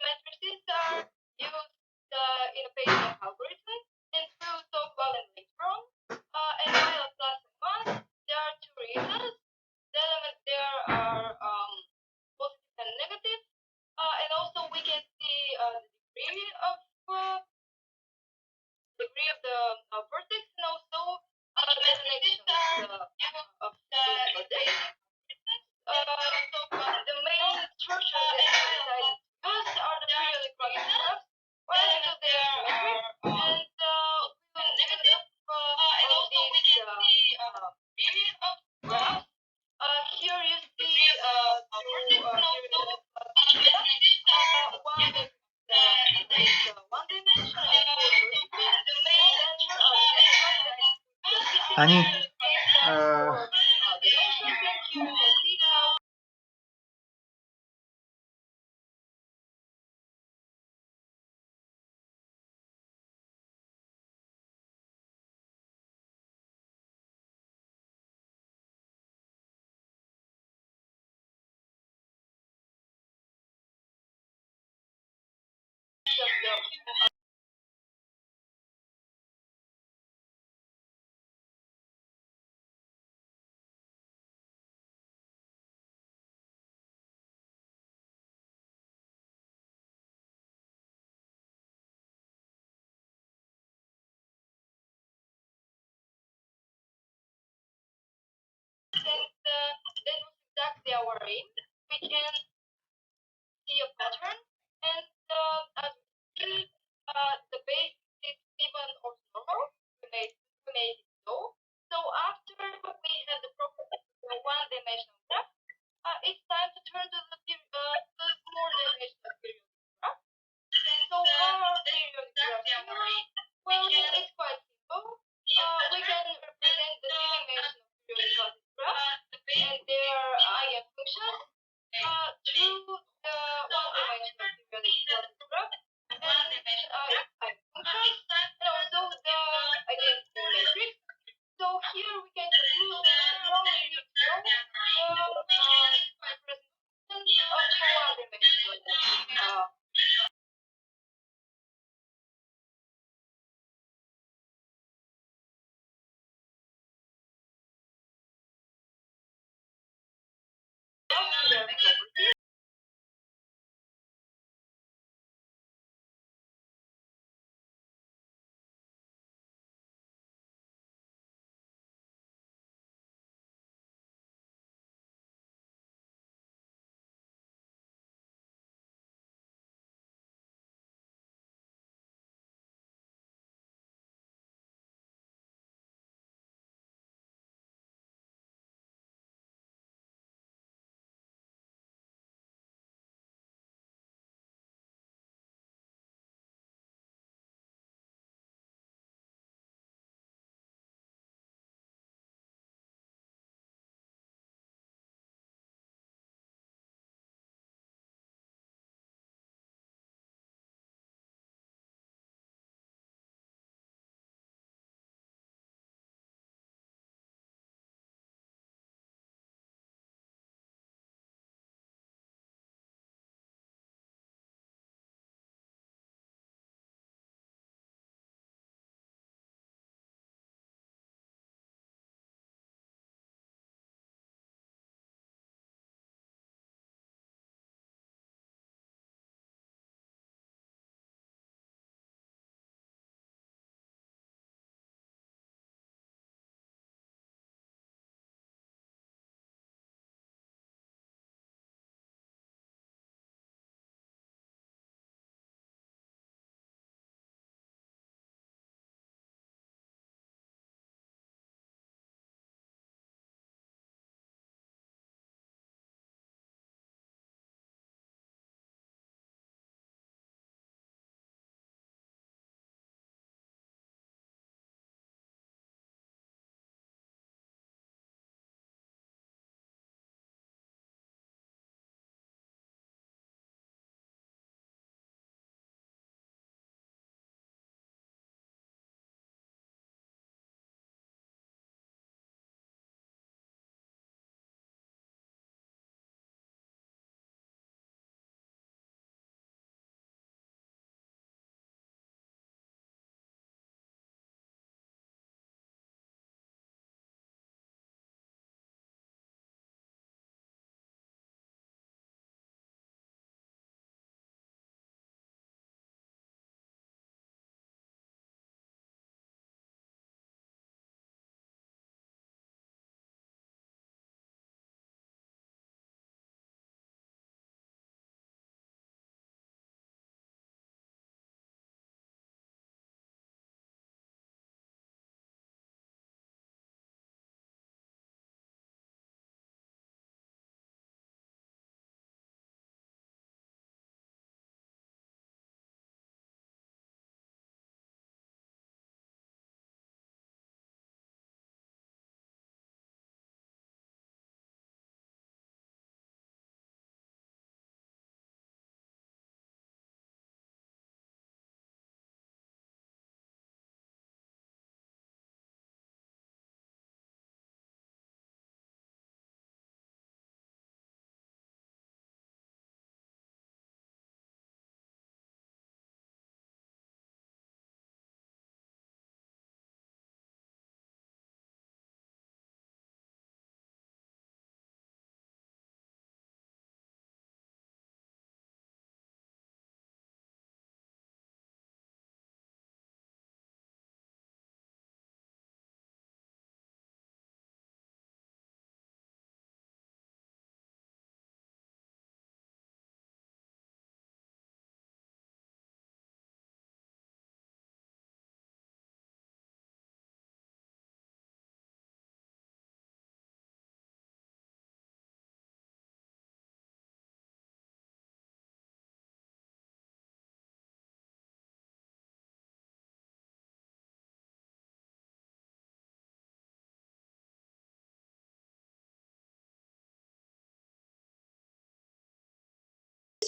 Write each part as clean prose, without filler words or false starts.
matrices are used in a Bayesian algorithm, and we'll talk about them later on. And while at class 1, there are two reasons. The elements there are positive and negative, and also we can see uh, degree of the vertex, and also the connections of the vertex. The main structures that we decided to use are the periodic crossing graphs, why? Because they are symmetric, and we will use these period of graphs. Here you see two periodic crossing graphs. One dimension and four vertices. The main Ani, dimensions, and here you can see how the since that was exactly our aim. We can see a pattern, and as we see, the base is even orthonormal. We made it so. So after we have the property for one-dimensional graph, it's time to turn to the four-dimensional periodic graph. So how are periodic graphs similar? Well, it's quite simple. We can represent the three-dimensional periodic graph and their eigenfunctions through the one-dimensional periodic graph and eigenfunctions, and also the identity matrix. So here we can conclude that we only need to know representations of the one-dimensional their properties.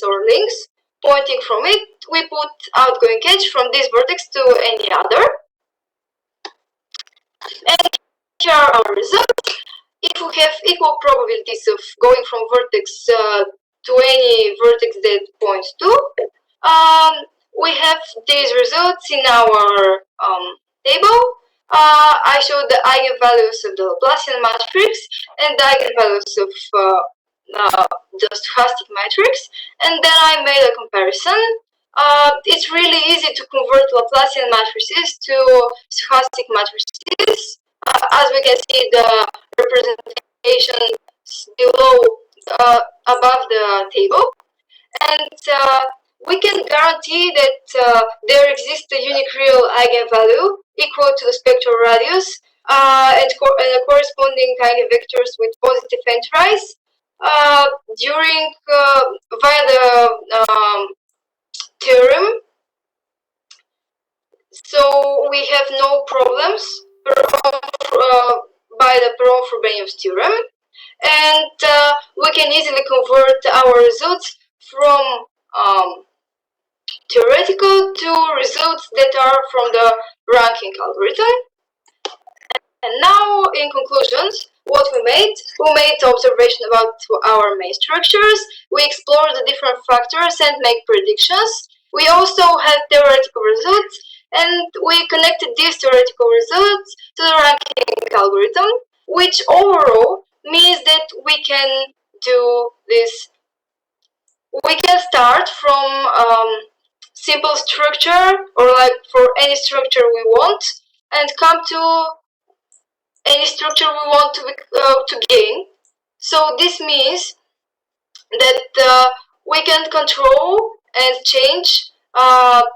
or links pointing from it. We put outgoing edge from this vertex to any other. And here are our results. If we have equal probabilities of going from vertex to any vertex that points to, we have these results in our table. I showed the eigenvalues of the Laplacian matrix and the eigenvalues of the stochastic matrix, and then I made a comparison. It's really easy to convert Laplacian matrices to stochastic matrices. As we can see, the representation below, above the table, and we can guarantee that there exists a unique real eigenvalue equal to the spectral radius and a corresponding eigenvectors with positive entries during via the theorem. So we have no problems by the Perron-Frobenius theorem, and we can easily convert our results from theoretical to results that are from the ranking algorithm. And now, in conclusions, what we made observation about our main structures. We explored the different factors and make predictions. We also had theoretical results, and we connected these theoretical results to the ranking algorithm, which overall means that we can do this. We can start from simple structure, or like for any structure we want, and come to any structure we want to gain. So this means that we can control and change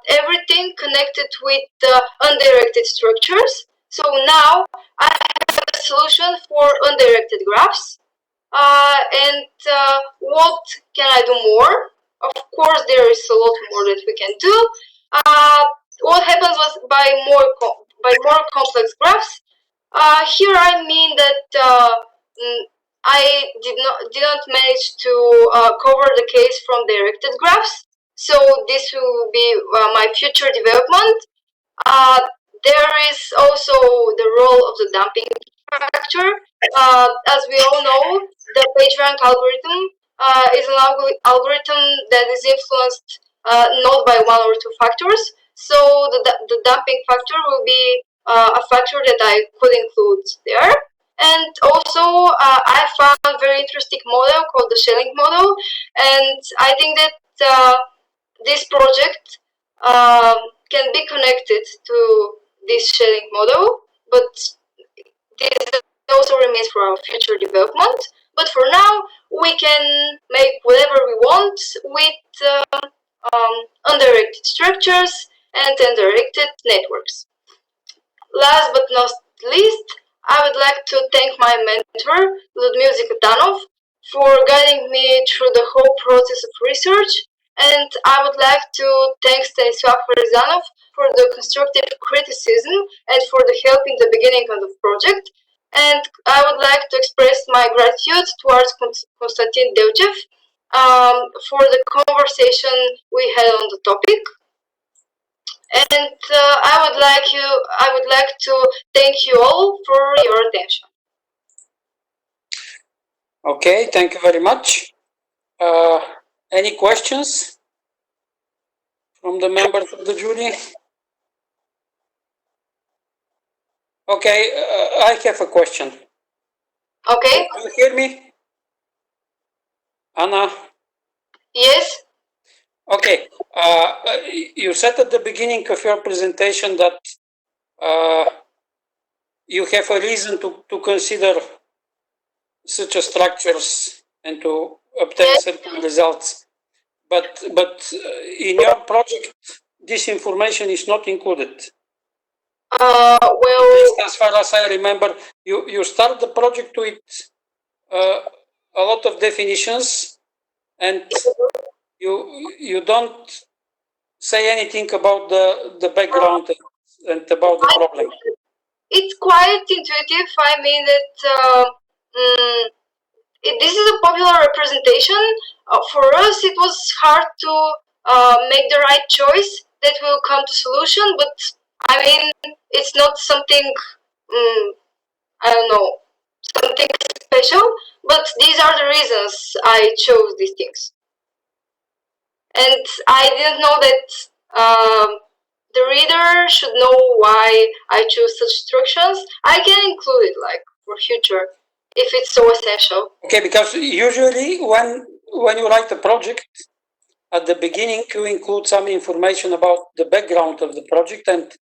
everything connected with undirected structures. So now I have a solution for undirected graphs. And what can I do more? Of course, there is a lot more that we can do. What happens was by more complex graphs. Here I mean that I didn't manage to cover the case from directed graphs. So this will be my future development. There is also the role of the damping factor. As we all know, the PageRank algorithm is an algorithm that is influenced not by one or two factors. So the damping factor will be a factor that I could include there. And also, I found a very interesting model called the Schelling model, and I think that this project can be connected to this Schelling model, but this also remains for our future development. But for now, we can make whatever we want with undirected structures and undirected networks. Last but not least, I would like to thank my mentor, Ludmil Zikatanov, for guiding me through the whole process of research, and I would like to thank Stanislav Farizanov for the constructive criticism and for the help in the beginning of the project. And I would like to express my gratitude towards Konstantin Devchev for the conversation we had on the topic. And I would like to thank you all for your attention. Okay, thank you very much. Any questions from the members of the jury? Okay, I have a question. Okay. Can you hear me? Anna? Yes. Okay, you said at the beginning of your presentation that you have a reason to consider such a structures and to obtain certain results, but in your project this information is not included. Well, as far as I remember, you start the project with a lot of definitions, and you don't say anything about the background and about the problem. It's quite intuitive. I mean that this is a popular representation. For us, it was hard to make the right choice that will come to solution, but I mean, it's not something, I don't know, something special, but these are the reasons I chose these things. And I didn't know that the reader should know why I choose such instructions. I can include it, like, for future, if it's so essential. Okay, because usually when you write a project, at the beginning you include some information about the background of the project and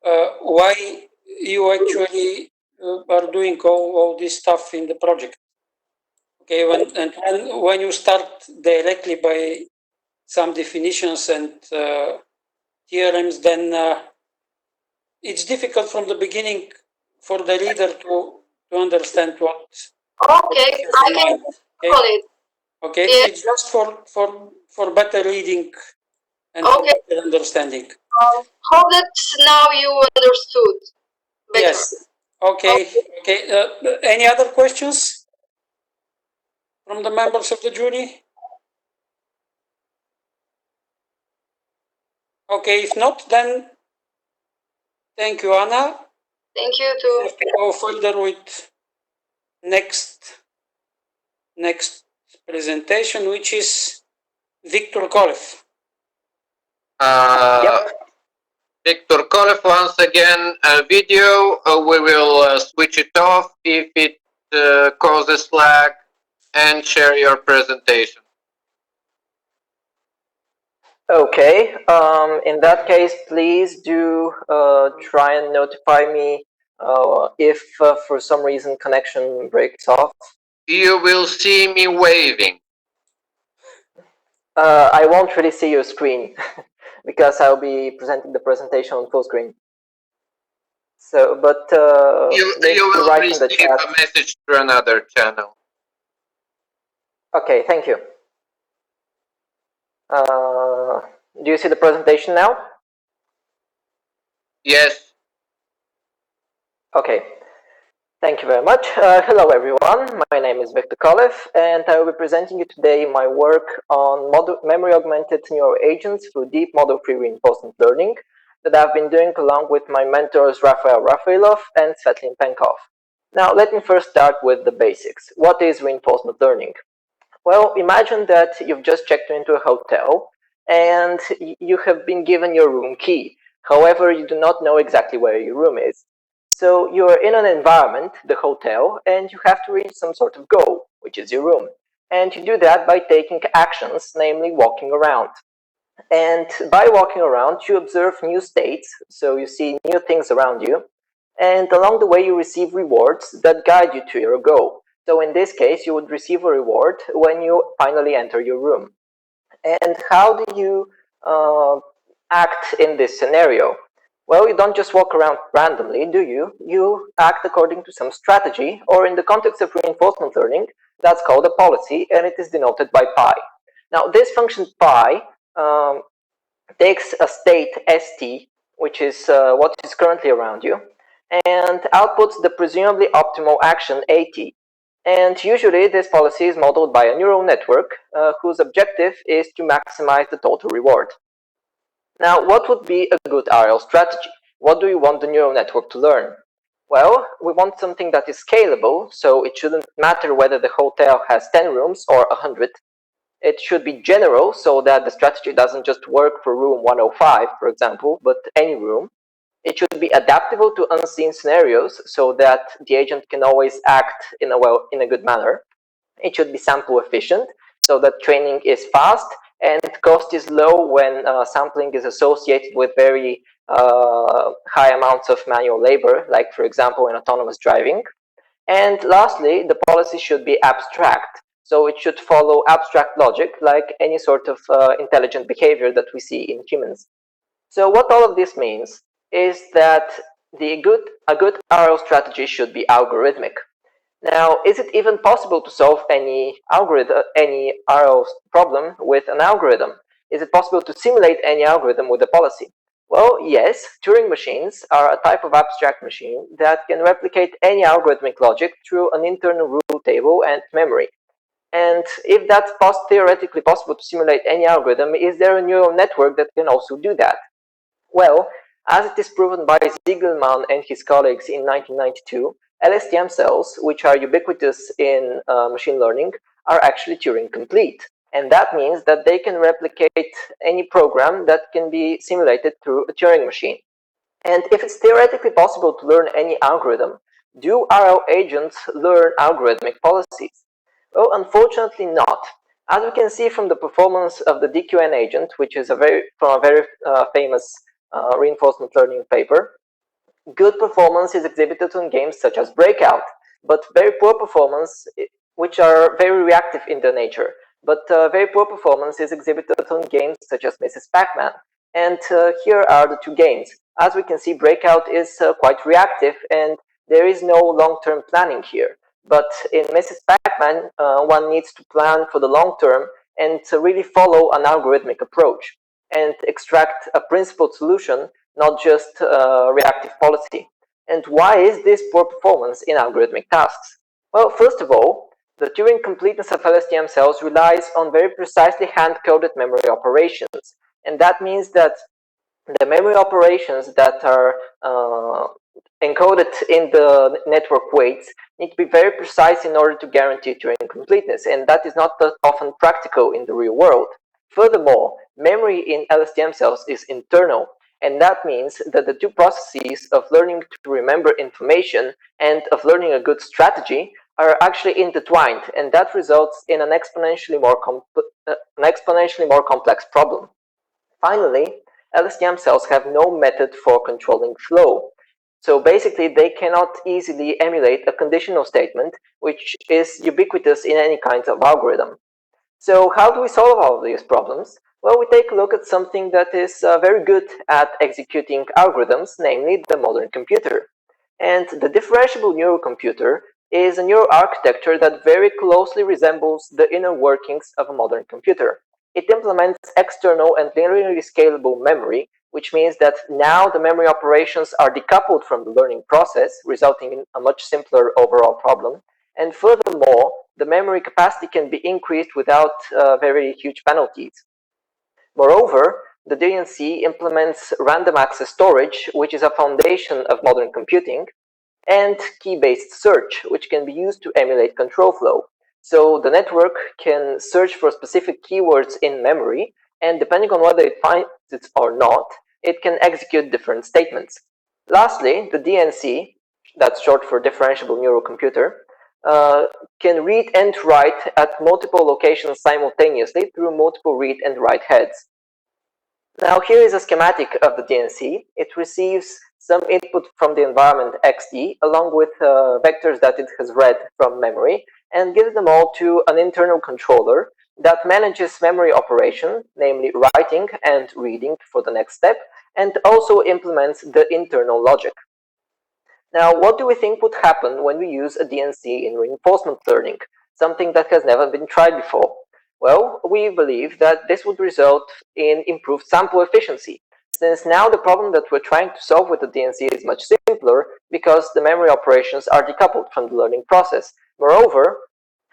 why you actually are doing all this stuff in the project. Okay, when you start directly by some definitions and theorems, then it's difficult from the beginning for the reader to understand what. Okay, I can call it. Okay, it's just for better reading and for better understanding. Hope that now you understood better. Yes. Okay. Any other questions from the members of the jury? Okay, if not, then thank you, Anna. Thank you too. We have to go further with next presentation, which is Victor Kolev. Victor Kolev, once again, a video. We will switch it off if it causes lag, and share your presentation. Okay, in that case, please do try and notify me if for some reason connection breaks off. You will see me waving. I won't really see your screen because I'll be presenting the presentation on full screen. So, but you will receive a message through another channel. Okay, thank you. Do you see the presentation now? Yes. Okay. Thank you very much. Hello everyone, my name is Victor Kolev and I will be presenting you today my work on memory-augmented neural agents through deep model-free reinforcement learning that I've been doing along with my mentors Rafael Rafailov and Svetlin Penkov. Now let me first start with the basics. What is reinforcement learning? Well, imagine that you've just checked into a hotel and you have been given your room key. However, you do not know exactly where your room is. So you're in an environment, the hotel, and you have to reach some sort of goal, which is your room. And you do that by taking actions, namely walking around. And by walking around, you observe new states, so you see new things around you. And along the way, you receive rewards that guide you to your goal. So in this case, you would receive a reward when you finally enter your room. And how do you act in this scenario? Well, you don't just walk around randomly, do you? You act according to some strategy, or in the context of reinforcement learning, that's called a policy, and it is denoted by pi. Now, this function pi takes a state st, which is what is currently around you, and outputs the presumably optimal action at. And usually this policy is modeled by a neural network whose objective is to maximize the total reward. Now, what would be a good RL strategy? What do you want the neural network to learn? Well, we want something that is scalable, so it shouldn't matter whether the hotel has 10 rooms or 100. It should be general, so that the strategy doesn't just work for room 105, for example, but any room. It should be adaptable to unseen scenarios, so that the agent can always act in a good manner. It should be sample efficient, so that training is fast and cost is low when sampling is associated with very high amounts of manual labor, like for example in autonomous driving. And lastly, the policy should be abstract. So it should follow abstract logic, like any sort of intelligent behavior that we see in humans. So what all of this means is that a good RL strategy should be algorithmic. Now, is it even possible to solve any RL problem with an algorithm? Is it possible to simulate any algorithm with a policy? Well, yes, Turing machines are a type of abstract machine that can replicate any algorithmic logic through an internal rule table and memory. And if that's theoretically possible to simulate any algorithm, is there a neural network that can also do that? Well, as it is proven by Ziegelman and his colleagues in 1992, LSTM cells, which are ubiquitous in machine learning, are actually Turing complete. And that means that they can replicate any program that can be simulated through a Turing machine. And if it's theoretically possible to learn any algorithm, do RL agents learn algorithmic policies? Well, unfortunately not. As we can see from the performance of the DQN agent, which is from a very famous reinforcement learning paper, good performance is exhibited on games such as Breakout, but very poor performance, which are very reactive in their nature, but very poor performance is exhibited on games such as Mrs. Pac-Man. And here are the two games. As we can see, Breakout is quite reactive and there is no long-term planning here. But in Mrs. Pac-Man, one needs to plan for the long term and to really follow an algorithmic approach and extract a principled solution, not just reactive policy. And why is this poor performance in algorithmic tasks? Well, first of all, the Turing completeness of LSTM cells relies on very precisely hand-coded memory operations. And that means that the memory operations that are encoded in the network weights need to be very precise in order to guarantee Turing completeness, and that is not that often practical in the real world. Furthermore, memory in LSTM cells is internal, and that means that the two processes of learning to remember information and of learning a good strategy are actually intertwined, and that results in an exponentially more complex problem. Finally, LSTM cells have no method for controlling flow. So basically, they cannot easily emulate a conditional statement, which is ubiquitous in any kind of algorithm. So how do we solve all of these problems? Well, we take a look at something that is very good at executing algorithms, namely the modern computer. And the differentiable neural computer is a neural architecture that very closely resembles the inner workings of a modern computer. It implements external and linearly scalable memory, which means that now the memory operations are decoupled from the learning process, resulting in a much simpler overall problem. And furthermore, the memory capacity can be increased without very huge penalties. Moreover, the DNC implements random access storage, which is a foundation of modern computing, and key-based search, which can be used to emulate control flow. So the network can search for specific keywords in memory, and depending on whether it finds it or not, it can execute different statements. Lastly, the DNC, that's short for differentiable neural computer, can read and write at multiple locations simultaneously through multiple read and write heads. Now here is a schematic of the DNC. It receives some input from the environment XD along with vectors that it has read from memory and gives them all to an internal controller that manages memory operation, namely writing and reading for the next step, and also implements the internal logic. Now, what do we think would happen when we use a DNC in reinforcement learning, something that has never been tried before? Well, we believe that this would result in improved sample efficiency, since now the problem that we're trying to solve with the DNC is much simpler because the memory operations are decoupled from the learning process. Moreover,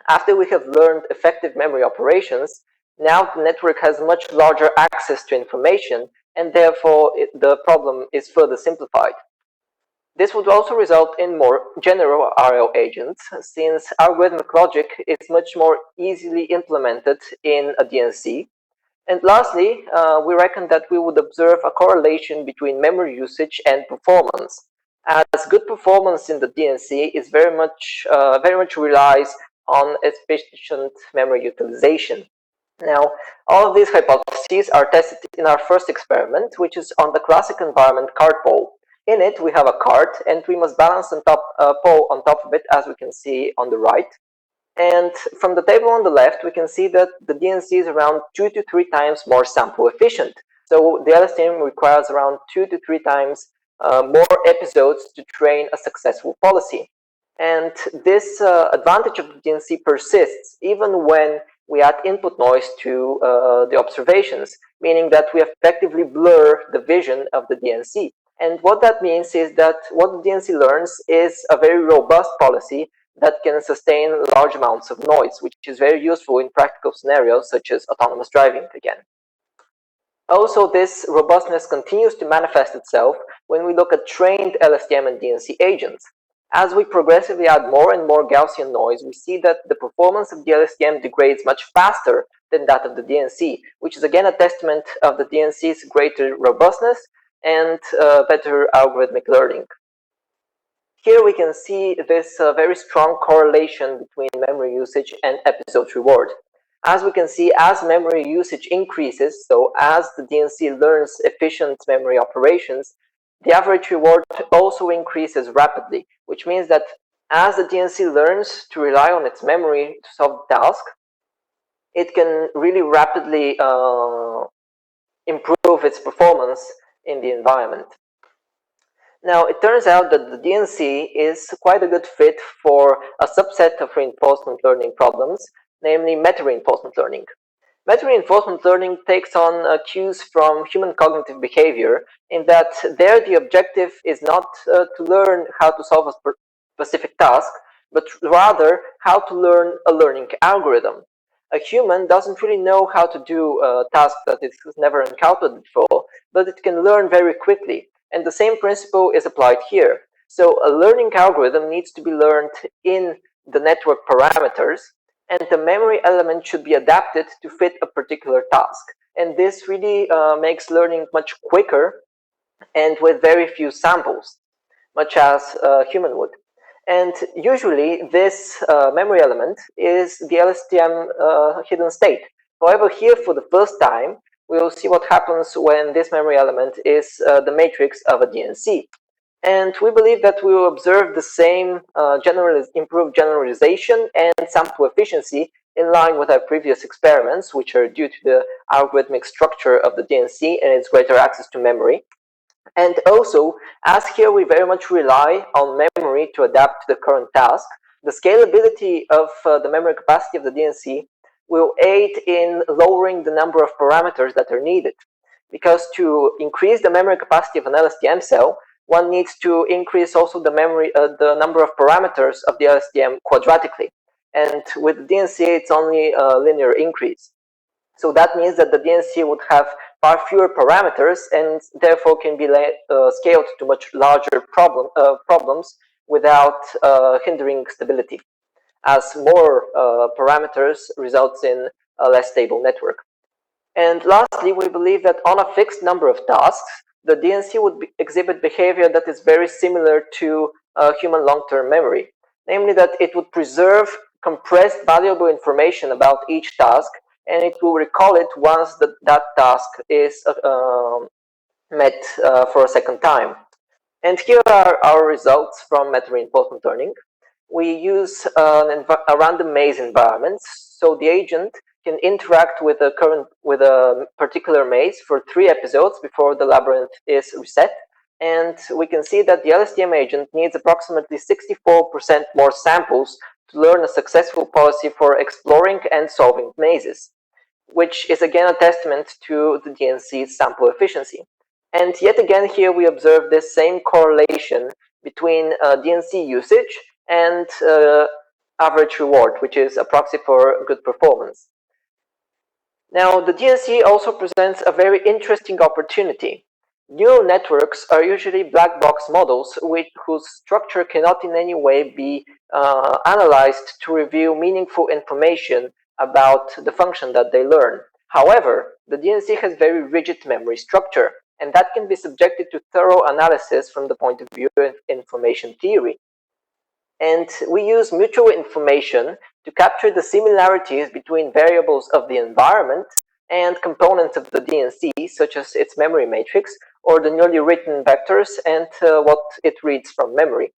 after we have learned effective memory operations, now the network has much larger access to information, and therefore the problem is further simplified. This would also result in more general RL agents, since algorithmic logic is much more easily implemented in a DNC. And lastly, we reckon that we would observe a correlation between memory usage and performance, as good performance in the DNC is very much relies on efficient memory utilization. Now, all of these hypotheses are tested in our first experiment, which is on the classic environment card pole. In it, we have a card, and we must balance a pole on top of it, as we can see on the right. And from the table on the left, we can see that the DNC is around 2 to 3 times more sample efficient. So the LSTM requires around 2 to 3 times more episodes to train a successful policy. And this advantage of the DNC persists even when we add input noise to the observations, meaning that we effectively blur the vision of the DNC. And what that means is that what the DNC learns is a very robust policy that can sustain large amounts of noise, which is very useful in practical scenarios such as autonomous driving again. Also, this robustness continues to manifest itself when we look at trained LSTM and DNC agents. As we progressively add more and more Gaussian noise, we see that the performance of the LSTM degrades much faster than that of the DNC, which is again a testament of the DNC's greater robustness and better algorithmic learning. Here we can see this very strong correlation between memory usage and episode reward. As we can see, as memory usage increases, so as the DNC learns efficient memory operations, the average reward also increases rapidly, which means that as the DNC learns to rely on its memory to solve the task, it can really rapidly improve its performance in the environment. Now, it turns out that the DNC is quite a good fit for a subset of reinforcement learning problems, namely meta-reinforcement learning. Meta-reinforcement learning takes on cues from human cognitive behavior, in that there the objective is not to learn how to solve a specific task, but rather how to learn a learning algorithm. A human doesn't really know how to do a task that it has never encountered before, but it can learn very quickly. And the same principle is applied here. So a learning algorithm needs to be learned in the network parameters, and the memory element should be adapted to fit a particular task. And this really makes learning much quicker and with very few samples, much as a human would. And usually this memory element is the LSTM hidden state. However, here for the first time, we will see what happens when this memory element is the matrix of a DNC. And we believe that we will observe the same improved generalization and sample efficiency in line with our previous experiments, which are due to the algorithmic structure of the DNC and its greater access to memory. And also, as here we very much rely on memory to adapt to the current task, the scalability of the memory capacity of the DNC will aid in lowering the number of parameters that are needed. Because to increase the memory capacity of an LSTM cell, one needs to increase also the number of parameters of the LSTM quadratically. And with the DNC, it's only a linear increase. So that means that the DNC would have far fewer parameters and therefore can be scaled to much larger problems without hindering stability, as more parameters results in a less stable network. And lastly, we believe that on a fixed number of tasks, the DNC would exhibit behavior that is very similar to human long-term memory, namely that it would preserve compressed valuable information about each task, and it will recall it once that task is met for a second time. And here are our results from meta-reinforcement learning. We use a random maze environment, so the agent can interact with a particular maze for 3 episodes before the labyrinth is reset. And we can see that the LSTM agent needs approximately 64% more samples to learn a successful policy for exploring and solving mazes, which is again a testament to the DNC's sample efficiency. And yet again here we observe this same correlation between DNC usage and average reward, which is a proxy for good performance. Now, the DNC also presents a very interesting opportunity. Neural networks are usually black box models whose structure cannot in any way be analyzed to reveal meaningful information about the function that they learn. However, the DNC has very rigid memory structure, and that can be subjected to thorough analysis from the point of view of information theory. And we use mutual information to capture the similarities between variables of the environment and components of the DNC, such as its memory matrix, or the newly written vectors and what it reads from memory.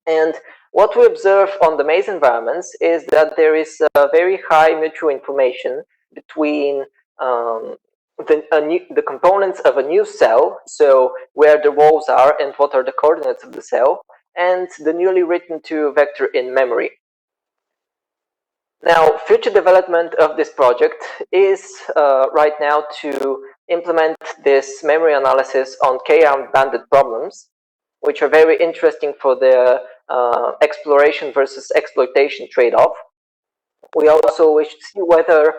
And what we observe on the maze environments is that there is a very high mutual information between the components of a new cell, so where the walls are and what are the coordinates of the cell, and the newly written to vector in memory. Now, future development of this project is right now to implement this memory analysis on k-armed banded problems, which are very interesting for the exploration versus exploitation trade-off. We also wish to see whether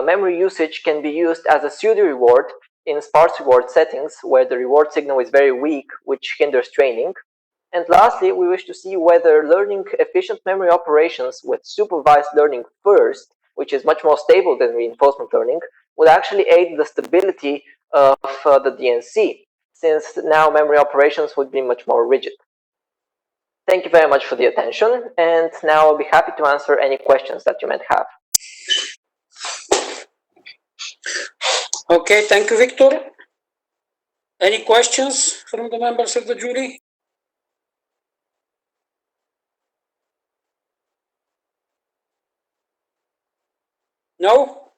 memory usage can be used as a pseudo-reward in sparse reward settings where the reward signal is very weak, which hinders training. And lastly, we wish to see whether learning efficient memory operations with supervised learning first, which is much more stable than reinforcement learning, would actually aid the stability of the DNC, since now memory operations would be much more rigid. Thank you very much for the attention, and now I'll be happy to answer any questions that you might have. Okay, thank you, Victor. Any questions from the members of the jury? No?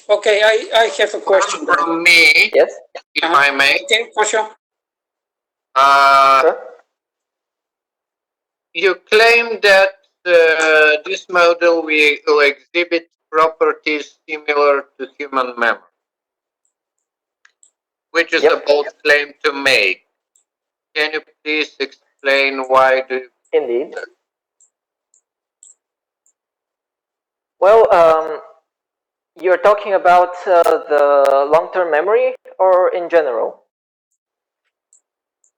Okay, I have a question. From me, Yes? if I may. Okay, for sure. Sure. You claim that this model will exhibit properties similar to human memory, which is a bold claim to make. Can you please explain why do you... Indeed. Well, you're talking about the long-term memory or in general?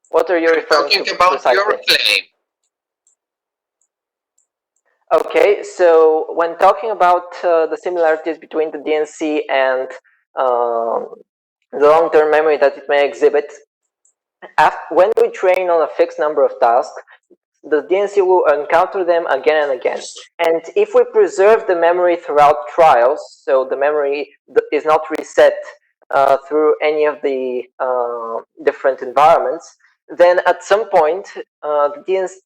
What are you referring to? Talking about precisely? your claim. Okay, so when talking about the similarities between the DNC and the long-term memory that it may exhibit, when we train on a fixed number of tasks, the DNC will encounter them again and again. And if we preserve the memory throughout trials, so the memory is not reset through any of the different environments, then at some point, the DNC,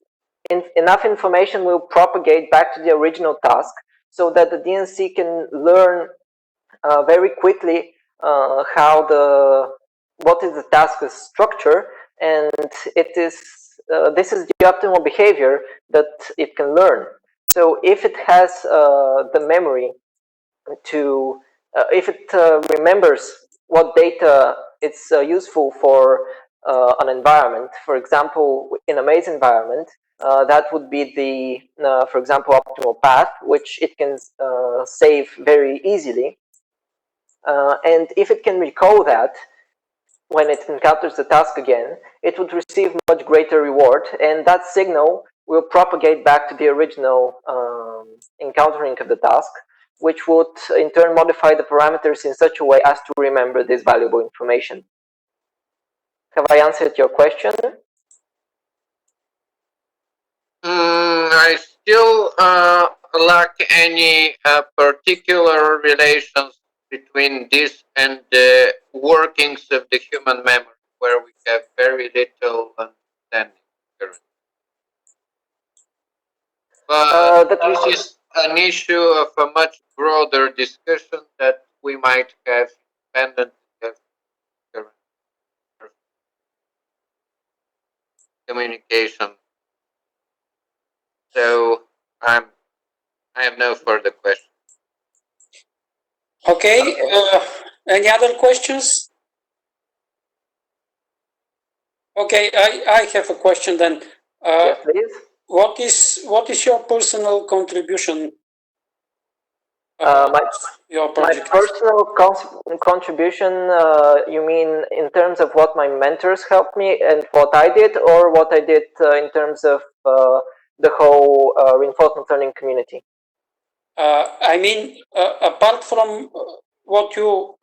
enough information will propagate back to the original task so that the DNC can learn very quickly what is the task's structure, and this is the optimal behavior that it can learn. So if it has the memory to, if it remembers what data it's useful for an environment, for example, in a maze environment, that would be the, for example, optimal path, which it can save very easily. And if it can recall that, when it encounters the task again, it would receive much greater reward, and that signal will propagate back to the original encountering of the task, which would in turn modify the parameters in such a way as to remember this valuable information. Have I answered your question? I still lack any particular relations between this and the workings of the human memory, where we have very little understanding currently. But this is an issue of a much broader discussion that we might have independent of current communication. So I have no further questions. Okay, any other questions? Okay, I have a question then. Yes, please. What is your personal contribution? Your project? My personal contribution, you mean in terms of what my mentors helped me and what I did, or what I did in terms of the whole reinforcement learning community? I mean, apart from what you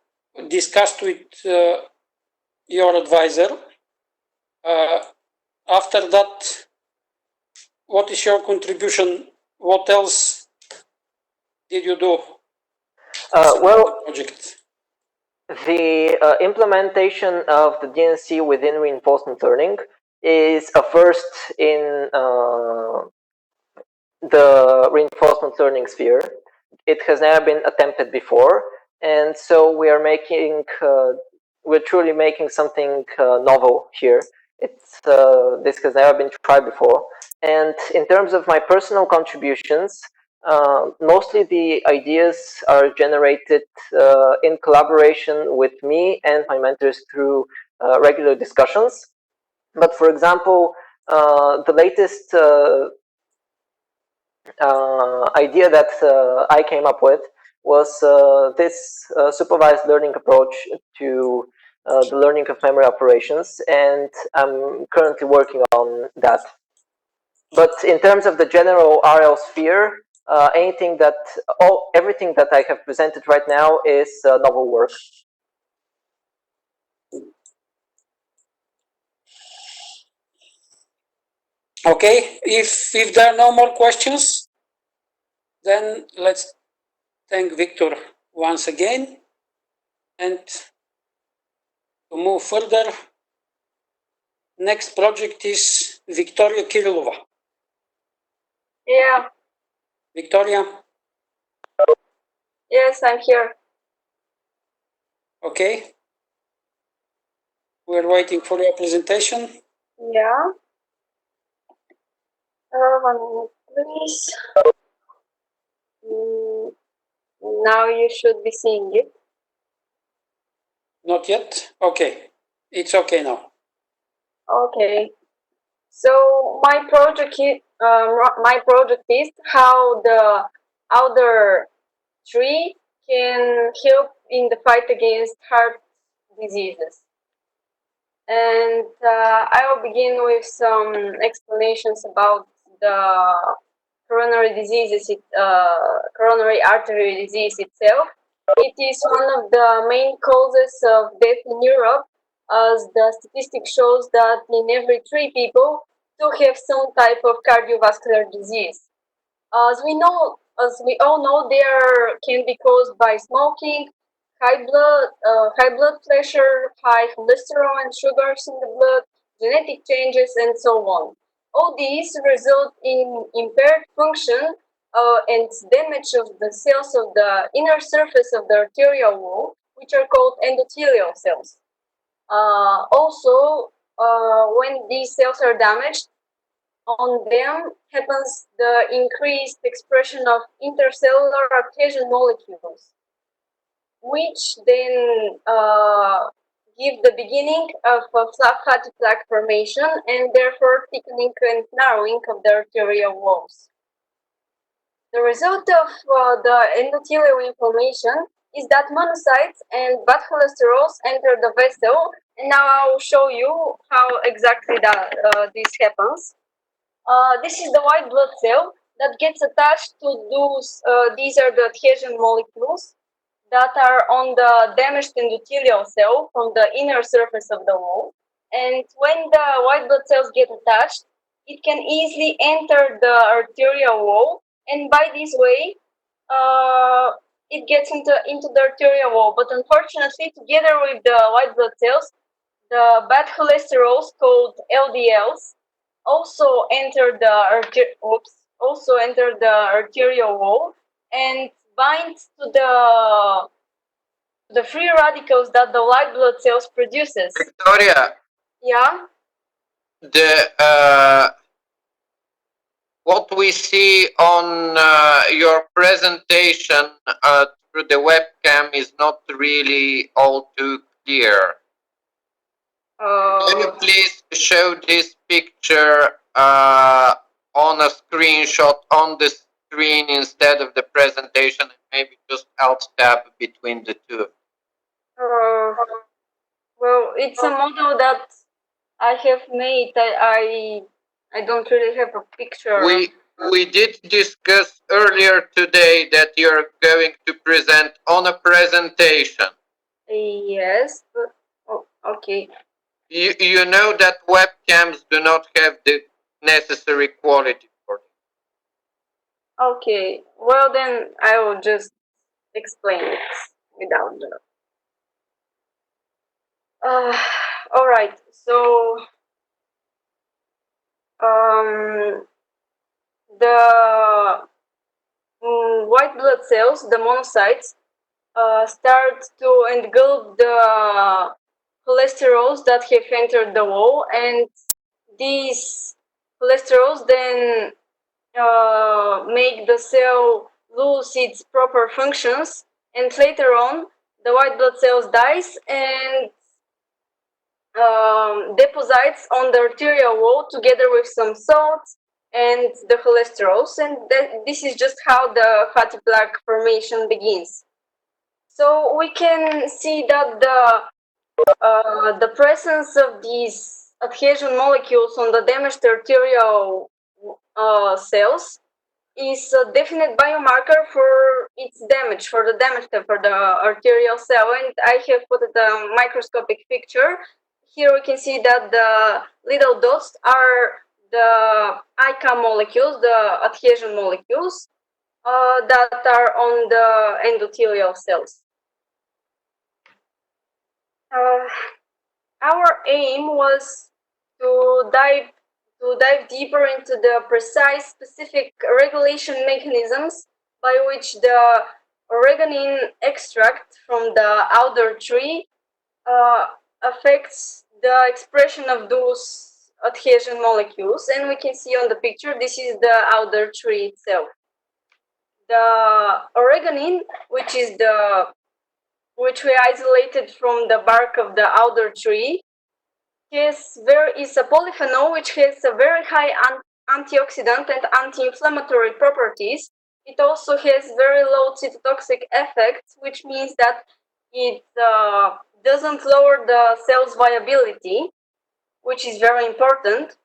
discussed with your advisor, after that, what is your contribution? What else did you do? Well, project? the implementation of the DNC within reinforcement learning is a first in the reinforcement learning sphere. It has never been attempted before, and so we are making, we're truly making something novel here. This has never been tried before. And in terms of my personal contributions, mostly the ideas are generated in collaboration with me and my mentors through regular discussions. But for example, the latest idea that I came up with was this supervised learning approach to the learning of memory operations, and I'm currently working on that. But in terms of the general RL sphere, everything that I have presented right now is novel work. Okay, if there are no more questions, then let's thank Victor once again, and to move further, next project is Victoria Kirillova. Yeah. Victoria? Yes, I'm here. Okay. We're waiting for your presentation. Yeah. 1 minute, please. Now you should be seeing it. Not yet? Okay. It's okay now. Okay. So my project is how the outer tree can help in the fight against heart diseases. And I will begin with some explanations about the coronary diseases, coronary artery disease itself. It is one of the main causes of death in Europe, as the statistic shows that in every 3 people, 2 have some type of cardiovascular disease. As we all know, there can be caused by smoking, high blood pressure, high cholesterol and sugars in the blood, genetic changes, and so on. All these result in impaired function and damage of the cells of the inner surface of the arterial wall, which are called endothelial cells. Also, when these cells are damaged, on them happens the increased expression of intercellular adhesion molecules, which then give the beginning of a fatty plaque formation and therefore thickening and narrowing of the arterial walls. The result of the endothelial inflammation is that monocytes and bad cholesterols enter the vessel, and now I will show you how exactly this happens. This is the white blood cell that gets attached to those. These are the adhesion molecules that are on the damaged endothelial cell from the inner surface of the wall. And when the white blood cells get attached, it can easily enter the arterial wall, and by this way, it gets into the arterial wall. But unfortunately, together with the white blood cells, the bad cholesterols called LDLs also enter the arterial wall and bind to the free radicals that the white blood cells produces. Victoria. Yeah. What we see on your presentation through the webcam is not really all too clear. Can you please show this picture on a screenshot on the screen instead of the presentation, and maybe just alt tab between the two? Well, it's a model that I have made. I don't really have a picture. We did discuss earlier today that you're going to present on a presentation. Yes, but okay. You know that webcams do not have the necessary quality for it. Okay, well then I will just explain it without the... all right, so the white blood cells, the monocytes, start to engulf the cholesterols that have entered the wall, and these cholesterols then make the cell lose its proper functions, and later on the white blood cells dies, and deposits on the arterial wall together with some salts and the cholesterols, and this is just how the fatty plaque formation begins. So we can see that the presence of these adhesion molecules on the damaged arterial cells is a definite biomarker for its damage, for the arterial cell, and I have put a microscopic picture. Here we can see that the little dots are the ICA molecules, the adhesion molecules that are on the endothelial cells. Our aim was to dive deeper into the precise, specific regulation mechanisms by which the oregonine extract from the alder tree affects the expression of those adhesion molecules, and we can see on the picture this is the alder tree itself. The oregonine, which we isolated from the bark of the alder tree, is a polyphenol which has a very high antioxidant and anti-inflammatory properties. It also has very low cytotoxic effects, which means that it doesn't lower the cell's viability, which is very important.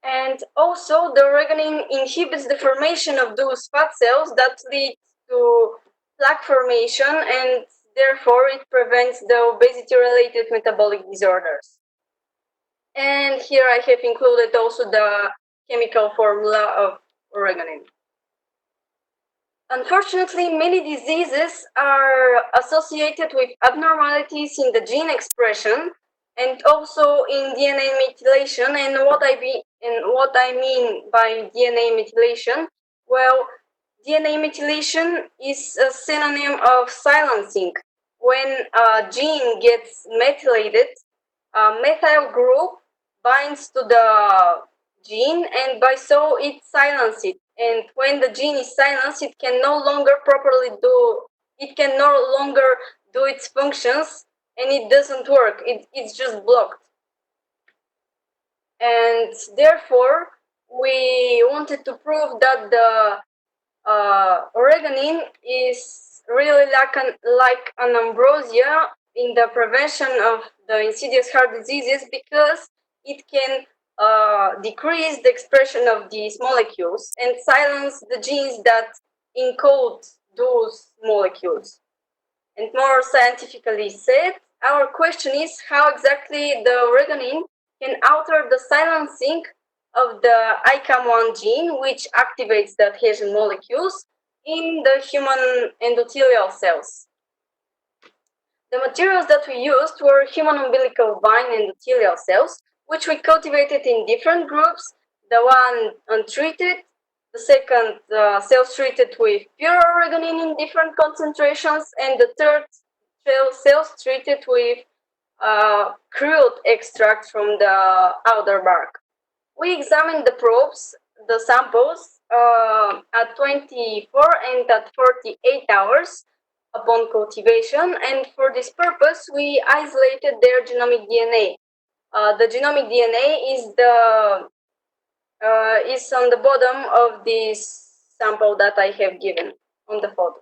And also, the oregonine inhibits the formation of those fat cells that lead to plaque formation, and therefore it prevents the obesity-related metabolic disorders. And here I have included also the chemical formula of oregonine. Unfortunately, many diseases are associated with abnormalities in the gene expression and also in DNA methylation. And what I mean by DNA methylation, well, DNA methylation is a synonym of silencing. When a gene gets methylated, a methyl group binds to the gene, and by so it silences it. And when the gene is silenced, it can no longer do its functions, and it doesn't work. It's just blocked. And therefore, we wanted to prove that the oregonine is really like an ambrosia in the prevention of the insidious heart diseases, because it can decrease the expression of these molecules and silence the genes that encode those molecules. And more scientifically said, our question is how exactly the oregonine can alter the silencing of the ICAM1 gene, which activates the adhesion molecules in the human endothelial cells. The materials that we used were human umbilical vine endothelial cells, which we cultivated in different groups. The one untreated, the second cells treated with pure oregonine in different concentrations, and the third cells treated with crude extract from the alder bark. We examined the samples at 24 and at 48 hours upon cultivation, and for this purpose we isolated their genomic DNA. The genomic DNA is on the bottom of this sample that I have given on the photo.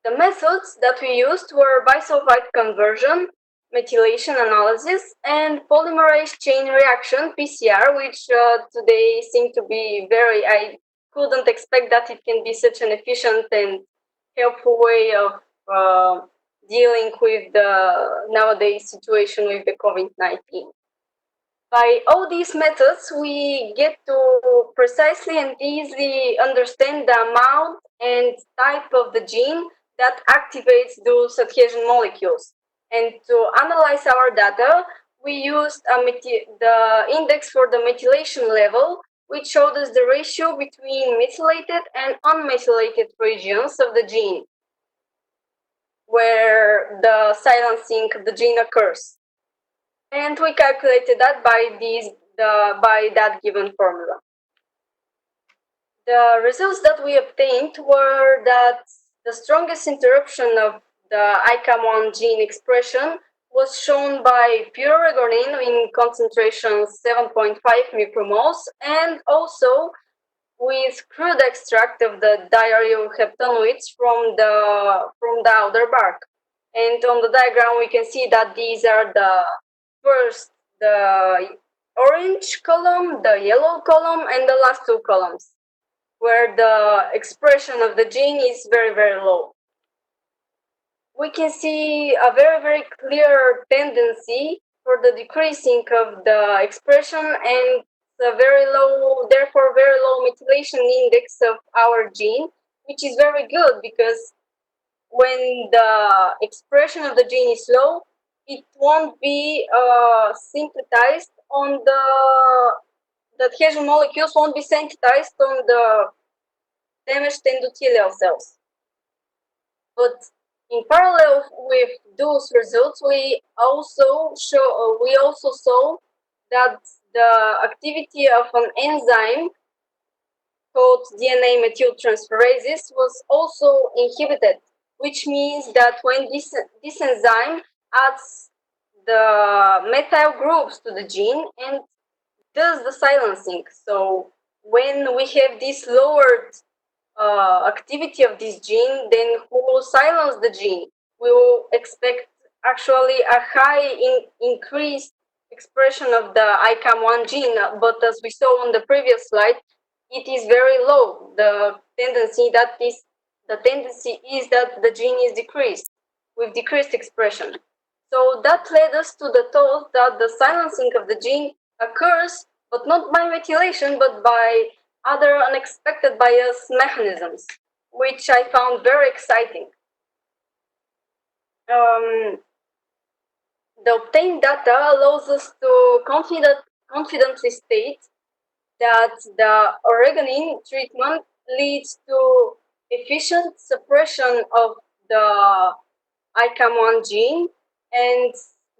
The methods that we used were bisulfite conversion, methylation analysis, and polymerase chain reaction, PCR, which today seem to be I couldn't expect that it can be such an efficient and helpful way of dealing with the nowadays situation with the COVID-19. By all these methods, we get to precisely and easily understand the amount and type of the gene that activates those adhesion molecules. And to analyze our data, we used the index for the methylation level, which showed us the ratio between methylated and unmethylated regions of the gene, where the silencing of the gene occurs. And we calculated that by that given formula. The results that we obtained were that the strongest interruption of the ICAM1 gene expression was shown by pure regornin in concentration 7.5 micromoles, and also with crude extract of the diaryloheptanoids from the outer bark. And on the diagram, we can see that these are the orange column, the yellow column, and the last two columns, where the expression of the gene is very, very low. We can see a very, very clear tendency for the decreasing of the expression and the very low, therefore very low methylation index of our gene, which is very good because when the expression of the gene is low, it won't be synthesized on the adhesion molecules won't be synthesized on the damaged endothelial cells. But in parallel with those results, we also saw that the activity of an enzyme called DNA methyltransferases was also inhibited, which means that when this enzyme adds the methyl groups to the gene and does the silencing. So when we have this lowered activity of this gene, then we will silence the gene. We will expect actually a high increased expression of the ICAM1 gene, but as we saw on the previous slide, it is very low. The tendency is that the gene is decreased with decreased expression. So that led us to the thought that the silencing of the gene occurs, but not by methylation, but by other unexpected bias mechanisms, which I found very exciting. The obtained data allows us to confidently state that the oregonin treatment leads to efficient suppression of the ICAM1 gene, and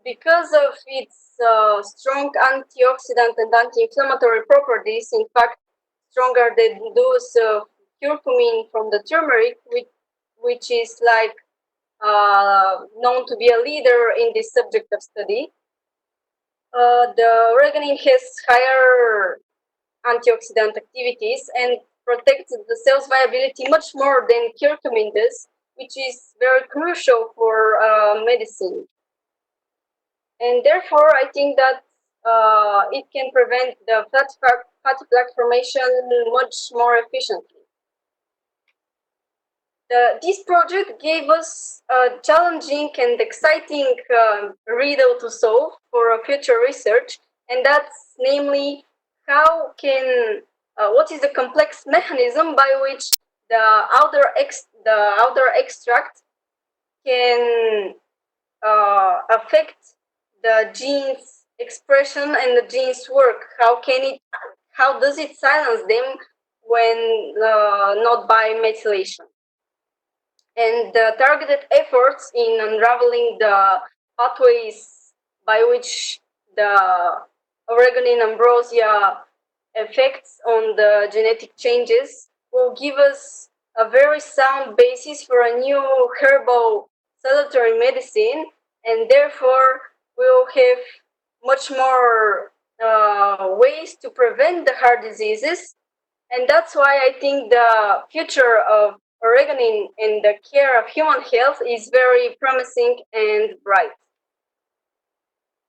because of its strong antioxidant and anti-inflammatory properties, in fact, stronger than those of curcumin from the turmeric, which is like known to be a leader in this subject of study. The oregonin has higher antioxidant activities and protects the cell's viability much more than curcumin does, which is very crucial for medicine. And therefore, I think that it can prevent the fatty plaque formation much more efficiently. This project gave us a challenging and exciting riddle to solve for future research, and that's namely what is the complex mechanism by which the outer extract can affect the gene's expression and the gene's work. How does it silence them when not by methylation? And the targeted efforts in unraveling the pathways by which the oregonin ambrosia effects on the genetic changes will give us a very sound basis for a new herbal salutary medicine, and therefore we will have much more ways to prevent the heart diseases. And that's why I think the future of oregonin in the care of human health is very promising and bright.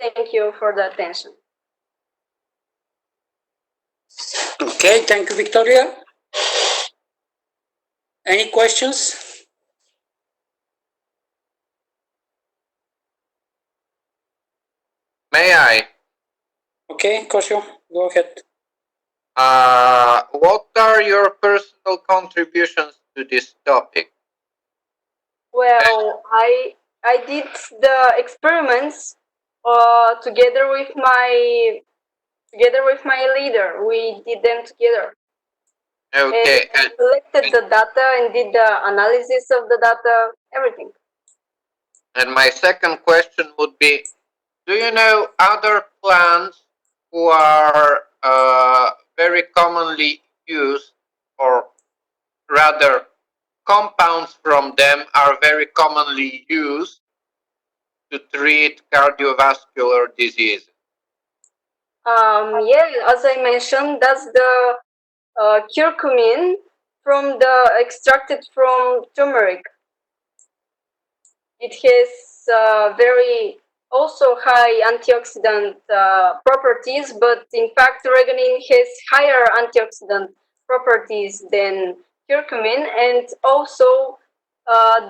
Thank you for the attention. Okay, thank you, Victoria. Any questions? May I? Okay, Kosio, go ahead. What are your personal contributions to this topic? Well, I did the experiments together with my leader. We did them together. Okay. And collected the data and did the analysis of the data, everything. And my second question would be, do you know other plants who are very commonly used, or rather compounds from them are very commonly used to treat cardiovascular disease? Yeah, as I mentioned, that's the curcumin extracted from turmeric. It has very also high antioxidant properties, but in fact, oreganin has higher antioxidant properties than curcumin, and also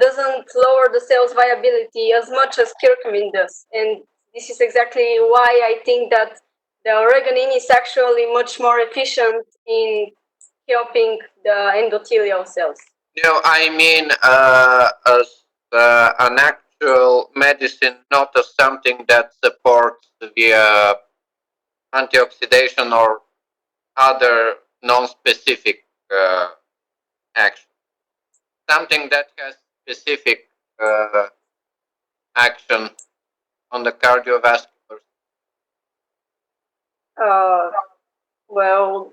doesn't lower the cell's viability as much as curcumin does. And this is exactly why I think that the oreganin is actually much more efficient in helping the endothelial cells. No, I mean as an actual medicine, not as something that supports the antioxidation or other non-specific action. Something that has specific action on the cardiovascular. Well,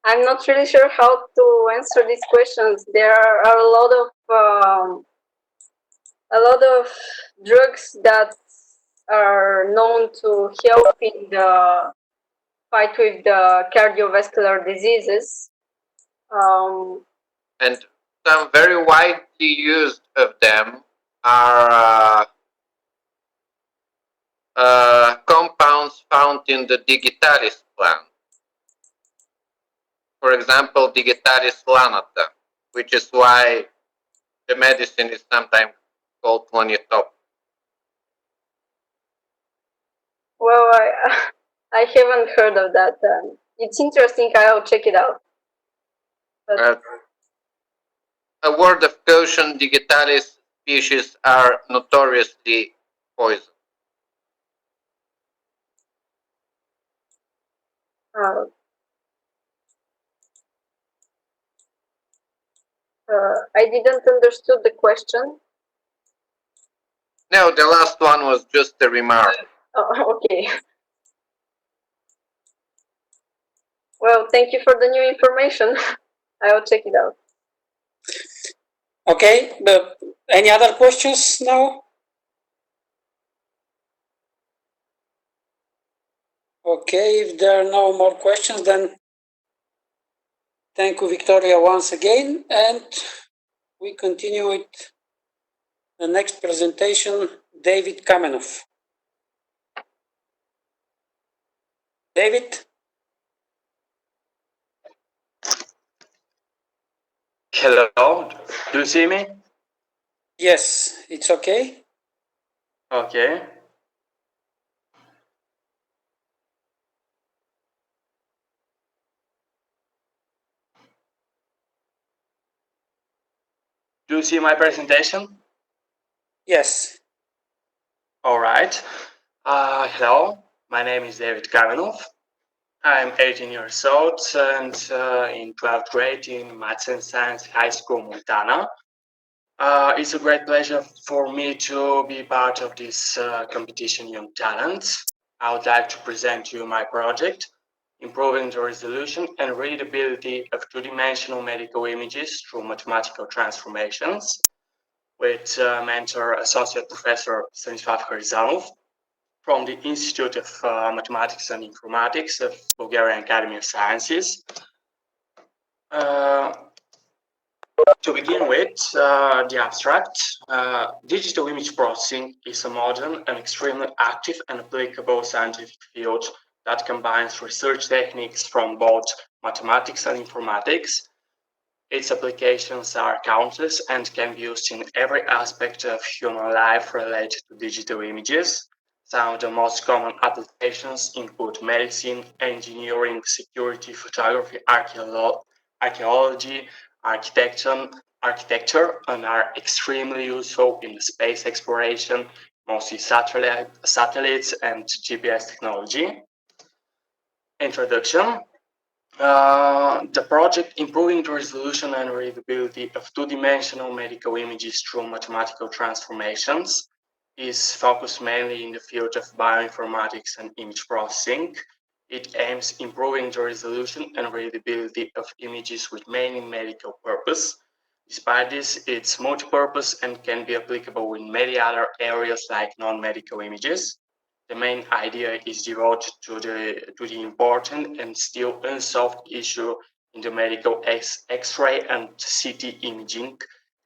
I'm not really sure how to answer these questions. There are a lot of drugs that are known to help in the fight with the cardiovascular diseases. And some very widely used of them are compounds found in the digitalis plant. For example, digitalis lanata, which is why the medicine is sometimes called planitop. Well, I haven't heard of that. It's interesting. I'll check it out. But a word of caution, digitalis species are notoriously poisonous. I didn't understood the question. No, the last one was just a remark. Oh, okay. Well, thank you for the new information. I will check it out. Okay, but any other questions now? Okay, if there are no more questions, then thank you, Victoria, once again, and we continue with the next presentation, David Kamenov. David? Hello, do you see me? Yes, it's okay. Okay. Do you see my presentation? Yes. All right. Hello, my name is David Kamenov. I'm 18 years old and in 12th grade in Maths and Science High School, Montana. It's a great pleasure for me to be part of this competition, Young Talents. I would like to present you my project, improving the resolution and readability of two-dimensional medical images through mathematical transformations, with mentor Associate Professor Stanislav Harizanov from the Institute of Mathematics and Informatics of Bulgarian Academy of Sciences. To begin with, the abstract, digital image processing is a modern and extremely active and applicable scientific field that combines research techniques from both mathematics and informatics. Its applications are countless and can be used in every aspect of human life related to digital images. Some of the most common applications include medicine, engineering, security, photography, archaeology, architecture, and are extremely useful in space exploration, mostly satellites and GPS technology. Introduction. The project Improving the Resolution and Readability of Two-Dimensional Medical Images Through Mathematical Transformations is focused mainly in the field of bioinformatics and image processing. It aims improving the resolution and readability of images with mainly medical purpose. Despite this, it's multi-purpose and can be applicable in many other areas like non-medical images. The main idea is devoted to the important and still unsolved issue in the medical X-ray and CT imaging,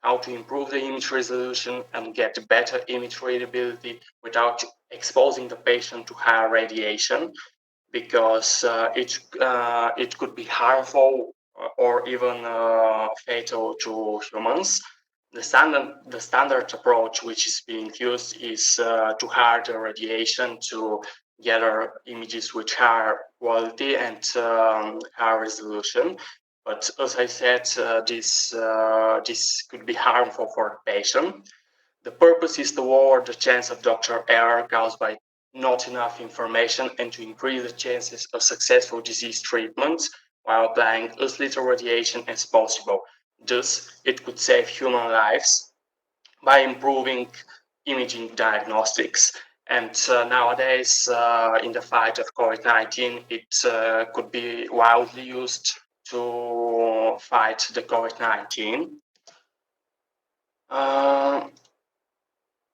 how to improve the image resolution and get better image readability without exposing the patient to higher radiation, because it could be harmful or even fatal to humans. The standard approach which is being used is to harder radiation to gather images with higher quality and higher resolution. But as I said, this could be harmful for the patient. The purpose is to lower the chance of doctor error caused by not enough information and to increase the chances of successful disease treatments while applying as little radiation as possible. Thus, it could save human lives by improving imaging diagnostics. And nowadays, in the fight of COVID-19, it could be widely used to fight the COVID-19.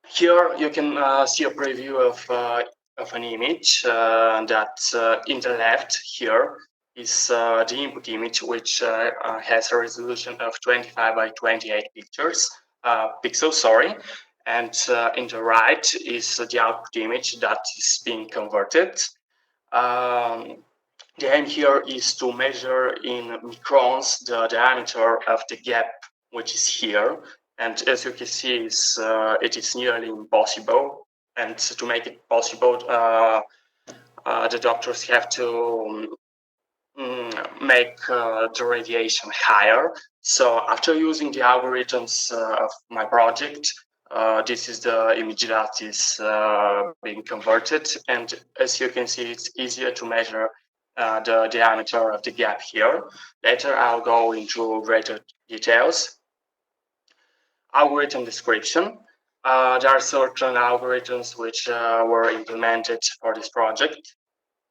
Here you can see a preview of an image that in the left here is the input image, which has a resolution of 25 by 28 pixels, sorry. And in the right is the output image that is being converted. The aim here is to measure in microns the diameter of the gap, which is here. And as you can see, it is nearly impossible. And to make it possible, the doctors have to make the radiation higher. So after using the algorithms of my project, this is the image that is being converted. And as you can see, it's easier to measure the diameter of the gap here. Later, I'll go into greater details. Algorithm description. There are certain algorithms which were implemented for this project.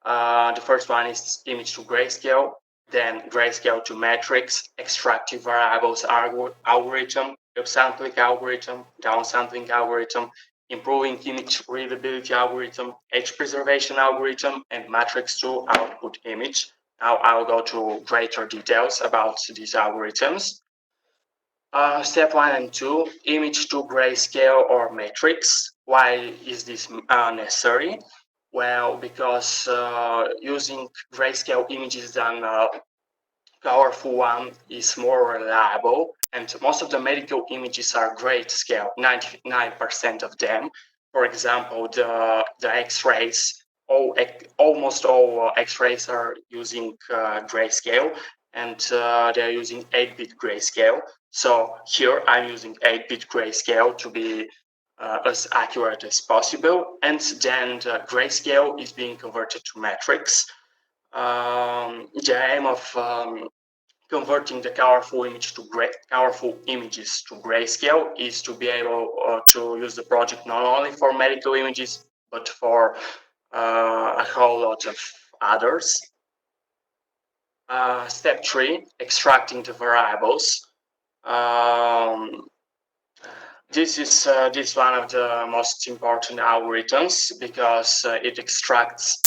The first one is image to grayscale, then grayscale to matrix, extractive variables algorithm, upsampling algorithm, downsampling algorithm, improving image readability algorithm, edge preservation algorithm, and matrix to output image. Now I'll go to greater details about these algorithms. Step 1 and 2, image to grayscale or matrix. Why is this necessary? Well, because using grayscale images than colorful one is more reliable, and most of the medical images are grayscale, 99% of them. For example, the X-rays, almost all X-rays are using grayscale, and they're using 8-bit grayscale. So here I'm using 8-bit grayscale to be as accurate as possible, and then the grayscale is being converted to matrix. The aim of converting the colorful images to grayscale is to be able to use the project not only for medical images but for a whole lot of others. Step 3, extracting the variables. This is one of the most important algorithms because it extracts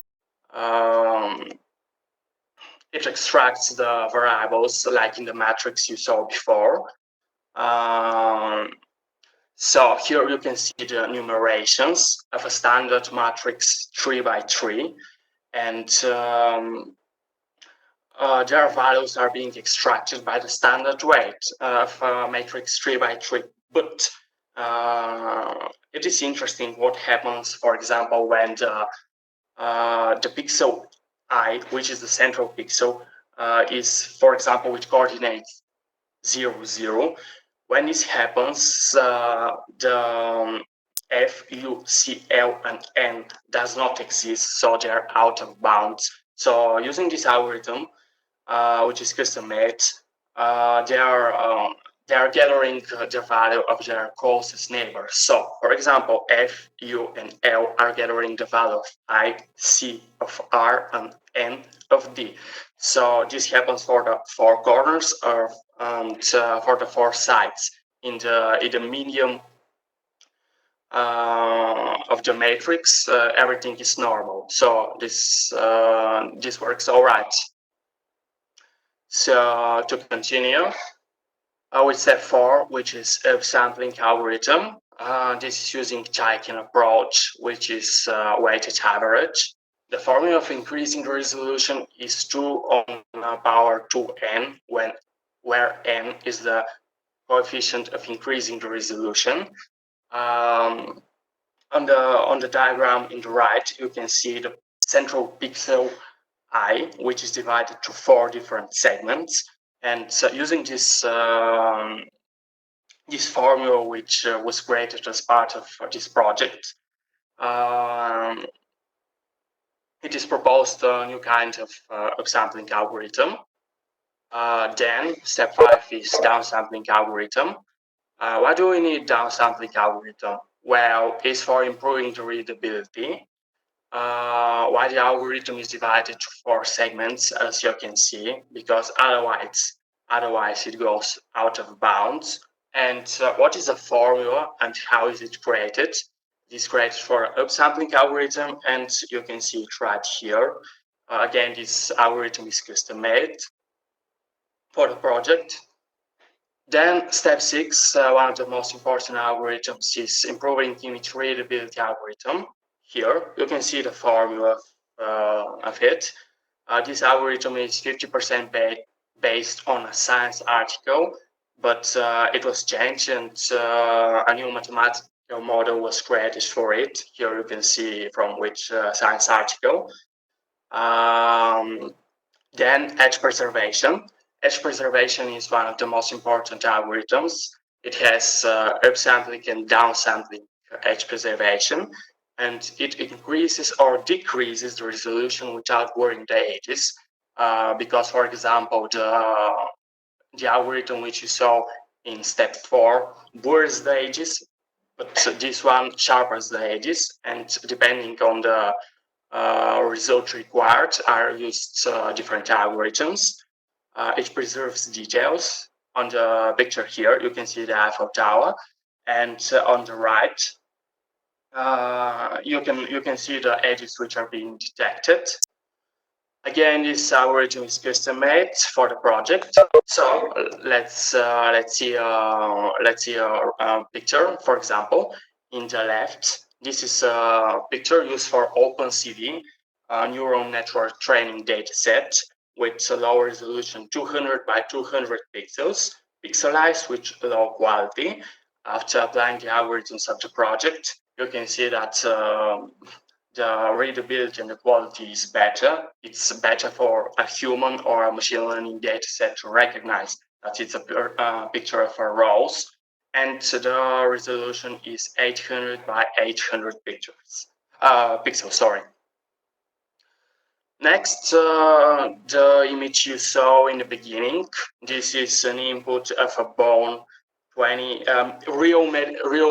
the variables like in the matrix you saw before. So here you can see the numerations of a standard matrix 3x3, and their values are being extracted by the standard weight of matrix 3x3. But it is interesting what happens, for example, when the pixel I, which is the central pixel, is, for example, with coordinates 0, 0. When this happens, the F, U, C, L, and N does not exist, so they're out of bounds. So using this algorithm, which is custom made, they are gathering the value of their closest neighbors. So, for example, F, U, and L are gathering the value of I, C of R, and N of D. So this happens for the four corners of and for the 4 sides in the medium of the matrix, everything is normal. So this works all right. So to continue, with step 4, which is upsampling algorithm. This is using Chaikin approach, which is weighted average. The formula of increasing the resolution is 2 on the power 2n, where n is the coefficient of increasing the resolution. On the diagram in the right, you can see the central pixel I, which is divided to 4 different segments. And using this formula, which was created as part of this project, it is proposed a new kind of upsampling algorithm. Then step 5 is downsampling algorithm. Why do we need downsampling algorithm? Well, it's for improving the readability. Why the algorithm is divided to 4 segments, as you can see, because otherwise it goes out of bounds. And what is the formula and how is it created? It is created for upsampling algorithm, and you can see it right here. Again, this algorithm is custom made for the project. Then step 6, one of the most important algorithms is improving image readability algorithm. Here you can see the formula of it. This algorithm is 50% based on a science article, but it was changed and a new mathematical model was created for it. Here you can see from which science article. Then edge preservation. Edge preservation is one of the most important algorithms. It has upsampling and downsampling edge preservation, and it increases or decreases the resolution without blurring the edges. Because, for example, the algorithm which you saw in step 4 blurs the edges, but this one sharpens the edges, and depending on the result required are used different algorithms. It preserves details. On the picture here, you can see the Eiffel Tower, and on the right, you can see the edges which are being detected. Again, this algorithm is custom made for the project. So let's see a picture. For example, in the left, this is a picture used for OpenCV, a neural network training dataset with a low resolution 200 by 200 pixels, pixelized with low quality. After applying the algorithms of the project, you can see that the readability and the quality is better. It's better for a human or a machine learning dataset to recognize that it's a picture of a rose, and the resolution is 800 by 800 pixels. Sorry. Next, the image you saw in the beginning. This is an input of a bone, real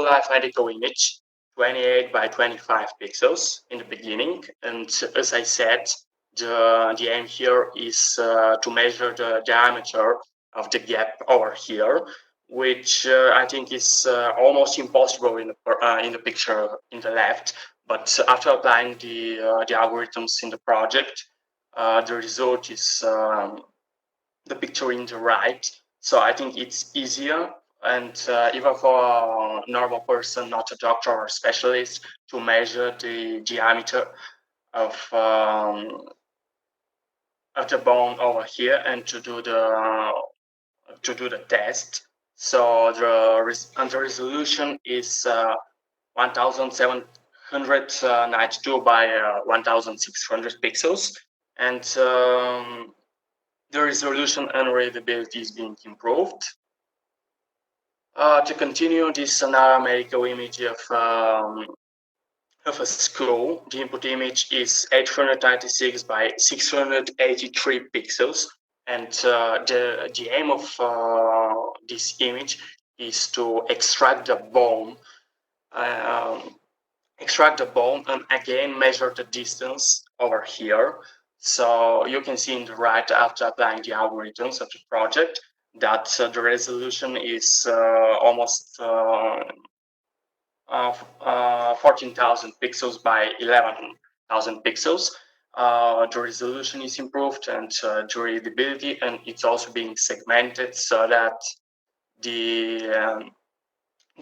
life medical image, 28 by 25 pixels in the beginning. And as I said, the aim here is to measure the diameter of the gap over here, which I think is almost impossible in the picture in the left. But after applying the algorithms in the project, the result is the picture in the right. So I think it's easier, and even for a normal person, not a doctor or specialist, to measure the diameter of the bone over here and to do the test. So the resolution is 1792 by 1600 pixels, and the resolution and readability is being improved. To continue, this is another medical image of a skull. The input image is 896 by 683 pixels, and the aim of this image is to extract the bone. And again measure the distance over here. So you can see in the right, after applying the algorithms of the project, that the resolution is almost 14,000 pixels by 11,000 pixels. The resolution is improved and the readability, and it's also being segmented so that the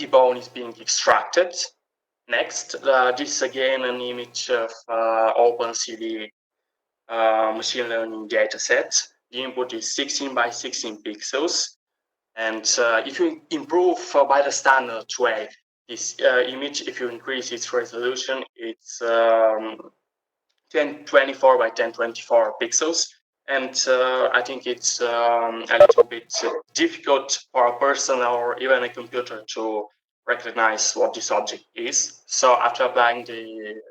bone is being extracted. Next, this is again an image of OpenCV machine learning dataset. The input is 16 by 16 pixels. And if you improve by the standard way, this image, if you increase its resolution, it's 1024 by 1024 pixels. And I think it's a little bit difficult for a person or even a computer to recognize what this object is. So after applying the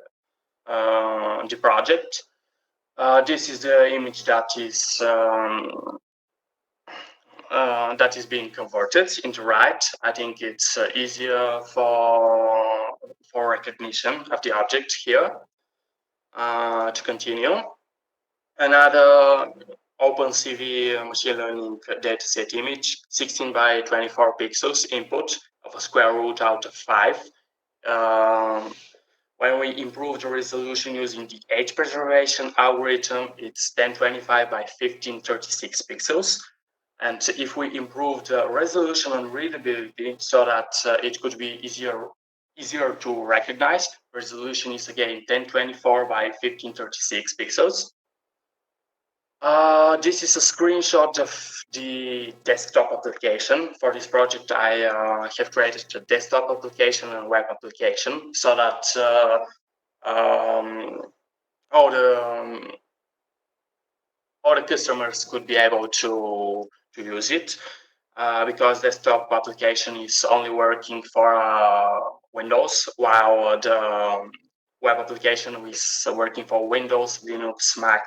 project, this is the image that is being converted into right. I think it's easier for recognition of the object here. To continue, another OpenCV machine learning dataset image, 16 by 24 pixels input of a square root out of 5. When we improve the resolution using the age preservation algorithm, it's 1025 by 1536 pixels. And if we improve the resolution and readability so that it could be easier to recognize, resolution is again 1024 by 1536 pixels. This is a screenshot of the desktop application. For this project, I have created a desktop application and web application so that all the customers could be able to use it, because desktop application is only working for Windows, while the web application is working for Windows, Linux, Mac,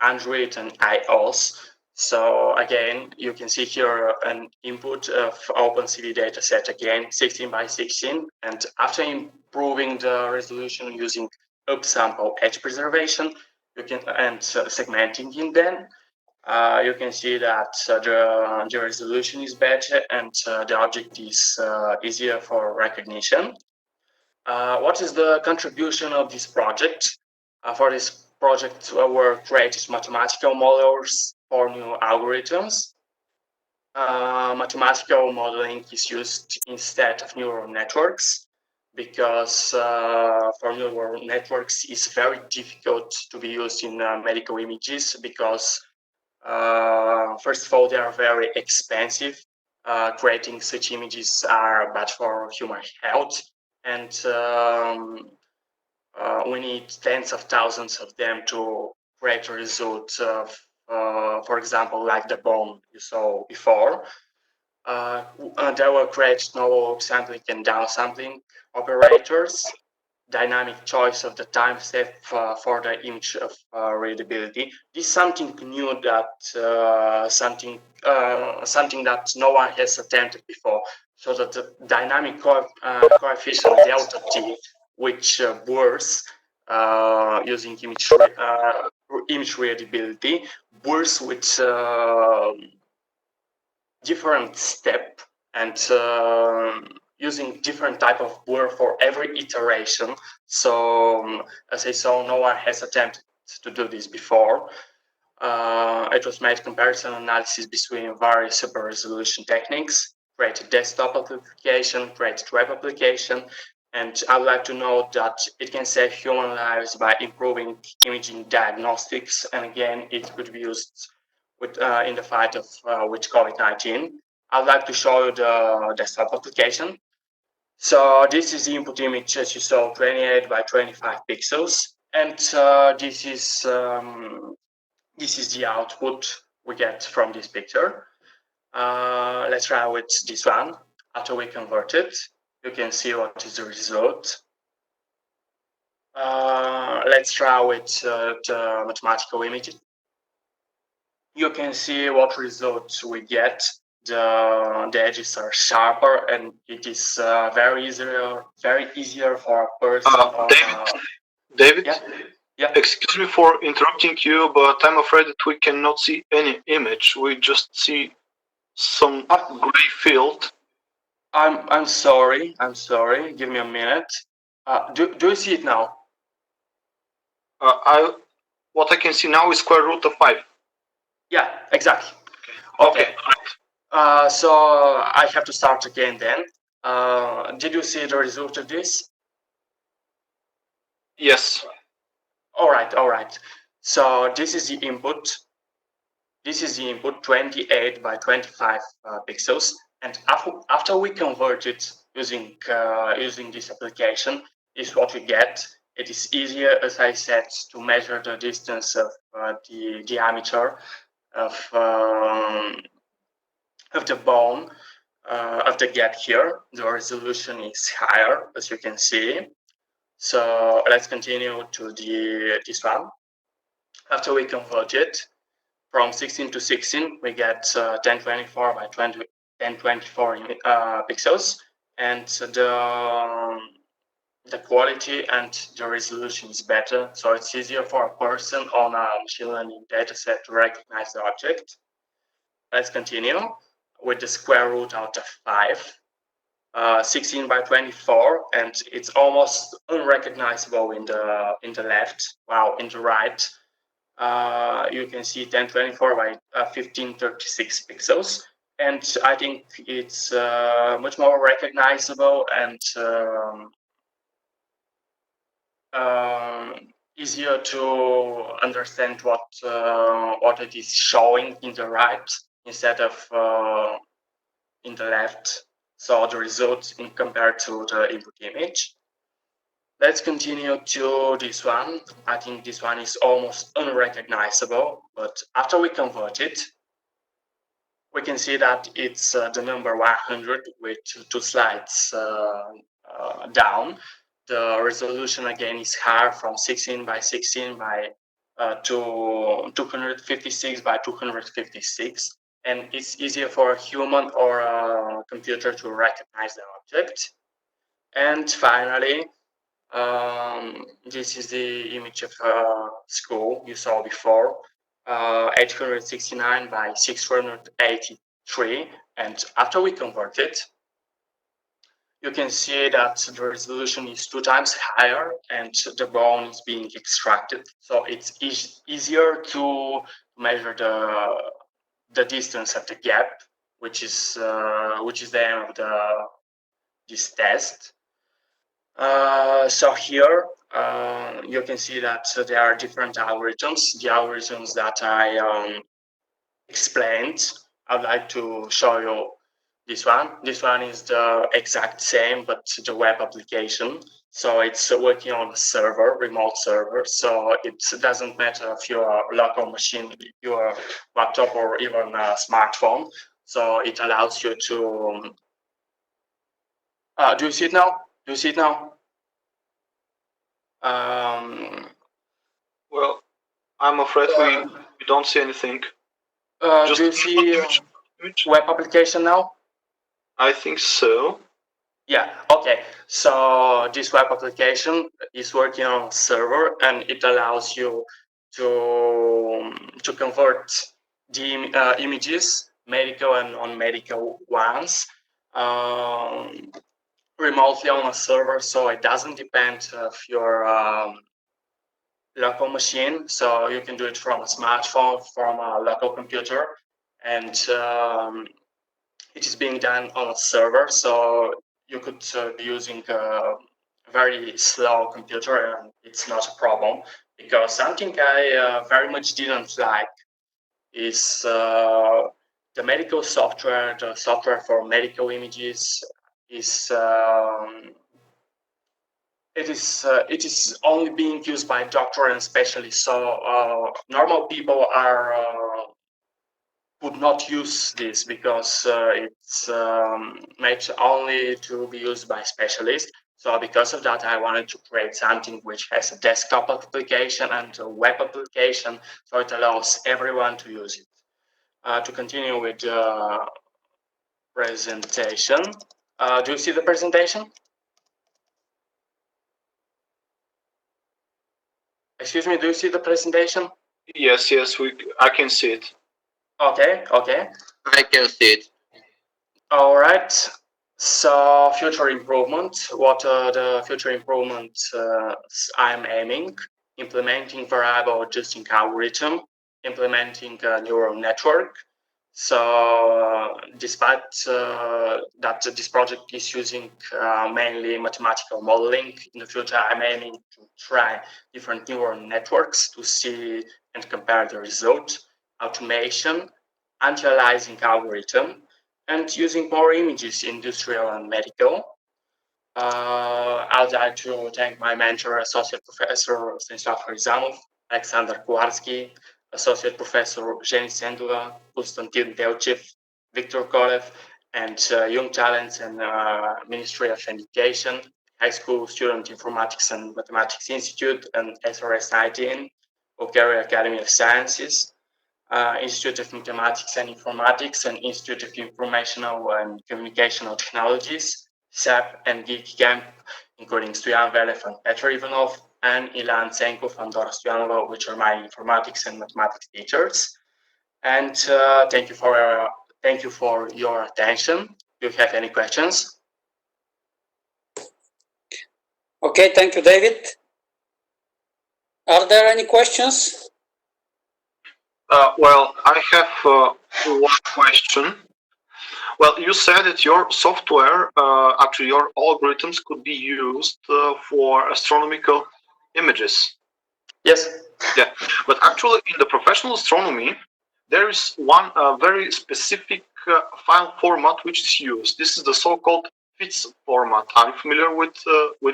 Android, and iOS. So again, you can see here an input of OpenCV dataset again, 16 by 16, and after improving the resolution using upsample edge preservation, you can and segmenting in them, you can see that the resolution is better and the object is easier for recognition. What is the contribution of this project? For this project were created mathematical models for new algorithms. Mathematical modeling is used instead of neural networks because for neural networks it's very difficult to be used in medical images because first of all, they are very expensive. Creating such images are bad for human health, and we need tens of thousands of them to create a result of, for example, like the bone you saw before. There were created novel sampling and downsampling operators, dynamic choice of the time step for the image of readability. This is something new that something that no one has attempted before. So that the dynamic coefficient delta t, which blurs using image readability, blurs with different step and using different type of blur for every iteration. So as I saw, no one has attempted to do this before. It was made comparison analysis between various super resolution techniques, created desktop application, created web application, and I would like to note that it can save human lives by improving imaging diagnostics, and again, it could be used with, in the fight of with COVID-19. I'd like to show you the desktop application. So this is the input image, as you saw, 28 by 25 pixels, and this is the output we get from this picture. Let's try with this one. After we convert it, you can see what is the result. Let's try with the mathematical image. You can see what results we get. The edges are sharper, and it is very easier for a person. David, yeah. Excuse me for interrupting you, but I'm afraid that we cannot see any image. We just see some gray field. I'm sorry. Give me a minute. Do you see it now? What I can see now is square root of 5. Yeah, exactly. Okay. So I have to start again then. Did you see the result of this? Yes. All right. So this is the input. This is the input, 28 by 25 pixels. And after we convert it using this application, is what we get. It is easier, as I said, to measure the distance of the diameter of the bone of the gap here. The resolution is higher, as you can see. So let's continue to this one. After we convert it from 16 to 16, we get 1024 by 1024 pixels, and the quality and the resolution is better. So it's easier for a person on a machine learning dataset to recognize the object. Let's continue with the square root out of 5. 16 by 24, and it's almost unrecognizable in the left. Wow, in the right, you can see 1024 by 1536 pixels, and I think it's much more recognizable and easier to understand what it is showing in the right instead of in the left. So the results in compared to the input image. Let's continue to this one. I think this one is almost unrecognizable, but after we convert it, we can see that it's the number 100 with 2 slides down. The resolution again is higher from 16 by 16 by to 256 by 256. And it's easier for a human or a computer to recognize the object. And finally, this is the image of school you saw before, 869 by 683. And after we convert it, you can see that the resolution is 2 times higher and the bone is being extracted. So it's easier to measure the distance of the gap, which is the aim of this test. So here you can see that there are different algorithms. The algorithms that I explained, I'd like to show you this one. This one is the exact same, but the web application. So it's working on a server, remote server. So it doesn't matter if your local machine, your laptop, or even a smartphone. So it allows you to. Do you see it now? Do you see it now? Well, I'm afraid we don't see anything. Do you see web application now? I think so. Yeah, okay. So this web application is working on a server, and it allows you to convert the images, medical and non-medical ones, remotely on a server. So it doesn't depend of your local machine. So you can do it from a smartphone, from a local computer, and it is being done on a server. So you could be using a very slow computer, and it's not a problem. Because something I very much didn't like is the medical software. The software for medical images is it is only being used by doctors and specialists. So normal people would not use this because it's made only to be used by specialists. So because of that, I wanted to create something which has a desktop application and a web application, so it allows everyone to use it. To continue with the presentation, do you see the presentation? Excuse me, do you see the presentation? Yes, I can see it. Okay. I can see it. All right. So future improvement. What are the future improvements I'm aiming? Implementing variable adjusting algorithm, implementing a neural network. So despite that this project is using mainly mathematical modeling, in the future I'm aiming to try different neural networks to see and compare the result, automation, anti-aliasing algorithm, and using more images, industrial and medical. I'd like to thank my mentor, Associate Professor Stanisław Horizonov, Alexander Kuarski, Associate Professor Jenny Sendula, Konstantin Delchev, Victor Kolev, and Young Talents and Ministry of Education, High School Student Informatics and Mathematics Institute, and SRS 19, Bulgaria Academy of Sciences, Institute of Mathematics and Informatics, and Institute of Informational and Communicational Technologies, SAP and Geek Camp, including Stoyan Velev and Petr Ivanov, and Ilan Tsenkov and Dora Stoyanova, which are my informatics and mathematics teachers. And thank you for your attention. Do you have any questions? Okay, thank you, David. Are there any questions? Well, I have one question. Well, you said that your software, actually your algorithms could be used for astronomical images. Yes. Yeah, but actually in the professional astronomy, there is one very specific file format which is used. This is the so-called FITS format. Are you familiar with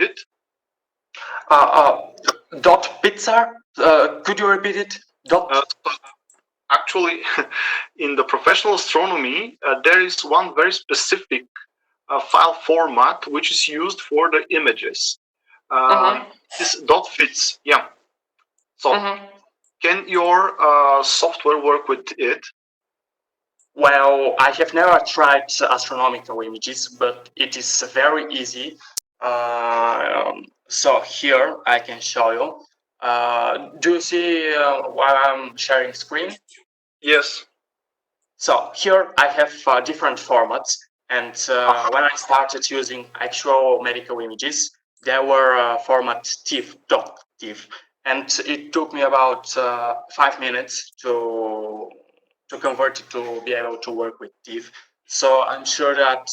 it? Dot pizza? Could you repeat it? Actually, in the professional astronomy, there is one very specific file format which is used for the images. This dot fits, yeah. So, can your software work with it? Well, I have never tried astronomical images, but it is very easy. So here I can show you. Do you see while I'm sharing screen? Yes. So here I have different formats, and when I started using actual medical images, there were format TIFF, and it took me about 5 minutes to convert it to be able to work with TIFF. So I'm sure that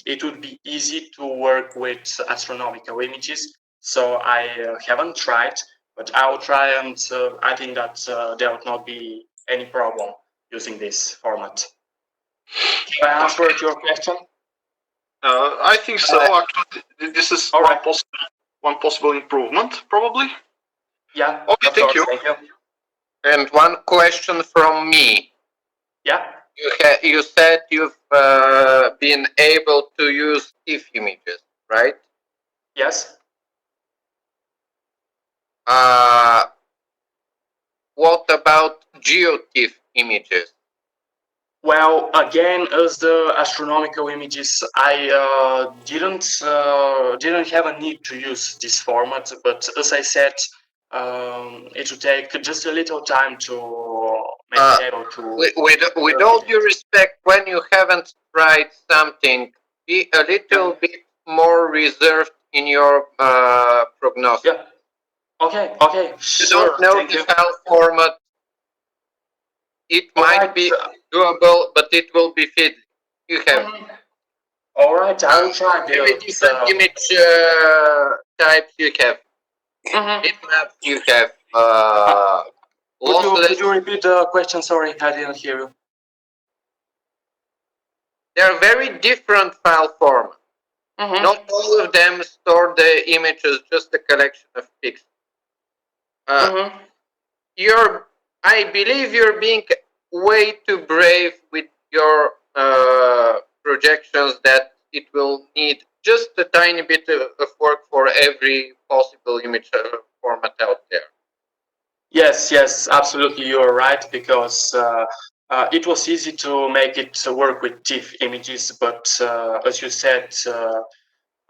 it would be easy to work with astronomical images. So I haven't tried, but I will try, and I think that there would not be any problem using this format. Have I answered your question? I think so. Actually, this is one possible improvement, probably. Yeah. Okay, thank you. And one question from me. Yeah. You said you've been able to use TIFF images, right? Yes. What about GeoTIFF images? Well, again, as the astronomical images, I didn't have a need to use this format, but as I said, it would take just a little time to make it able to. With all due respect, when you haven't tried something, be a little bit more reserved in your prognosis. Yeah. Okay. You don't know the file format. It might be doable, but it will be fiddly. You have. All right, I will try. Maybe different image types you have. Bitmaps you have. Could you repeat the question? Sorry, I didn't hear you. They are very different file formats. Not all of them store the image as just a collection of pixels. I believe you're being way too brave with your projections that it will need just a tiny bit of work for every possible image format out there. Yes, absolutely, you're right, because it was easy to make it work with TIFF images, but as you said,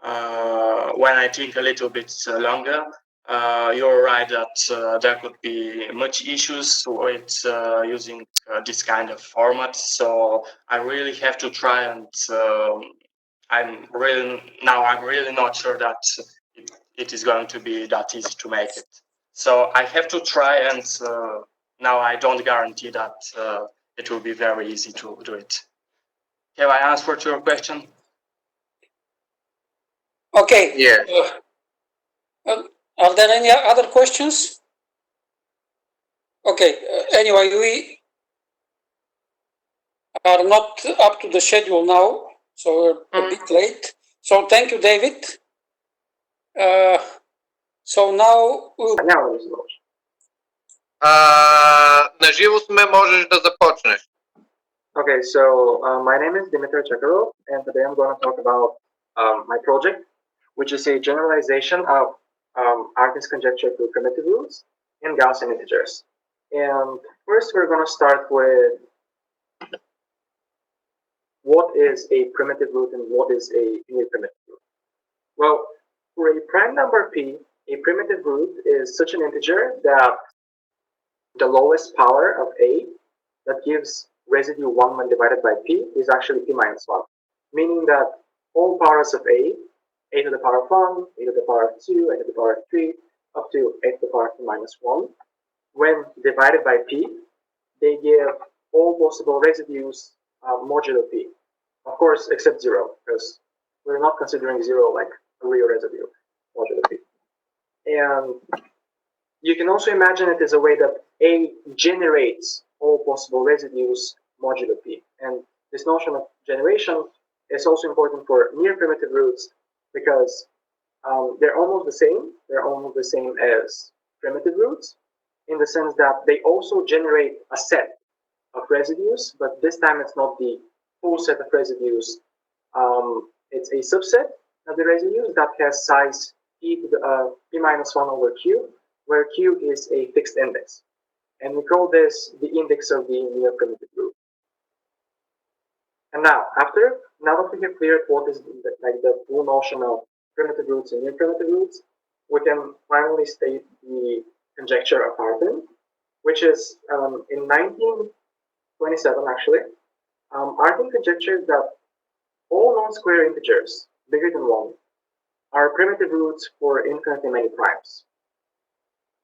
when I think a little bit longer, you're right that there could be much issues with using this kind of format. So I really have to try, and I'm really not sure that it is going to be that easy to make it. So I have to try, and now I don't guarantee that it will be very easy to do it. Have I answered your question? Okay. Yes. Are there any other questions? Okay. Anyway, we are not up to the schedule now, so we're a bit late. So thank you, David. So now we'll... На живо сме, можеш да започнеш. Okay, so my name is Dimitar Chekharov, and today I'm going to talk about my project, which is a generalization of Artin's conjecture to primitive roots in Gaussian integers. And first, we're going to start with what is a primitive root and what is a near primitive root. Well, for a prime number p, a primitive root is such an integer that the lowest power of a that gives residue 1 when divided by p is actually p minus 1, meaning that all powers of a to the power of 1, a to the power of 2, a to the power of 3, up to a to the power of p minus 1, when divided by p, they give all possible residues modulo p. Of course, except 0, because we're not considering 0 like a real residue modulo p. And you can also imagine it as a way that a generates all possible residues modulo p. And this notion of generation is also important for near primitive roots because they're almost the same. They're almost the same as primitive roots in the sense that they also generate a set of residues, but this time it's not the full set of residues. It's a subset of the residues that has size p to the p minus 1 over q, where q is a fixed index. And we call this the index of the near primitive root. And now that we have cleared what is the full notion of primitive roots and near primitive roots, we can finally state the conjecture of Artin, which is in 1927 actually. Artin conjectured that all non-square integers bigger than 1 are primitive roots for infinitely many primes.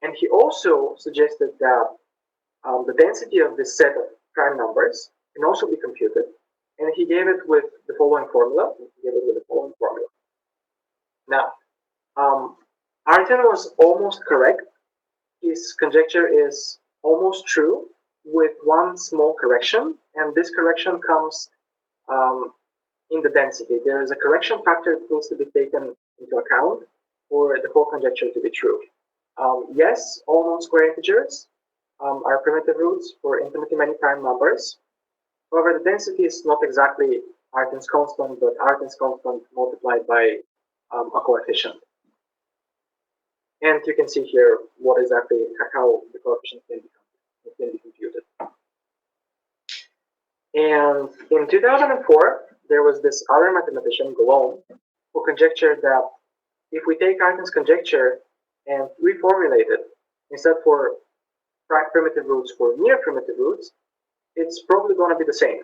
And he also suggested that the density of this set of prime numbers can also be computed, and he gave it with the following formula. Now, Artin was almost correct. His conjecture is almost true with one small correction, and this correction comes in the density. There is a correction factor that needs to be taken into account for the whole conjecture to be true. Yes, all non-square integers are primitive roots for infinitely many prime numbers. However, the density is not exactly Artin's constant, but Artin's constant multiplied by a coefficient. And you can see here what exactly how the coefficient can be computed. And in 2004, there was this other mathematician, Golomb, who conjectured that if we take Artin's conjecture and reformulate it, instead for primitive roots for near primitive roots, it's probably going to be the same.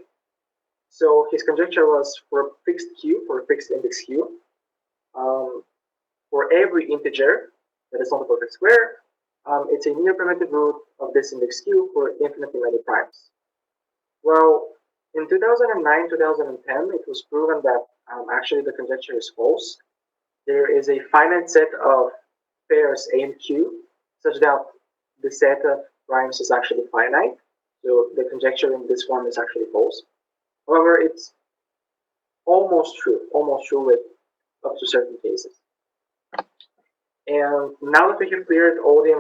So his conjecture was for a fixed q, for a fixed index q, for every integer that is not a perfect square, it's a near primitive root of this index q for infinitely many primes. Well, in 2009, 2010, it was proven that actually the conjecture is false. There is a finite set of pairs a and q, such that the set of primes is actually finite. So the conjecture in this one is actually false. However, it's almost true with up to certain cases. And now that we have cleared all the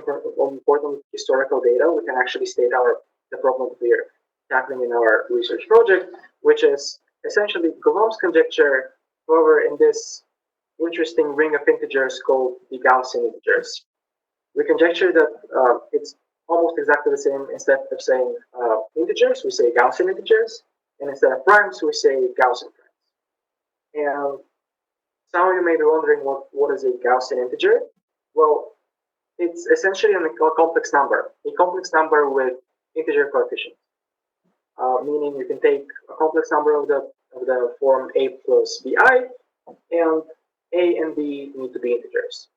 important historical data, we can actually state the problem that we are tackling in our research project, which is essentially Golomb's conjecture, however, in this interesting ring of integers called the Gaussian integers. We conjecture that it's almost exactly the same. Instead of saying integers, we say Gaussian integers, and instead of primes, we say Gaussian primes. And some of you may be wondering what is a Gaussian integer. Well, it's essentially a complex number with integer coefficients. Meaning you can take a complex number of the form a plus bi, and a and b need to be integers.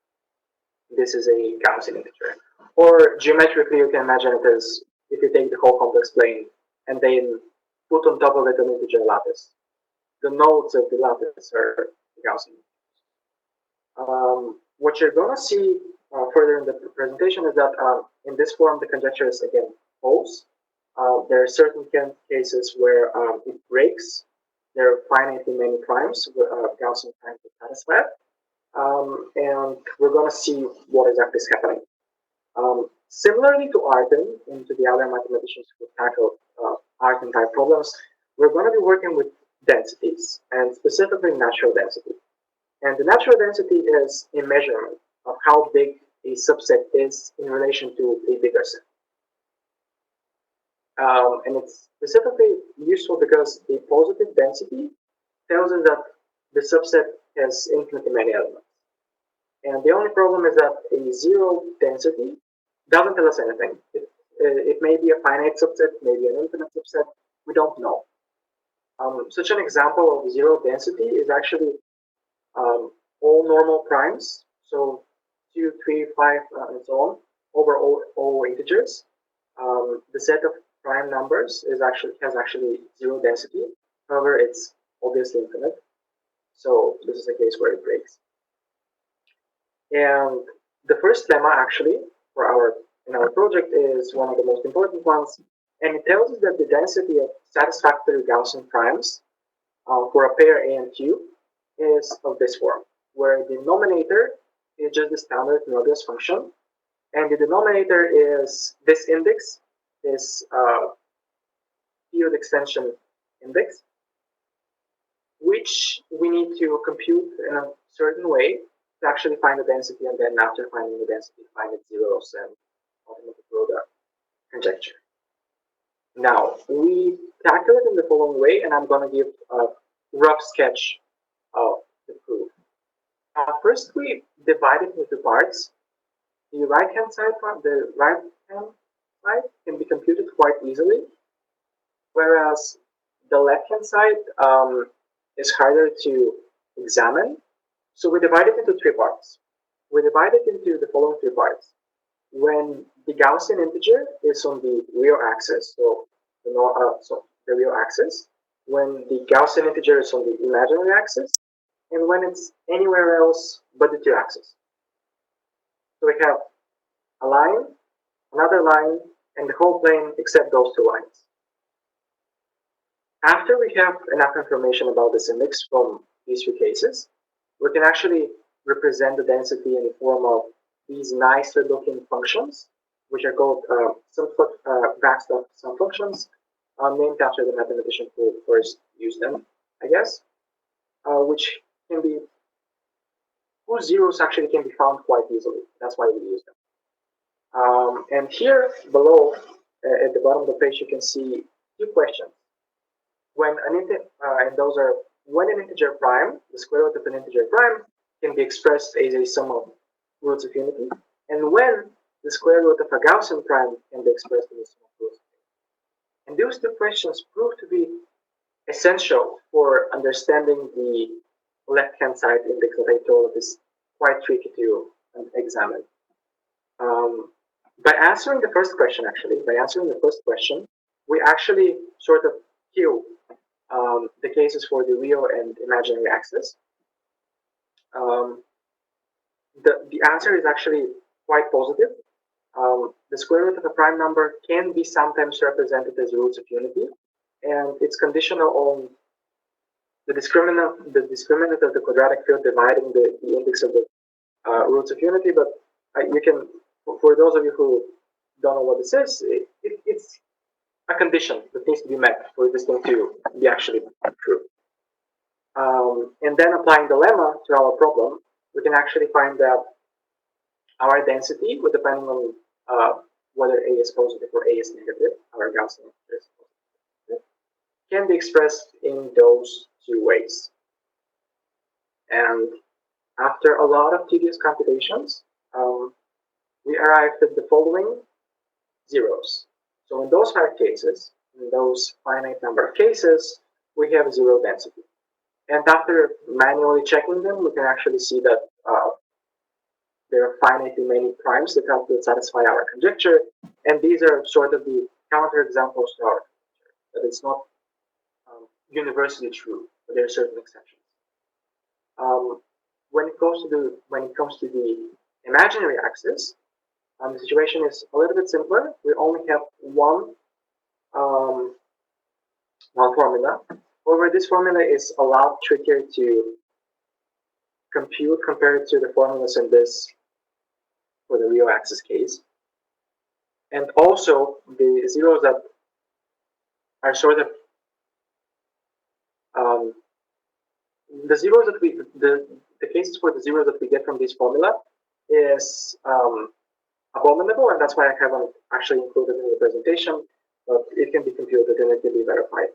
This is a Gaussian integer. Or geometrically, you can imagine it as if you take the whole complex plane and then put on top of it an integer lattice. The nodes of the lattice are Gaussian. What you're going to see further in the presentation is that in this form, the conjecture is again false. There are certain cases where it breaks. There are finitely many primes, Gaussian primes to satisfy it. And we're going to see what exactly is happening. Similarly to Artin and to the other mathematicians who tackle Artin type problems, we're going to be working with densities, and specifically natural density. And the natural density is a measurement of how big a subset is in relation to a bigger set. And it's specifically useful because a positive density tells us that the subset has infinitely many elements. And the only problem is that a zero density doesn't tell us anything. It may be a finite subset, maybe an infinite subset, we don't know. Such an example of zero density is actually all normal primes, so 2, 3, 5, and so on, over all integers. The set of prime numbers has actually zero density. However, it's obviously infinite. So this is a case where it breaks. And the first lemma actually in our project is one of the most important ones, and it tells us that the density of satisfactory Gaussian primes for a pair A and Q is of this form, where the numerator is just the standard Möbius function, and the denominator is this index, this field extension index, which we need to compute in a certain way to actually find the density, and then after finding the density, find its zeros and ultimately grow the conjecture. Now, we tackle it in the following way, and I'm going to give a rough sketch of the proof. First, we divide it into parts. The right-hand side can be computed quite easily, whereas the left-hand side is harder to examine. So we divide it into 3 parts. We divide it into the following 3 parts. When the Gaussian integer is on the real axis, so the real axis, when the Gaussian integer is on the imaginary axis, and when it's anywhere else but the 2 axes. So we have a line, another line, and the whole plane except those 2 lines. After we have enough information about this index from these 3 cases, we can actually represent the density in the form of these nicely looking functions, which are called backstop sum functions, named after the mathematician who first used them, I guess, which can be, whose zeros actually can be found quite easily. That's why we use them. And here below, at the bottom of the page, you can see 2 questions. When an integer prime, the square root of an integer prime, can be expressed as a sum of roots of unity, and when the square root of a Gaussian prime can be expressed as a sum of roots of unity. And those 2 questions prove to be essential for understanding the left-hand side index that I told is quite tricky to examine. By answering the first question, we actually sort of kill the cases for the real and imaginary axis. The answer is actually quite positive. The square root of a prime number can be sometimes represented as roots of unity, and it's conditional on the discriminant of the quadratic field dividing the index of the roots of unity. But you can, for those of you who don't know what this is, it's a condition that needs to be met for this thing to be actually true. And then applying the lemma to our problem, we can actually find that our density, depending on whether A is positive or A is negative, our Gaussian is positive, can be expressed in those 2 ways. And after a lot of tedious computations, we arrived at the following zeros. So in those 5 cases, in those finite number of cases, we have 0 density. And after manually checking them, we can actually see that there are finitely many primes that help to satisfy our conjecture. And these are sort of the counterexamples to our conjecture, that it's not universally true, but there are certain exceptions. When it comes to the imaginary axis, the situation is a little bit simpler. We only have one formula. However, this formula is a lot trickier to compute compared to the formulas in this for the real axis case. And also the zeros that are sort of the zeros that the cases for the zeros that we get from this formula is abominable, and that's why I haven't actually included it in the presentation, but it can be computed and it can be verified.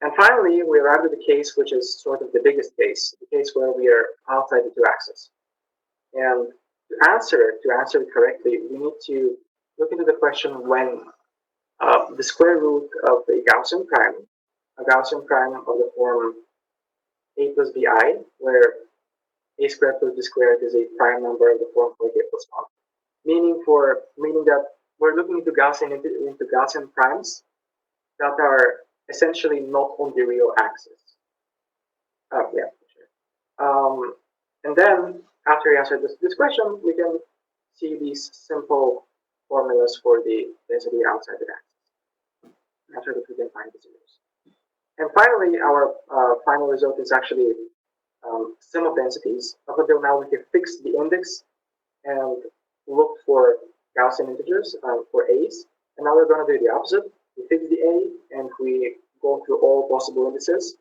And finally, we arrived at the case which is sort of the biggest case, the case where we are outside the 2 axes. And to answer it correctly, we need to look into the question when the square root of a Gaussian prime of the form a plus bi, where a squared plus b squared is a prime number of the form 4k plus 1, meaning that we're looking into Gaussian primes that are essentially not on the real axis. And then after we answer this question, we can see these simple formulas for the density outside the axis. After that, we can find the zeros. And finally, our final result is actually sum of densities. Up until now, we have fixed the index and looked for Gaussian integers for a's. And now we're going to do the opposite. We fix the a and we go through all possible indices.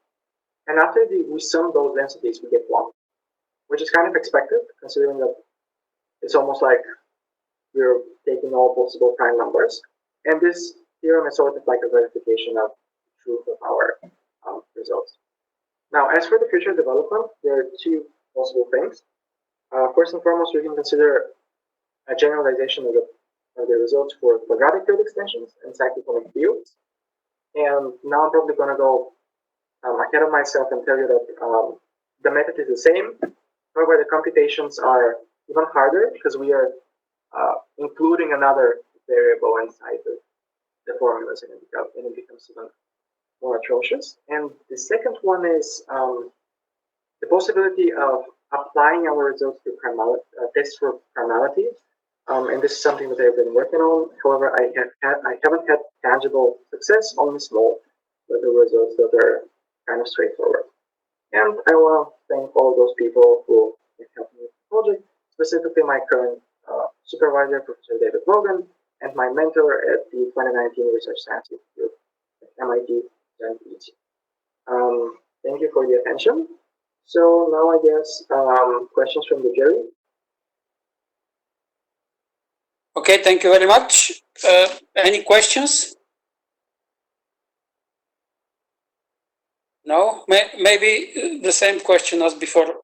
And after we sum those densities, we get 1, which is kind of expected, considering that it's almost like we're taking all possible prime numbers. And this theorem is sort of like a verification of the truth of our results. Now, as for the future development, there are 2 possible things. First and foremost, we can consider a generalization of the results for quadratic field extensions and cyclic fields. And now I'm probably going to go ahead of myself and tell you that the method is the same. However, the computations are even harder because we are including another variable inside the formulas, and it becomes even more atrocious. And the second one is the possibility of applying our results to tests for primality. And this is something that I've been working on. However, I haven't had tangible success, only small, with the results that are kind of straightforward. And I want to thank all those people who have helped me with the project, specifically my current supervisor, Professor David Logan, and my mentor at the 2019 Research Science Institute at MIT. Thank you for the attention. So now I guess questions from the jury. Okay, thank you very much. Any questions? No? Maybe the same question as before.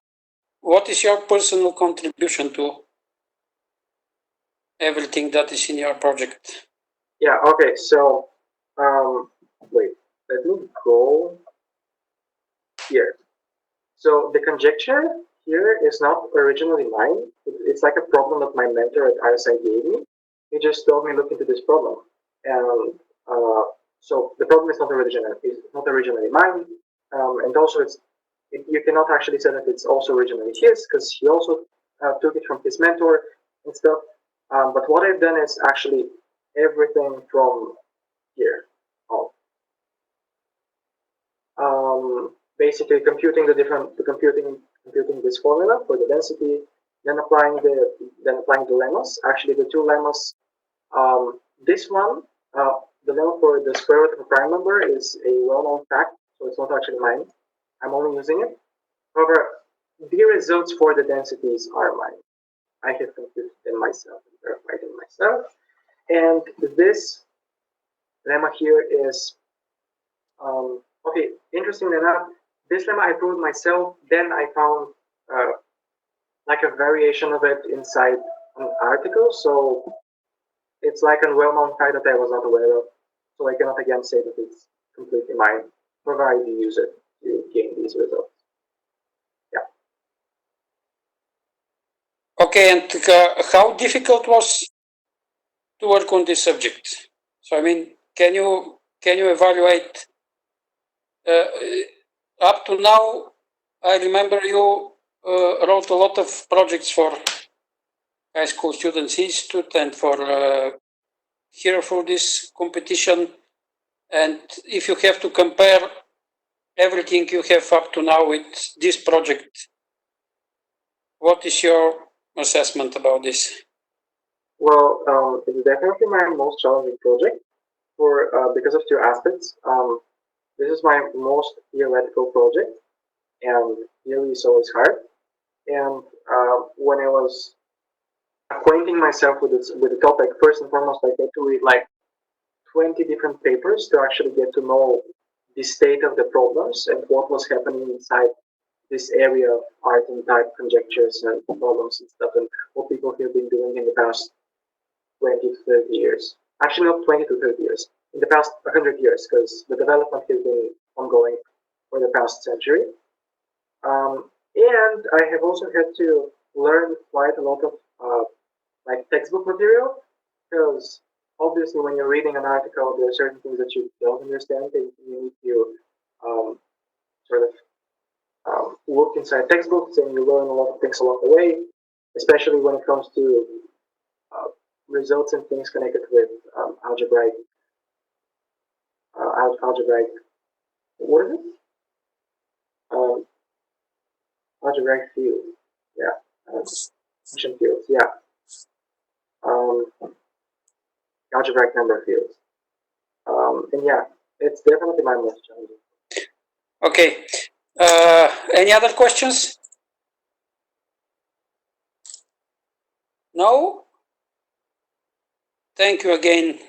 What is your personal contribution to everything that is in your project? Yeah, okay, so wait, let me go here. So the conjecture here is not originally mine. It's like a problem that my mentor at RSI gave me. He just told me, look into this problem. And so the problem is not originally mine. And also you cannot actually say that it's also originally his, because he also took it from his mentor and stuff. But what I've done is actually everything from here. Basically computing this formula for the density, then applying the lemmas. Actually, the 2 lemmas. This one, the lemma for the square root of a prime number is a well-known fact, so it's not actually mine. I'm only using it. However, the results for the densities are mine. I have computed them myself and verified them myself. And this lemma here is okay. Interestingly enough, this lemma I proved myself. Then I found like a variation of it inside an article. So it's like a well-known fact that I was not aware of. So I cannot again say that it's completely mine, provided you use it to gain these results. Yeah. Okay, and how difficult was to work on this subject? So I mean, can you evaluate? Up to now, I remember you wrote a lot of projects for High School Students Institute and for here for this competition. And if you have to compare everything you have up to now with this project, what is your assessment about this? Well, it's definitely my most challenging project for because of two aspects. This is my most theoretical project, and theory is always hard. And when I was acquainting myself with the topic, first and foremost, I had to read like 20 different papers to actually get to know the state of the problems and what was happening inside this area of art and type conjectures and problems and stuff, and what people have been doing in the past 20 to 30 years. Actually, not 20 to 30 years, in the past 100 years, because the development has been ongoing for the past century. And I have also had to learn quite a lot of like textbook material, because obviously when you're reading an article, there are certain things that you don't understand, and you need to sort of look inside textbooks, and you learn a lot of things along the way, especially when it comes to results and things connected with algebraic, what is it? Algebraic field, yeah, function fields, yeah, algebraic number fields, and yeah, it's definitely my most challenging. Okay, any other questions? No? Thank you again.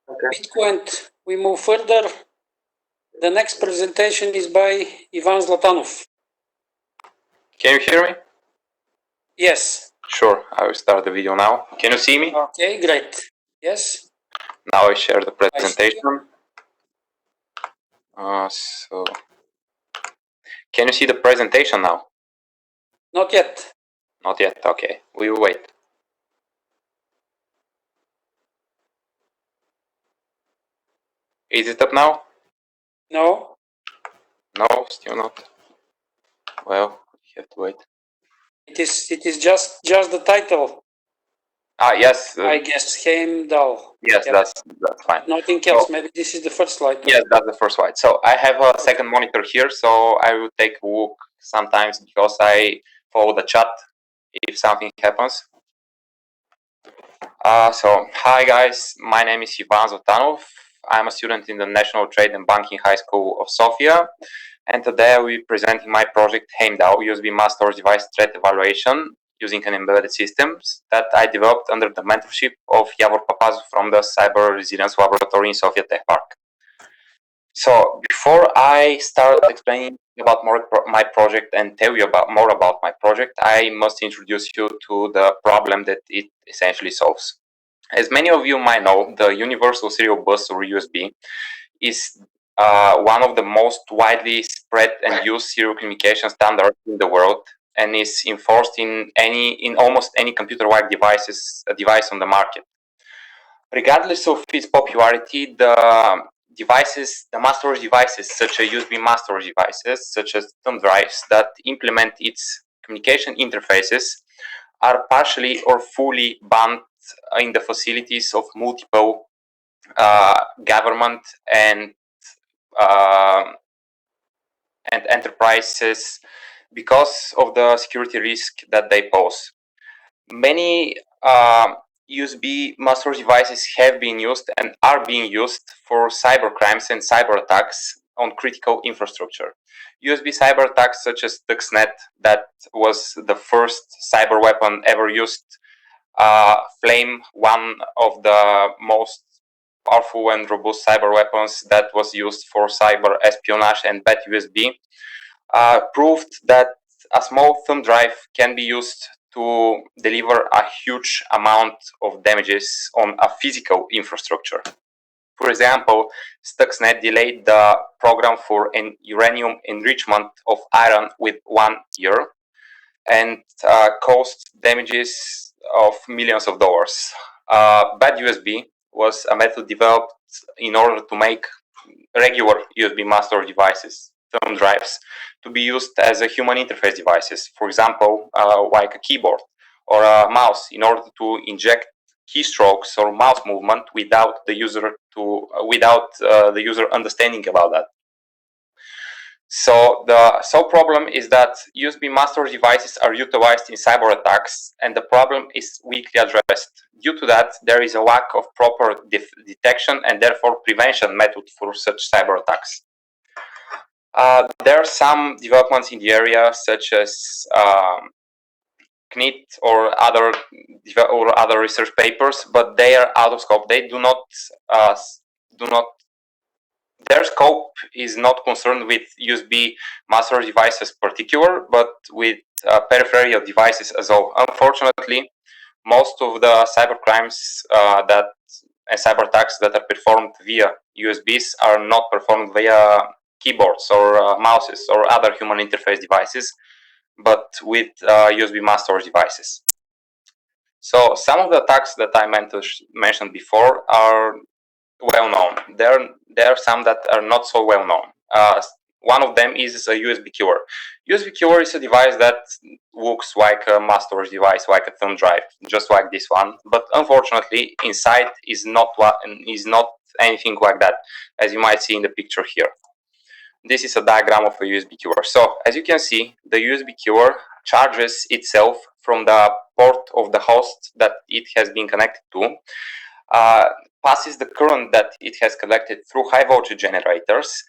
Okay. Bitcoin, we move further. The next presentation is by Ivan Zlatanov. Can you hear me? Yes. Sure, I will start the video now. Can you see me? Okay, great. Yes. Now I share the presentation. So, can you see the presentation now? Not yet. Not yet, okay. We will wait. Is it up now? No. No, still not. Well, we have to wait. It is just the title. Yes. I guess Heimdall. Yes, yep. That's fine. Nothing else. Maybe this is the first slide. Yes, that's the first slide. So I have a second monitor here, so I will take a look sometimes because I follow the chat if something happens. So hi guys, my name is Ivan Zlatanov. I'm a student in the National Trade and Banking High School of Sofia, and today I will be presenting my project Heimdall USB Mass Storage Device Threat Evaluation using an embedded systems that I developed under the mentorship of Javor Papazu from the Cyber Resilience Laboratory in Sofia Tech Park. So before I start explaining about my project and tell you more about my project, I must introduce you to the problem that it essentially solves. As many of you might know, the Universal Serial Bus, or USB, is one of the most widely spread and used serial communication standards in the world, and is enforced in almost any computer-wide device on the market. Regardless of its popularity, the mass storage devices, such as USB mass storage devices, such as thumb drives that implement its communication interfaces, are partially or fully banned in the facilities of multiple government and enterprises because of the security risk that they pose. Many USB mass storage devices have been used and are being used for cyber crimes and cyber attacks on critical infrastructure. USB cyber attacks such as Stuxnet, that was the first cyber weapon ever used, Flame, one of the most powerful and robust cyber weapons that was used for cyber espionage, and Bat USB, proved that a small thumb drive can be used to deliver a huge amount of damages on a physical infrastructure. For example, Stuxnet delayed the program for an uranium enrichment of iron with 1 year and caused damages of millions of dollars. Bad USB was a method developed in order to make regular USB master devices, thumb drives, to be used as a human interface devices. For example, like a keyboard or a mouse, in order to inject keystrokes or mouse movement without the user understanding about that. So the sole problem is that USB master devices are utilized in cyber attacks, and the problem is weakly addressed. Due to that, there is a lack of proper detection and therefore prevention method for such cyber attacks. There are some developments in the area, such as CNIT or other research papers, but they are out of scope. They do not their scope is not concerned with USB master devices particular, but with peripheral devices as well. Unfortunately, most of the cyber crimes and cyber attacks that are performed via USBs are not performed via keyboards or mouses or other human interface devices, but with USB master devices. So some of the attacks that I mentioned before are well known. There are some that are not so well known. One of them is a USB killer. USB killer is a device that looks like a master device, like a thumb drive, just like this one. But unfortunately, inside is not anything like that, as you might see in the picture here. This is a diagram of a USB killer. So as you can see, the USB killer charges itself from the port of the host that it has been connected to, passes the current that it has collected through high voltage generators,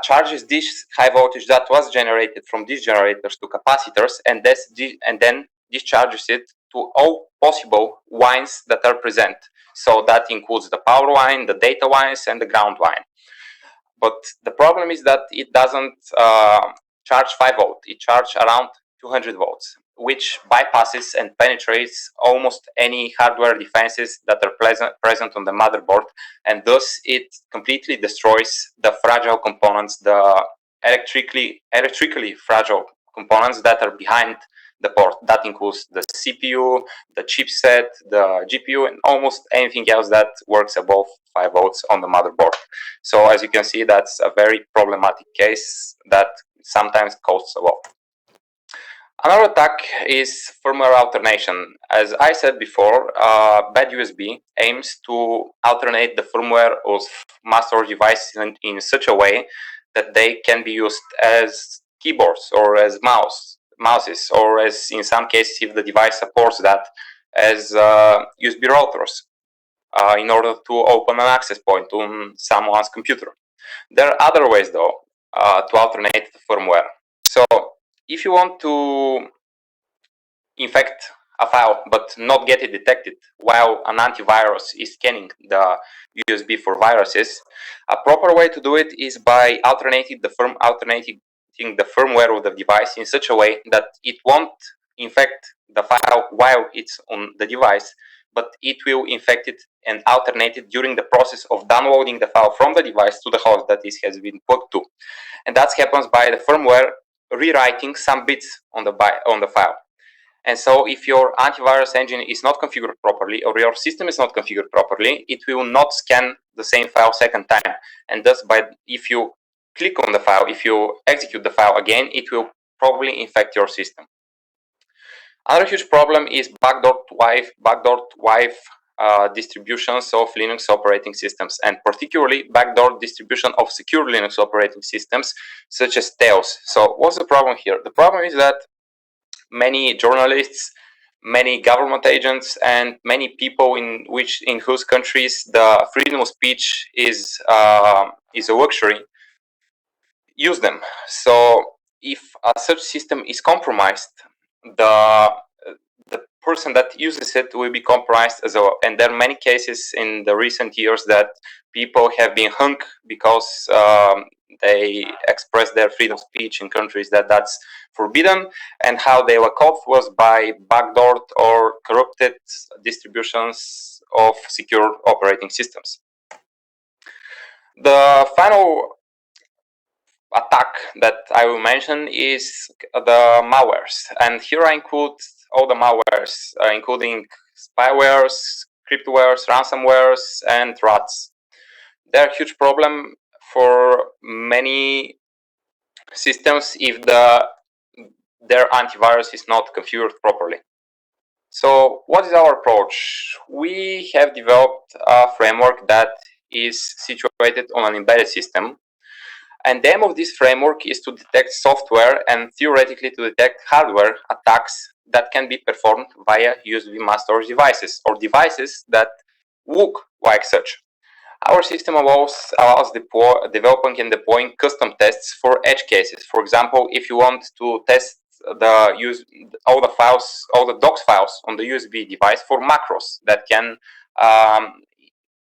charges this high voltage that was generated from these generators to capacitors, and then discharges it to all possible lines that are present. So that includes the power line, the data lines, and the ground line. But the problem is that it doesn't charge 5 volts. It charges around 200 volts, which bypasses and penetrates almost any hardware defenses that are present on the motherboard, and thus it completely destroys the fragile components, the electrically fragile components that are behind the port. That includes the CPU, the chipset, the GPU, and almost anything else that works above 5 volts on the motherboard. So as you can see, that's a very problematic case that sometimes costs a lot. Another attack is firmware alternation. As I said before, bad USB aims to alternate the firmware of master devices in such a way that they can be used as keyboards or as mouses, or as in some cases, if the device supports that, as USB routers in order to open an access point on someone's computer. There are other ways though to alternate the firmware. So if you want to infect a file but not get it detected while an antivirus is scanning the USB for viruses, a proper way to do it is by alternating the firmware of the device in such a way that it won't infect the file while it's on the device, but it will infect it and alternate it during the process of downloading the file from the device to the host that it has been plugged to. And that happens by the firmware rewriting some bits on the file. And so if your antivirus engine is not configured properly, or your system is not configured properly, it will not scan the same file second time. And thus, if you click on the file, if you execute the file again, it will probably infect your system. Another huge problem is backdoor wife distributions of Linux operating systems, and particularly backdoor distribution of secure Linux operating systems, such as Tails. So what's the problem here? The problem is that many journalists, many government agents, and many people in whose countries the freedom of speech is a luxury use them. So if such system is compromised, the person that uses it will be compromised as well. And there are many cases in the recent years that people have been hung because they express their freedom of speech in countries that's forbidden, and how they were caught was by backdoored or corrupted distributions of secure operating systems. The final attack that I will mention is the malwares, and here I include all the malwares, including spywares, cryptowares, ransomwares, and rats. They're a huge problem for many systems if their antivirus is not configured properly. So what is our approach? We have developed a framework that is situated on an embedded system, and the aim of this framework is to detect software and theoretically to detect hardware attacks that can be performed via USB mass storage devices or devices that look like such. Our system allows developing and deploying custom tests for edge cases. For example, if you want to test all the docs files on the USB device for macros that can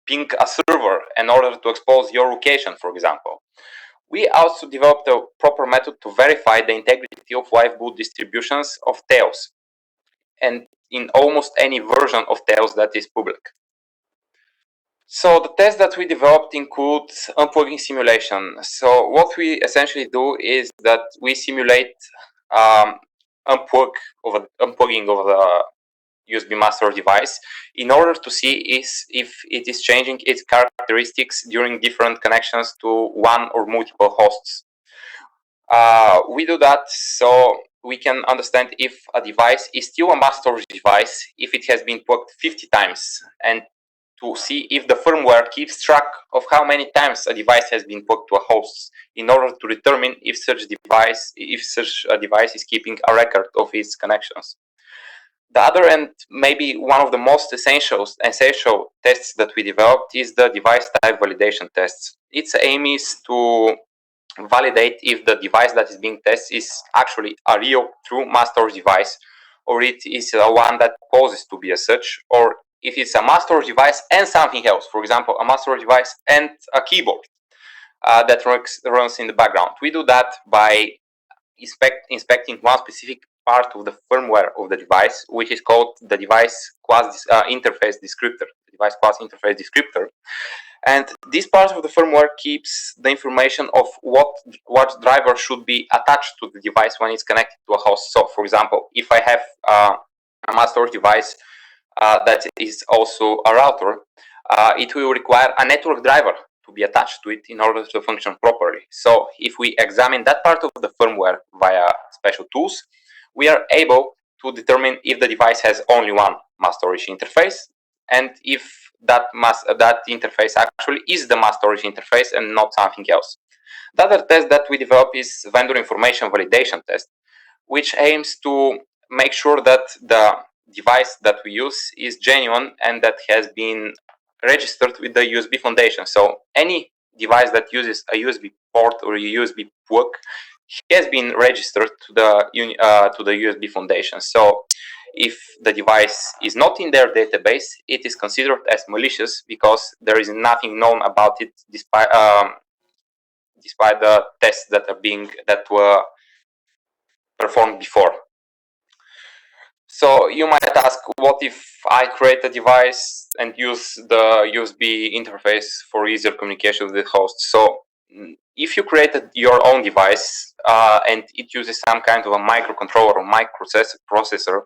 ping a server in order to expose your location, for example. We also developed a proper method to verify the integrity of live boot distributions of Tails, and in almost any version of Tails that is public. So the tests that we developed include unplugging simulation. So what we essentially do is that we simulate unplugging of the USB master device in order to see if it is changing its characteristics during different connections to one or multiple hosts. We do that so we can understand if a device is still a mass storage device if it has been plugged 50 times, and to see if the firmware keeps track of how many times a device has been plugged to a host in order to determine if such a device is keeping a record of its connections. The other, and maybe one of the most essential tests that we developed, is the device type validation tests. Its aim is to validate if the device that is being tested is actually a real true mass storage device, or it is one that poses to be as such, or if it's a mass storage device and something else. For example, a mass storage device and a keyboard that runs in the background. We do that by inspecting one specific part of the firmware of the device, which is called the device class interface descriptor. And this part of the firmware keeps the information of what driver should be attached to the device when it's connected to a host. So, for example, if I have a mass storage device that is also a router, it will require a network driver to be attached to it in order to function properly. So if we examine that part of the firmware via special tools, we are able to determine if the device has only one mass storage interface, and if that interface actually is the mass storage interface and not something else. The other test that we develop is vendor information validation test, which aims to make sure that the device that we use is genuine and that has been registered with the USB Foundation. So any device that uses a USB port or a USB plug has been registered to the USB Foundation. So if the device is not in their database, it is considered as malicious because there is nothing known about it, despite the tests that were performed before. So you might ask, what if I create a device and use the USB interface for easier communication with the host? So if you created your own device and it uses some kind of a microcontroller or microprocessor,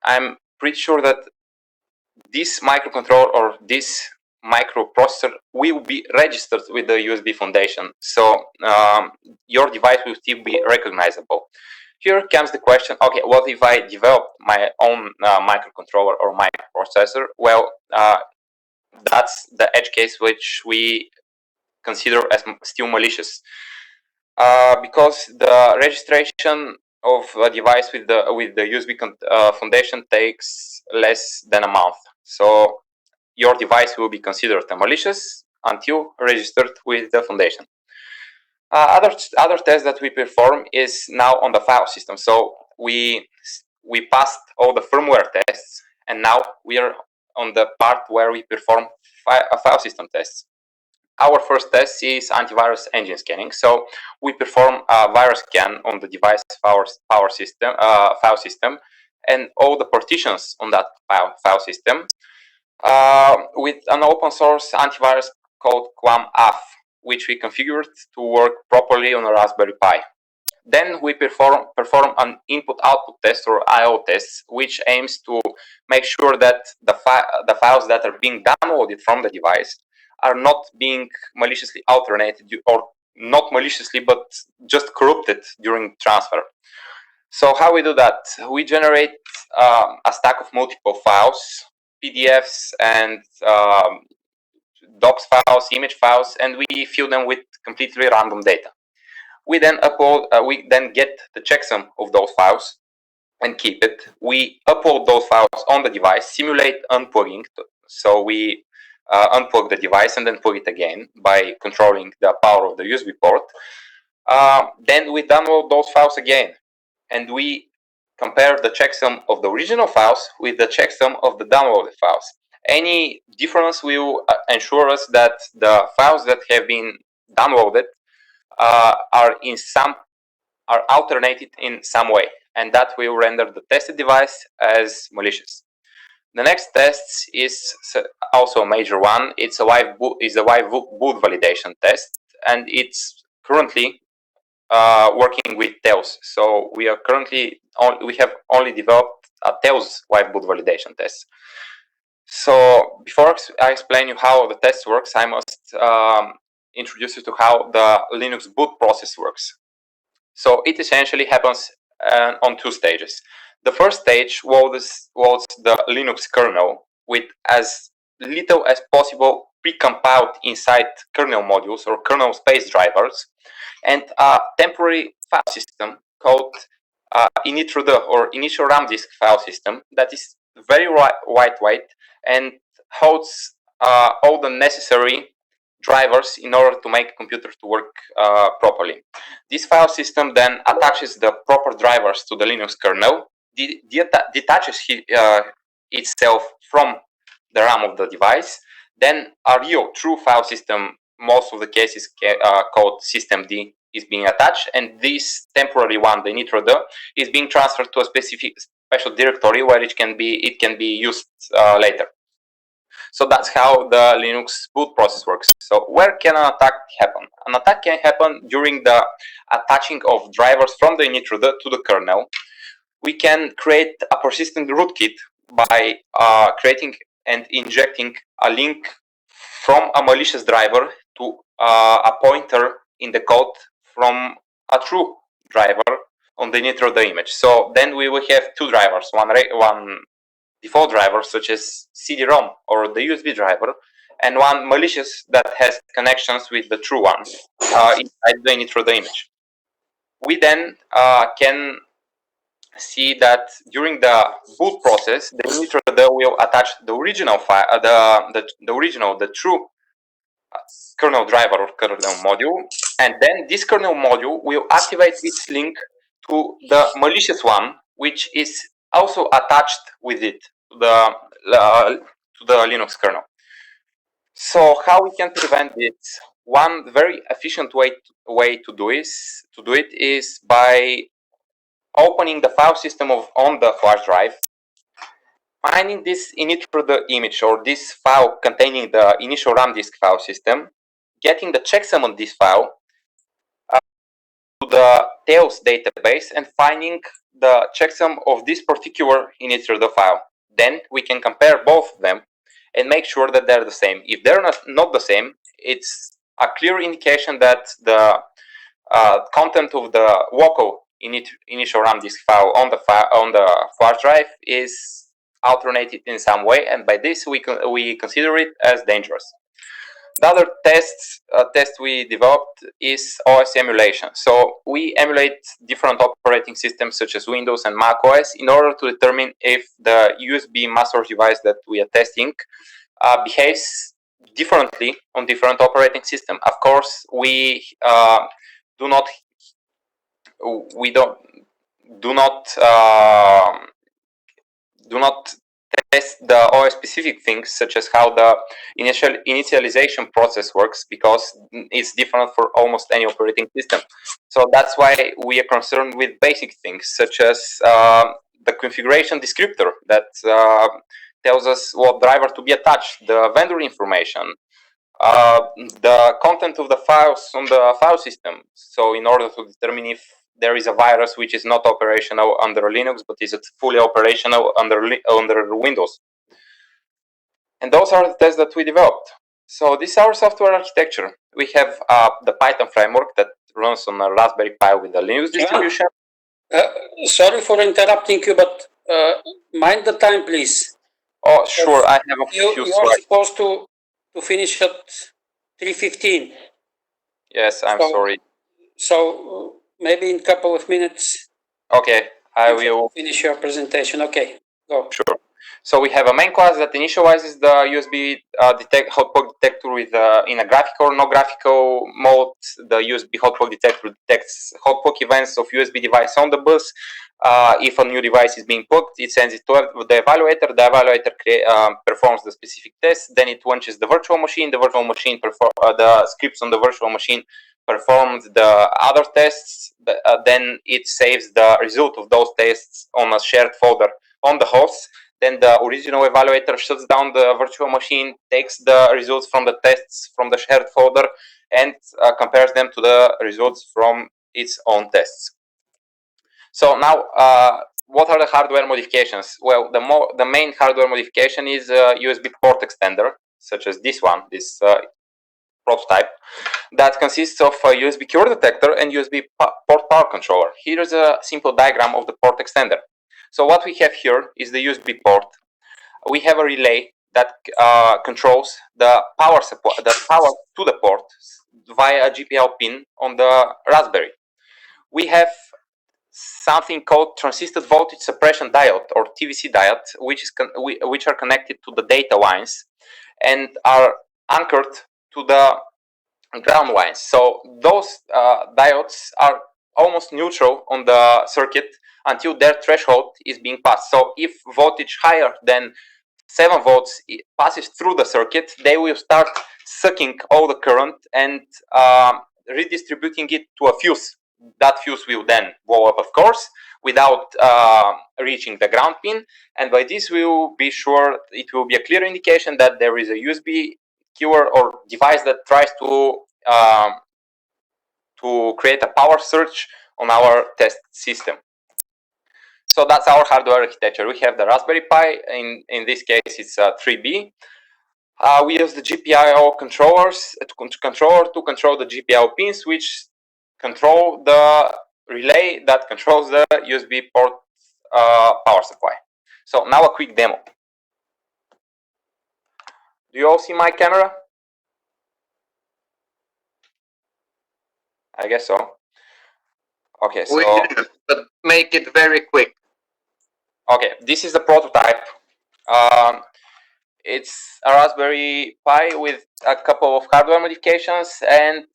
I'm pretty sure that this microcontroller or this microprocessor will be registered with the USB Foundation. So your device will still be recognizable. Here comes the question, okay, what if I develop my own microcontroller or microprocessor? Well, that's the edge case which we consider as still malicious. Because the registration of a device with the USB Foundation takes less than a month. So your device will be considered malicious until registered with the Foundation. Other test that we perform is now on the file system. So we we passed all the firmware tests, and now we are on the part where we perform file system tests. Our first test is antivirus engine scanning. So we perform a virus scan on the device file system, and all the partitions on that file system with an open source antivirus called QAMAF, which we configured to work properly on a Raspberry Pi. Then we perform an input-output test, or I/O test, which aims to make sure that the files that are being downloaded from the device are not being maliciously alternated, or not maliciously, but just corrupted during transfer. So how we do that? We generate a stack of multiple files, PDFs and docs files, image files, and we fill them with completely random data. We then get the checksum of those files and keep it. We upload those files on the device, simulate unplugging. So we unplug the device and then plug it again by controlling the power of the USB port. Then we download those files again, and we compare the checksum of the original files with the checksum of the downloaded files. Any difference will ensure us that the files that have been downloaded are alternated in some way, and that will render the tested device as malicious. The next test is also a major one. It's a live boot validation test, and it's currently working with Tails. So we have only developed a Tails live boot validation test. So before I explain you how the test works, I must introduce you to how the Linux boot process works. So it essentially happens on two stages. The first stage loads the Linux kernel with as little as possible pre-compiled inside kernel modules or kernel space drivers, and a temporary file system called initro or initial RAM disk file system that is very lightweight and holds all the necessary drivers in order to make a computer to work properly. This file system then attaches the proper drivers to the Linux kernel, detaches itself from the RAM of the device. Then a real true file system, most of the cases called systemd, is being attached, and this temporary one, the initro.d, is being transferred to a special directory where it can be used later. So that's how the Linux boot process works. So where can an attack happen? An attack can happen during the attaching of drivers from the initro.d to the kernel. We can create a persistent rootkit by creating and injecting a link from a malicious driver to a pointer in the code from a true driver on the initro.d image. So then we will have two drivers, one default driver such as CD-ROM or the USB driver, and one malicious that has connections with the true one inside the initro.d image. We then can see that during the boot process, the initro.d will attach the original file, the true kernel driver or kernel module, and then this kernel module will activate its link to the malicious one, which is also attached with it to the Linux kernel. So how we can prevent this? One very efficient way to do it is by opening the file system on the flash drive, finding this initro.d image or this file containing the initial RAM disk file system, getting the checksum on this file to the Tails database, and finding the checksum of this particular initro.d file. Then we can compare both of them and make sure that they're the same. If they're not the same, it's a clear indication that the content of the local initial RAM disk file on the flash drive is alternated in some way, and by this we consider it as dangerous. The other test we developed is OS emulation. So we emulate different operating systems such as Windows and Mac OS in order to determine if the USB master device that we are testing behaves differently on different operating systems. Of course, we do not do not test the OS specific things, such as how the initialization process works, because it's different for almost any operating system. So that's why we are concerned with basic things, such as the configuration descriptor that tells us what driver to be attached, the vendor information, the content of the files on the file system. So in order to determine if there is a virus which is not operational under Linux, but is fully operational under Windows. And those are the tests that we developed. So this is our software architecture. We have the Python framework that runs on a Raspberry Pi with a Linux distribution. Sorry for interrupting you, but mind the time, please. Oh, sure. I have a few slides. You're supposed to finish at 3:15. Yes, I'm sorry. So maybe in a couple of minutes. Okay, I will finish your presentation. Okay, go. Sure. So we have a main class that initializes the USB hotspot detector with in a graphical or no graphical mode. The USB hotspot detector detects hotspot events of USB device on the bus. If a new device is being plugged, it sends it to the evaluator. The evaluator performs the specific test. Then it launches the virtual machine. The virtual machine the scripts on the virtual machine performs the other tests. Then it saves the result of those tests on a shared folder on the host. Then the original evaluator shuts down the virtual machine, takes the results from the tests from the shared folder, and compares them to the results from its own tests. So now, what are the hardware modifications? Well, the main hardware modification is a USB port extender, such as this one, this prototype, that consists of a USB keyword detector and USB port power controller. Here is a simple diagram of the port extender. So what we have here is the USB port. We have a relay that controls the power supply, the power to the port via a GPL pin on the Raspberry. We have something called transistor voltage suppression diode, or TVC diode, which are connected to the data lines and are anchored to the ground lines. So those diodes are almost neutral on the circuit until their threshold is being passed. So if voltage higher than 7 volts passes through the circuit, they will start sucking all the current and redistributing it to a fuse. That fuse will then blow up, of course, without reaching the ground pin. And by this, we will be sure it will be a clear indication that there is a USB keyword or device that tries to create a power surge on our test system. So that's our hardware architecture. We have the Raspberry Pi. In this case, it's a 3B. We use the GPIO controllers to control the GPIO pins, which control the relay that controls the USB port power supply. So now a quick demo. Do you all see my camera? I guess so. Okay, so... We do, but make it very quick. Okay, this is the prototype. It's a Raspberry Pi with a couple of hardware modifications and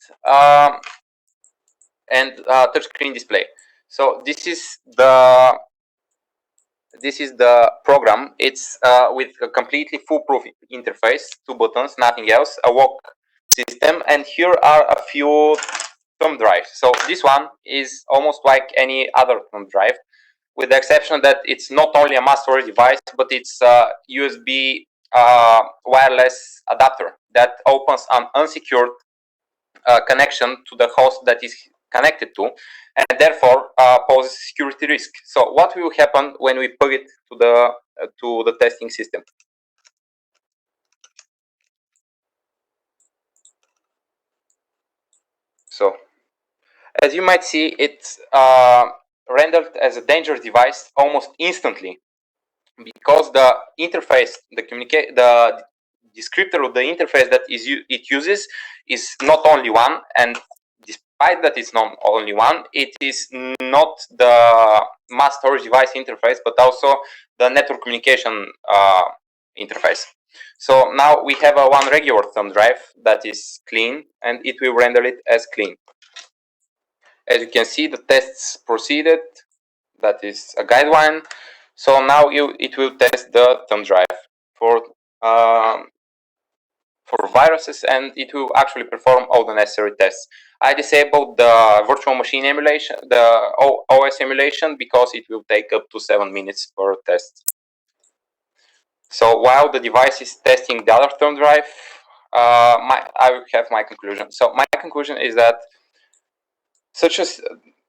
touchscreen display. So this is the program. It's with a completely foolproof interface, 2 buttons, nothing else, a walk system, and here are a few thumb drives. So this one is almost like any other thumb drive, with the exception that it's not only a mass storage device, but it's a USB wireless adapter that opens an unsecured connection to the host that is connected to, and therefore poses security risk. So what will happen when we plug it to the testing system? So as you might see, it's rendered as a dangerous device almost instantly, because the interface, the descriptor of the interface that it uses is not only one, and despite that it's not only one, it is not the mass storage device interface, but also the network communication interface. So now we have one regular thumb drive that is clean, and it will render it as clean. As you can see, the tests proceeded. That is a guideline. So now it will test the thumb drive for viruses, and it will actually perform all the necessary tests. I disabled the virtual machine emulation, the OS emulation, because it will take up to 7 minutes per test. So while the device is testing the other thumb drive, I will have my conclusion. So my conclusion is that such as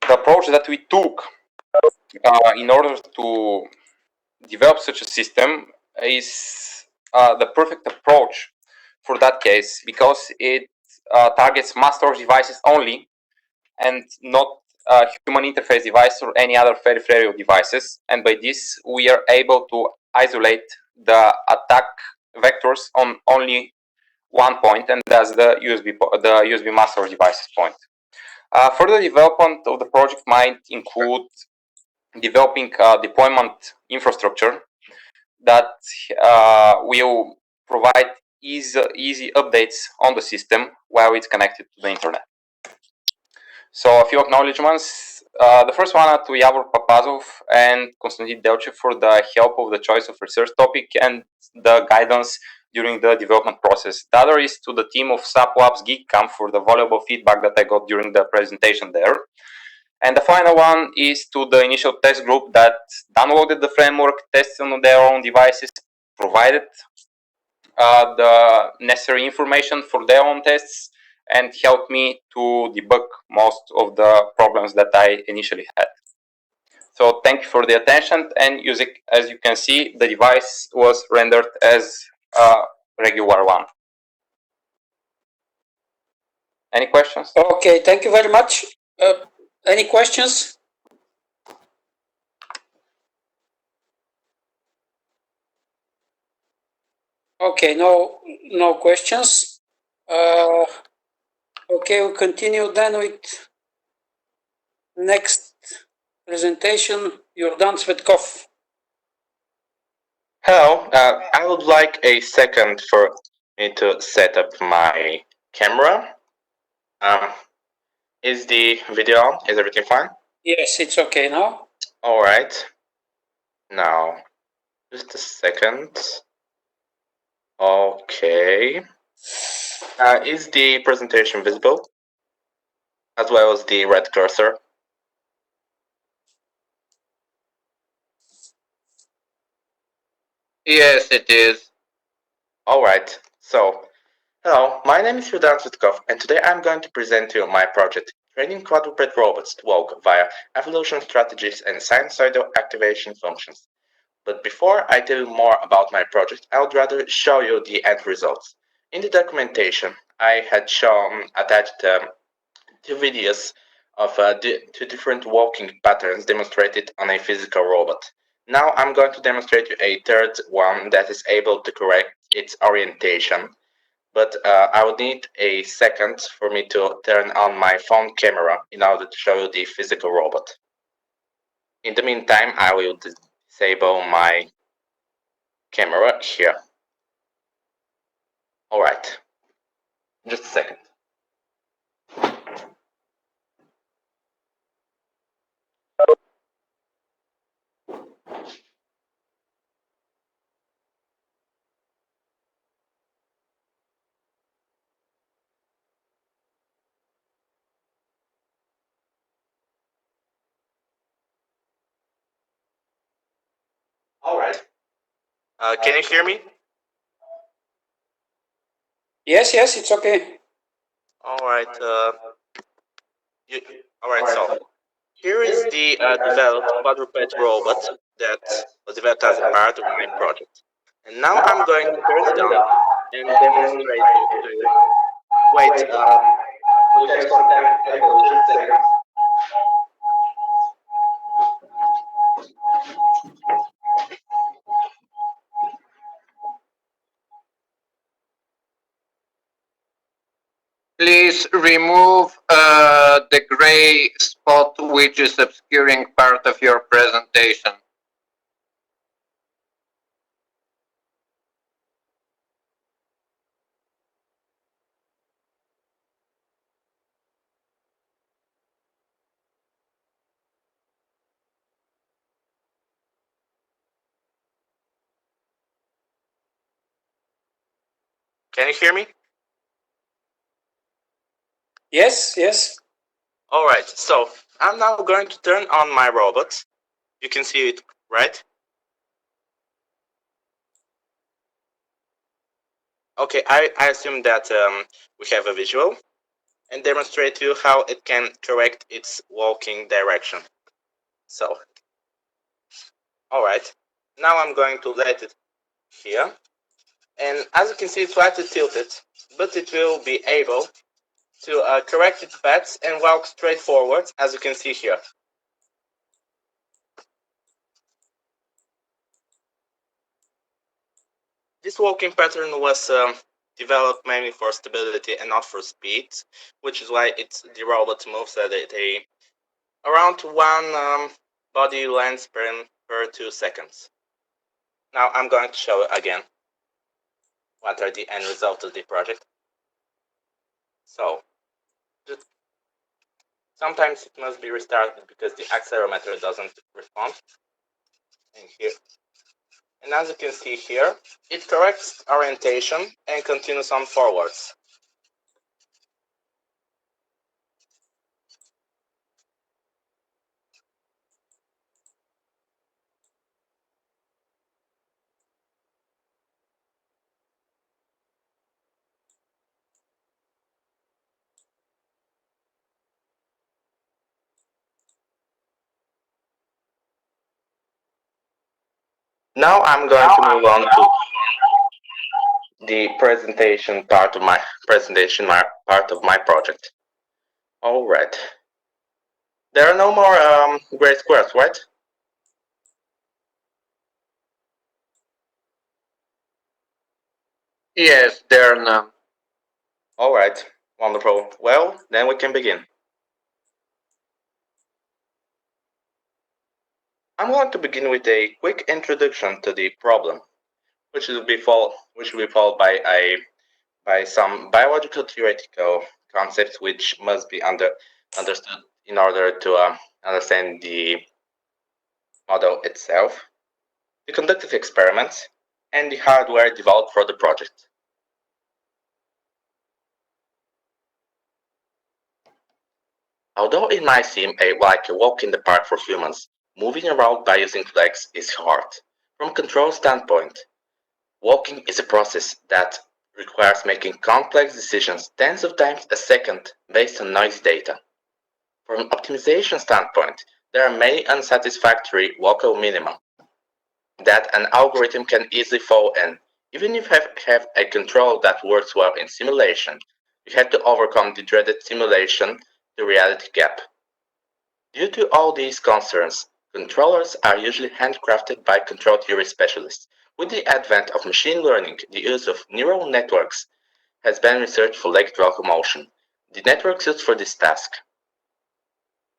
the approach that we took in order to develop such a system is the perfect approach for that case, because it targets mass storage devices only and not human interface device or any other peripheral devices. And by this, we are able to isolate the attack vectors on only one point, and that's the USB mass storage devices point. Further development of the project might include developing deployment infrastructure that will provide easy updates on the system while it's connected to the internet. So a few acknowledgements. The first one to Yavor Papazov and Konstantin Delchev for the help of the choice of research topic and the guidance during the development process. The other is to the team of SAP Labs Geek Camp for the valuable feedback that I got during the presentation there. And the final one is to the initial test group that downloaded the framework, tested on their own devices, provided the necessary information for their own tests, and helped me to debug most of the problems that I initially had. So thank you for the attention, and as you can see, the device was rendered as a regular one. Any questions? Okay, thank you very much. Any questions? Okay, no questions. Okay, we'll continue then with next presentation, Jordan Svetkov. Hello, I would like a second for me to set up my camera. Is the video on? Is everything fine? Yes, it's okay now. All right. Now, just a second. Okay. Is the presentation visible? As well as the red cursor? Yes, it is. All right. So, hello, my name is Jordan Svetkov, and today I'm going to present to you my project, Training Quadruped Robots to Walk via Evolution Strategies and Sinusoidal Activation Functions. But before I tell you more about my project, I would rather show you the end results. In the documentation, I had attached 2 videos of 2 different walking patterns demonstrated on a physical robot. Now I'm going to demonstrate you a third one that is able to correct its orientation, but I would need a second for me to turn on my phone camera in order to show you the physical robot. In the meantime, I will disable my camera here. All right, just a second. All right. Can you hear me? Yes, it's okay. All right. All right. So here is the developed quadruped robot that was developed as a part of my project. And now I'm going to turn it on and demonstrate it to you. Wait, we have some technical, just a second. Please remove the gray spot which is obscuring part of your presentation. Can you hear me? Yes, yes. All right, so I'm now going to turn on my robot. You can see it, right? Okay, I assume that we have a visual and demonstrate to you how it can correct its walking direction. So, all right, now I'm going to let it here. And as you can see, it's slightly tilted, but it will be able to correct its paths and walk straight forward, as you can see here. This walking pattern was developed mainly for stability and not for speed, which is why the robot moves at around one body length per 2 seconds. Now I'm going to show again what are the end results of the project. So, sometimes it must be restarted because the accelerometer doesn't respond. And here, and as you can see here, it corrects orientation and continues on forwards. Now I'm going to move on to the presentation part of my project. All right. There are no more gray squares, right? Yes, there are none. All right. Wonderful. Well, then we can begin. I'm going to begin with a quick introduction to the problem, which will be followed by some biological theoretical concepts which must be understood in order to understand the model itself, the conductive experiments, and the hardware developed for the project. Although it might seem like a walk in the park for humans, moving around by using legs is hard. From a control standpoint, walking is a process that requires making complex decisions tens of times a second based on noisy data. From an optimization standpoint, there are many unsatisfactory local minima that an algorithm can easily fall in. Even if you have a control that works well in simulation, you have to overcome the dreaded simulation to reality gap. Due to all these concerns, controllers are usually handcrafted by control theory specialists. With the advent of machine learning, the use of neural networks has been researched for legged locomotion. The networks used for this task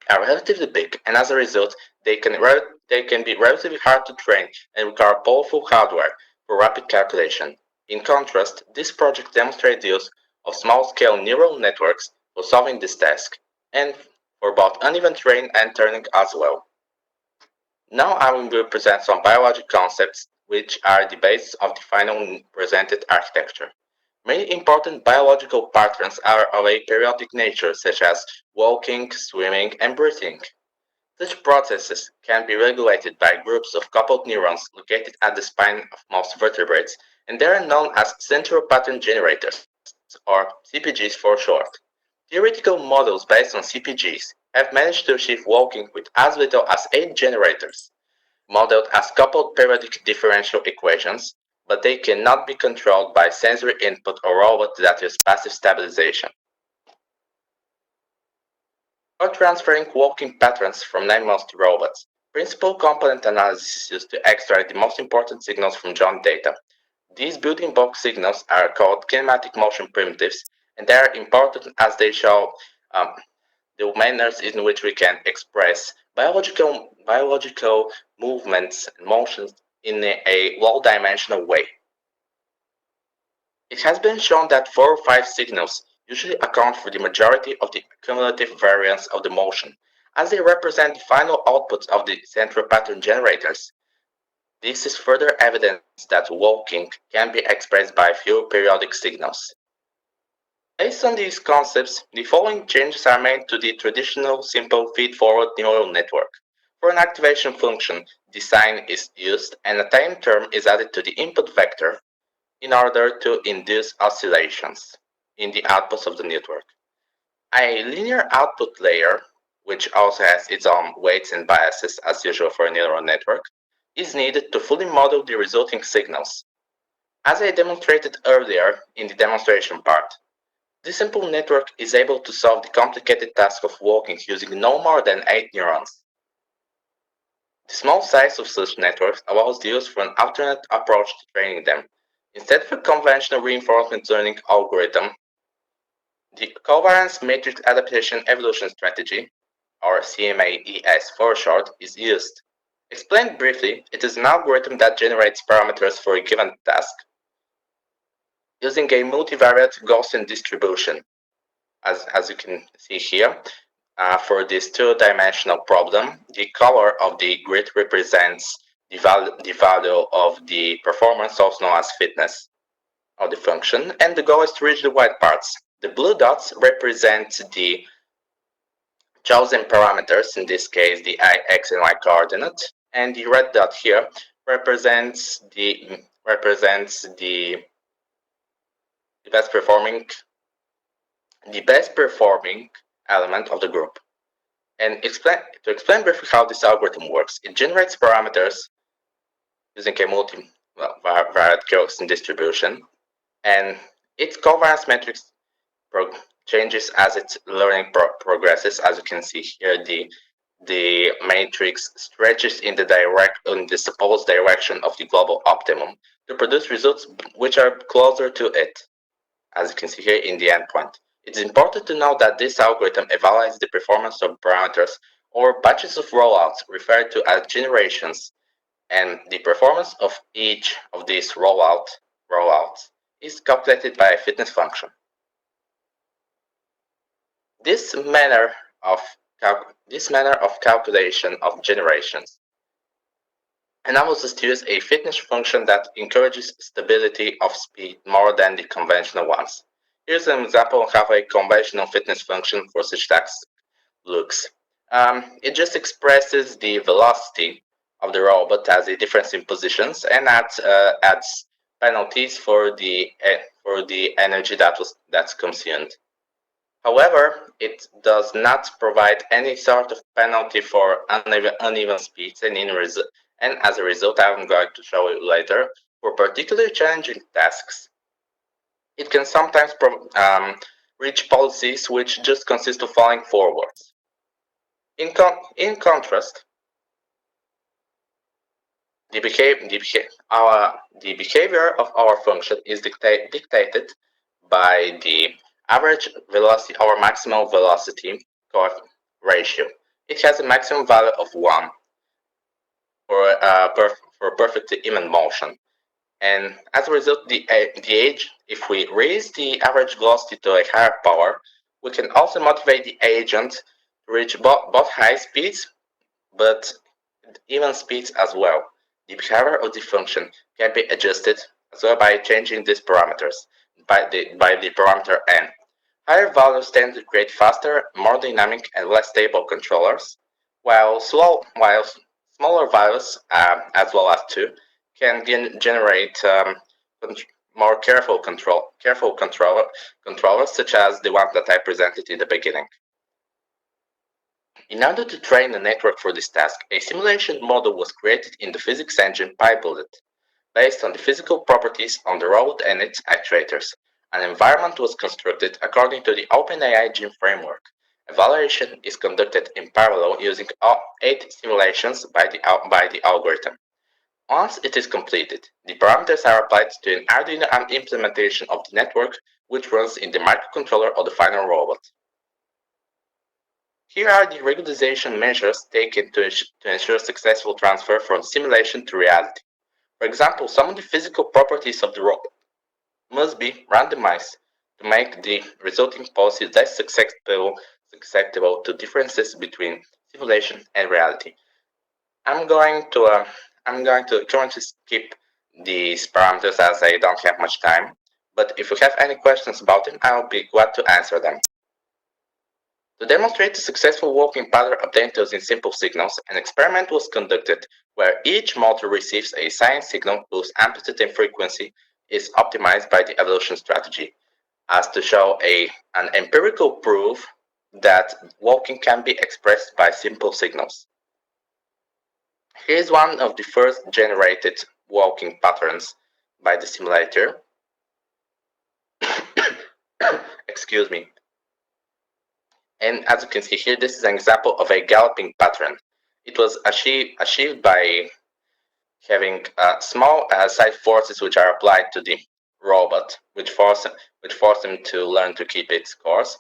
are relatively big, and as a result, they can be relatively hard to train and require powerful hardware for rapid calculation. In contrast, this project demonstrates the use of small-scale neural networks for solving this task, and for both uneven terrain and turning as well. Now I will present some biological concepts which are the basis of the final presented architecture. Many important biological patterns are of a periodic nature, such as walking, swimming, and breathing. Such processes can be regulated by groups of coupled neurons located at the spine of most vertebrates, and they are known as central pattern generators, or CPGs for short. Theoretical models based on CPGs have managed to achieve walking with as little as 8 generators, modeled as coupled periodic differential equations, but they cannot be controlled by sensory input or robots that use passive stabilization. For transferring walking patterns from animals to robots, principal component analysis is used to extract the most important signals from joint data. These building block signals are called kinematic motion primitives, and they are important as they show the manners in which we can express biological movements and motions in a low-dimensional way. It has been shown that 4 or 5 signals usually account for the majority of the cumulative variance of the motion, as they represent the final outputs of the central pattern generators. This is further evidence that walking can be expressed by few periodic signals. Based on these concepts, the following changes are made to the traditional simple feed-forward neural network. For an activation function, the sign is used and a time term is added to the input vector in order to induce oscillations in the outputs of the network. A linear output layer, which also has its own weights and biases as usual for a neural network, is needed to fully model the resulting signals. As I demonstrated earlier in the demonstration part, this simple network is able to solve the complicated task of walking using no more than 8 neurons. The small size of such networks allows the use for an alternate approach to training them. Instead of a conventional reinforcement learning algorithm, the covariance matrix adaptation evolution strategy, or CMAES for short, is used. Explained briefly, it is an algorithm that generates parameters for a given task using a multivariate Gaussian distribution. As you can see here, for this two-dimensional problem, the color of the grid represents the value of the performance, also known as fitness of the function, and the goal is to reach the white parts. The blue dots represent the chosen parameters, in this case the x and y coordinate, and the red dot here represents the best performing element of the group. And to explain briefly how this algorithm works, it generates parameters using a multivariate Gaussian distribution, and its covariance matrix changes as its learning progresses. As you can see here, the matrix stretches in the supposed direction of the global optimum to produce results which are closer to it, as you can see here in the endpoint. It's important to note that this algorithm evaluates the performance of parameters or batches of rollouts referred to as generations, and the performance of each of these rollouts is calculated by a fitness function. This manner of calculation of generations enables us to use a fitness function that encourages stability of speed more than the conventional ones. Here's an example of how a conventional fitness function for such tasks looks. It just expresses the velocity of the robot as a difference in positions and adds penalties for the energy that's consumed. However, it does not provide any sort of penalty for uneven speeds, and as a result, I'm going to show you later, for particularly challenging tasks, it can sometimes reach policies which just consist of falling forwards. In contrast, the behavior of our function is dictated by the average velocity or maximal velocity ratio. It has a maximum value of 1 for perfectly even motion. And as a result, if we raise the average velocity to a higher power, we can also motivate the agent to reach both high speeds, but even speeds as well. The behavior of the function can be adjusted as well by changing these parameters by the parameter n. Higher values tend to create faster, more dynamic, and less stable controllers, while smaller values, as well as 2, can generate more careful controllers, such as the ones that I presented in the beginning. In order to train a network for this task, a simulation model was created in the physics engine PyBullet. Based on the physical properties on the robot and its actuators, an environment was constructed according to the OpenAI Gym framework. Evaluation is conducted in parallel using 8 simulations by the algorithm. Once it is completed, the parameters are applied to an Arduino implementation of the network, which runs in the microcontroller of the final robot. Here are the regularization measures taken to ensure successful transfer from simulation to reality. For example, some of the physical properties of the robot must be randomized to make the resulting policy less susceptible to differences between simulation and reality. I'm going to I'm going to currently skip these parameters as I don't have much time, but if you have any questions about them, I'll be glad to answer them. To demonstrate the successful walking pattern obtained using simple signals, an experiment was conducted where each motor receives a sine signal whose amplitude and frequency is optimized by the evolution strategy, as to show an empirical proof that walking can be expressed by simple signals. Here's one of the first generated walking patterns by the simulator. Excuse me. And as you can see here, this is an example of a galloping pattern. It was achieved by having small side forces which are applied to the robot, which force him to learn to keep its course,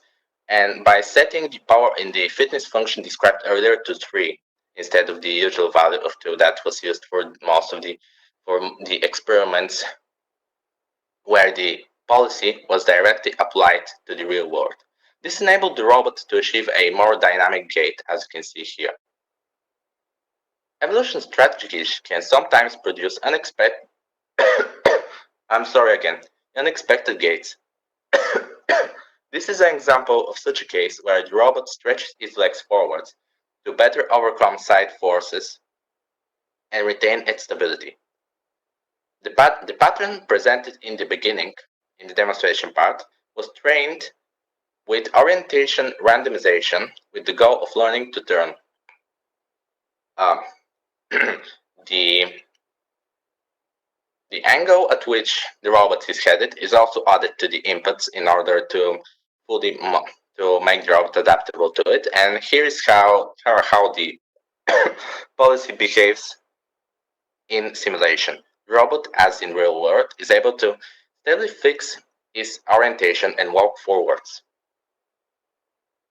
and by setting the power in the fitness function described earlier to 3 instead of the usual value of 2 that was used for most of the experiments where the policy was directly applied to the real world. This enabled the robot to achieve a more dynamic gait, as you can see here. Evolution strategies can sometimes produce unexpected gaits. This is an example of such a case where the robot stretches its legs forwards to better overcome side forces and retain its stability. The pattern presented in the beginning, in the demonstration part, was trained with orientation randomization with the goal of learning to turn. The angle at which the robot is headed is also added to the inputs in order to make the robot adaptable to it. And here is how the policy behaves in simulation. The robot, as in real world, is able to stably fix its orientation and walk forwards.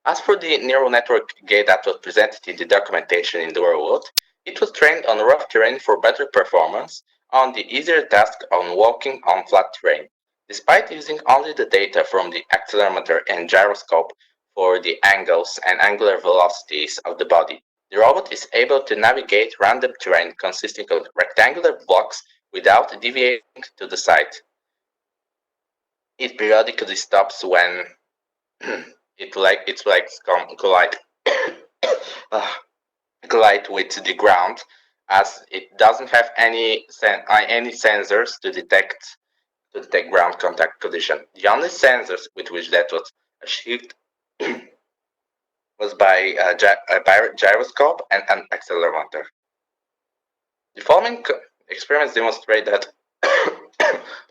As for the neural network gait that was presented in the documentation in the real world, it was trained on rough terrain for better performance on the easier task on walking on flat terrain. Despite using only the data from the accelerometer and gyroscope for the angles and angular velocities of the body, the robot is able to navigate random terrain consisting of rectangular blocks without deviating to the side. It periodically stops when its legs collide with the ground, as it doesn't have any sensors to detect ground contact collision. The only sensors with which that was achieved was by a gyroscope and an accelerometer. The following experiments demonstrate that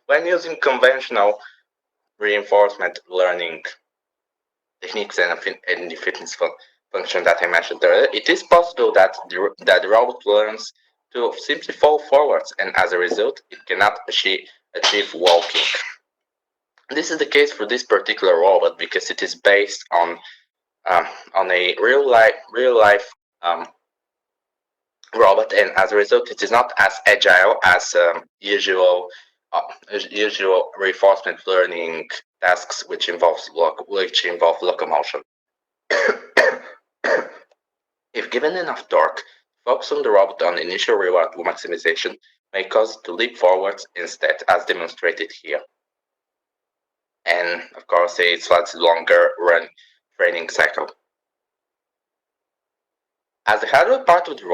when using conventional reinforcement learning techniques and the fitness function that I mentioned earlier, it is possible that the robot learns to simply fall forwards, and as a result, it cannot achieve walking. This is the case for this particular robot because it is based on a real life robot, and as a result, it is not as agile as usual reinforcement learning tasks which involve locomotion. If given enough torque, focus on the robot on initial reward maximization may cause it to leap forwards instead, as demonstrated here. And of course, a slightly longer run training cycle. As the hardware part of the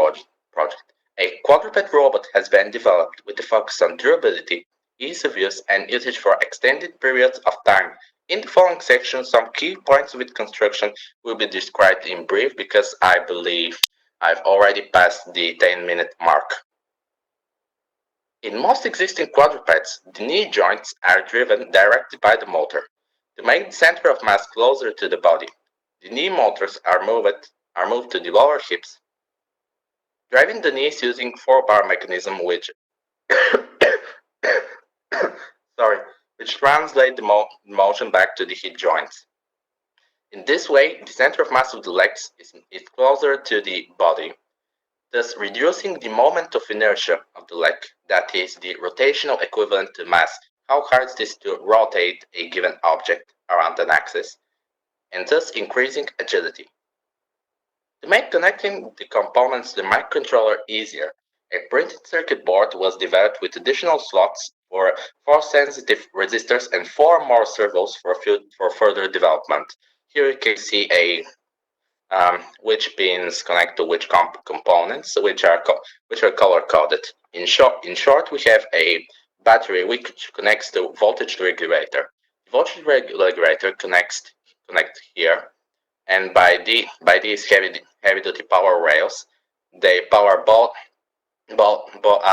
project, a quadruped robot has been developed with a focus on durability, ease of use, and usage for extended periods of time. In the following section, some key points with construction will be described in brief because I believe I've already passed the 10-minute mark. In most existing quadrupeds, the knee joints are driven directly by the motor. To make the center of mass closer to the body, the knee motors are moved to the lower hips, driving the knees using 4-bar mechanism which translate the motion back to the hip joints. In this way, the center of mass of the legs is closer to the body, thus reducing the moment of inertia of the leg, that is the rotational equivalent to mass, how hard it is to rotate a given object around an axis, and thus increasing agility. To make connecting the components to the microcontroller easier, A printed circuit board was developed with additional slots for 4 sensitive resistors and 4 more servos for further development. Here you can see which pins connect to which components, which are color coded. In short, we have a battery which connects to voltage regulator. The voltage regulator connects here, and by these heavy duty power rails, they power both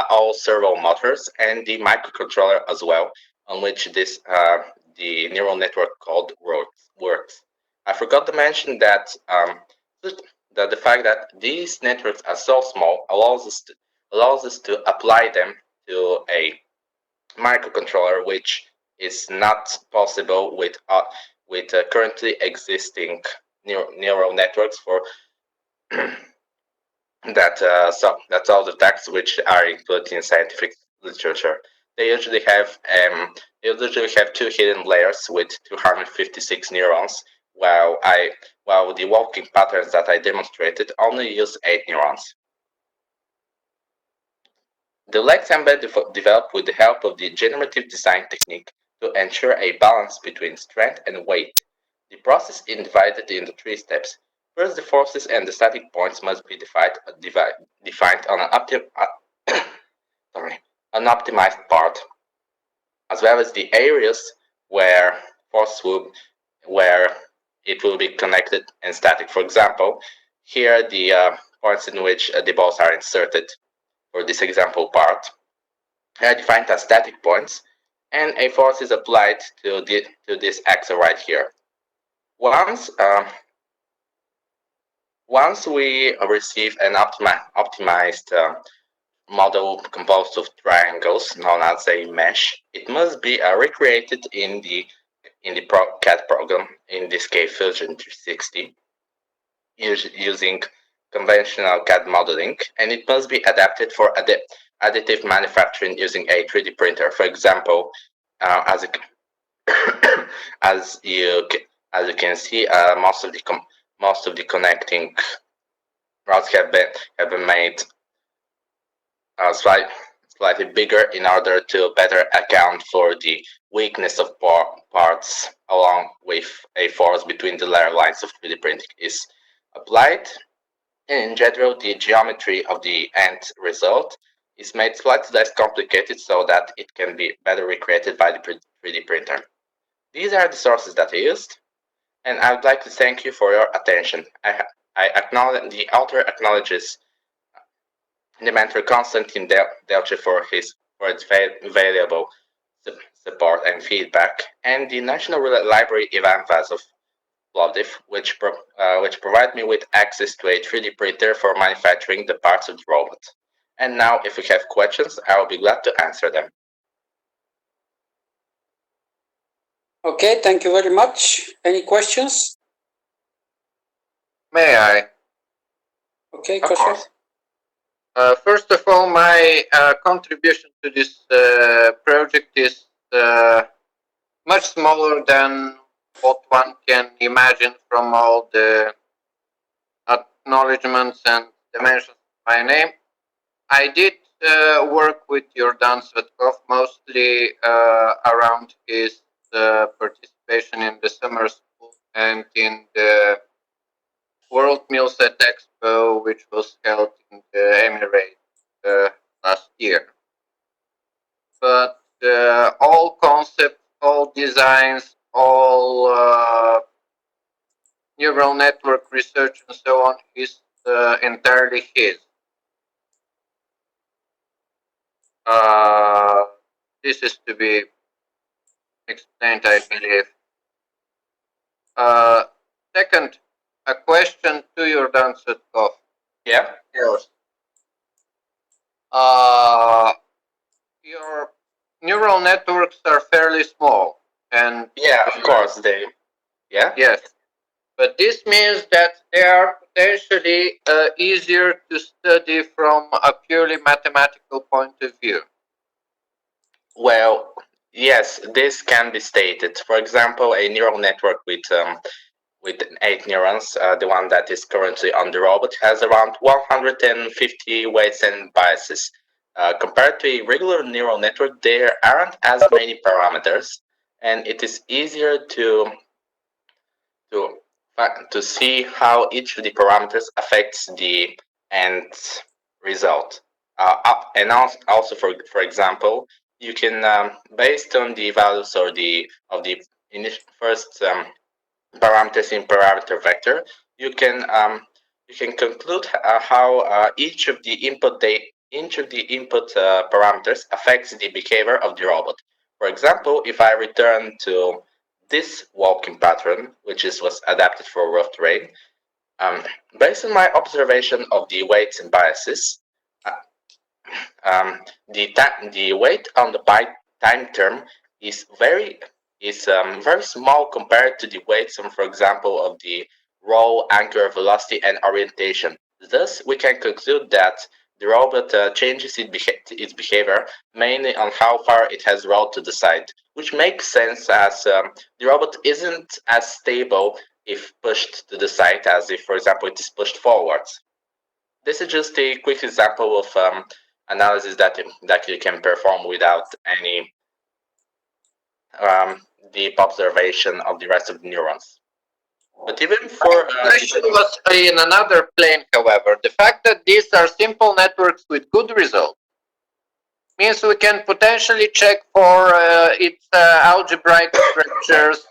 all servo motors and the microcontroller as well, on which the neural network code works. I forgot to mention that the fact that these networks are so small allows us to apply them to a microcontroller, which is not possible with currently existing neural networks for that's all the texts which are included in scientific literature. They usually have 2 hidden layers with 256 neurons, while the walking patterns that I demonstrated only use 8 neurons. The legs embed developed with the help of the generative design technique to ensure a balance between strength and weight. The process is divided into 3 steps. First, the forces and the static points must be defined on an optimized part, as well as the areas where it will be connected and static. For example, here the points in which the balls are inserted for this example part are defined as static points, and a force is applied to this axle right here. Once we receive an optimized model composed of triangles known as a mesh, it must be recreated in the CAD program, in this case Fusion 360, using conventional CAD modeling, and it must be adapted for additive manufacturing using a 3D printer. For example, as you can see, most of the connecting routes have been made slightly bigger in order to better account for the weakness of parts, along with a force between the layer lines of 3D printing is applied. And in general, the geometry of the end result is made slightly less complicated so that it can be better recreated by the 3D printer. These are the sources that I used, and I would like to thank you for your attention. The author acknowledges the mentor Konstantin Delche for its valuable support and feedback, and the National Library Ivan Vazov Plovdiv, which provide me with access to a 3D printer for manufacturing the parts of the robot. And now, if you have questions, I will be glad to answer them. Okay, thank you very much. Any questions? May I? Okay, Of course. First of all, my contribution to this project is much smaller than what one can imagine from all the acknowledgements and dimensions of my name. I did work with Jordan Svetkov mostly around his participation in the summer school and in the World Millset Expo, which was held in the Emirates last year. But all concepts, all designs, all neural network research and so on is entirely his. This is to be explained, I believe. Second, a question to Jordan Svetkov. Yeah. Yours. Your neural networks are fairly small, and Yeah, of course they. Yeah. yes, but this means that they are potentially easier to study from a purely mathematical point of view. Well, yes, this can be stated. For example, a neural network with with 8 neurons, the one that is currently on the robot, has around 150 weights and biases. Compared to a regular neural network, there aren't as many parameters, and it is easier to see how each of the parameters affects the end result. And also, for example, you can, based on the values of the first parameters in parameter vector, you can conclude how each of the input parameters affects the behavior of the robot. For example, if I return to this walking pattern, which was adapted for rough terrain, based on my observation of the weights and biases, the weight on the time term is very small compared to the weights on, for example, of the roll, anchor, velocity, and orientation. Thus, we can conclude that the robot changes its behavior mainly on how far it has rolled to the side, which makes sense as the robot isn't as stable if pushed to the side as if, for example, it is pushed forwards. This is just a quick example of analysis that you can perform without any deep observation of the rest of the neurons. But even for the question was in another plane, however, the fact that these are simple networks with good results means we can potentially check for its algebraic structures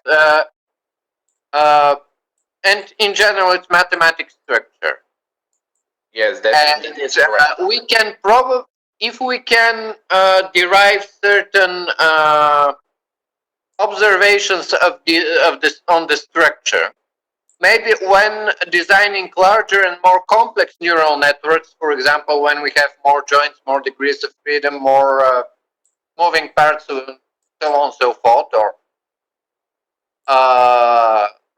and in general its mathematical structure. Yes, that is correct. We can probably, if we can derive certain observations of this on the structure, maybe when designing larger and more complex neural networks, for example, when we have more joints, more degrees of freedom, more moving parts, so on and so forth, or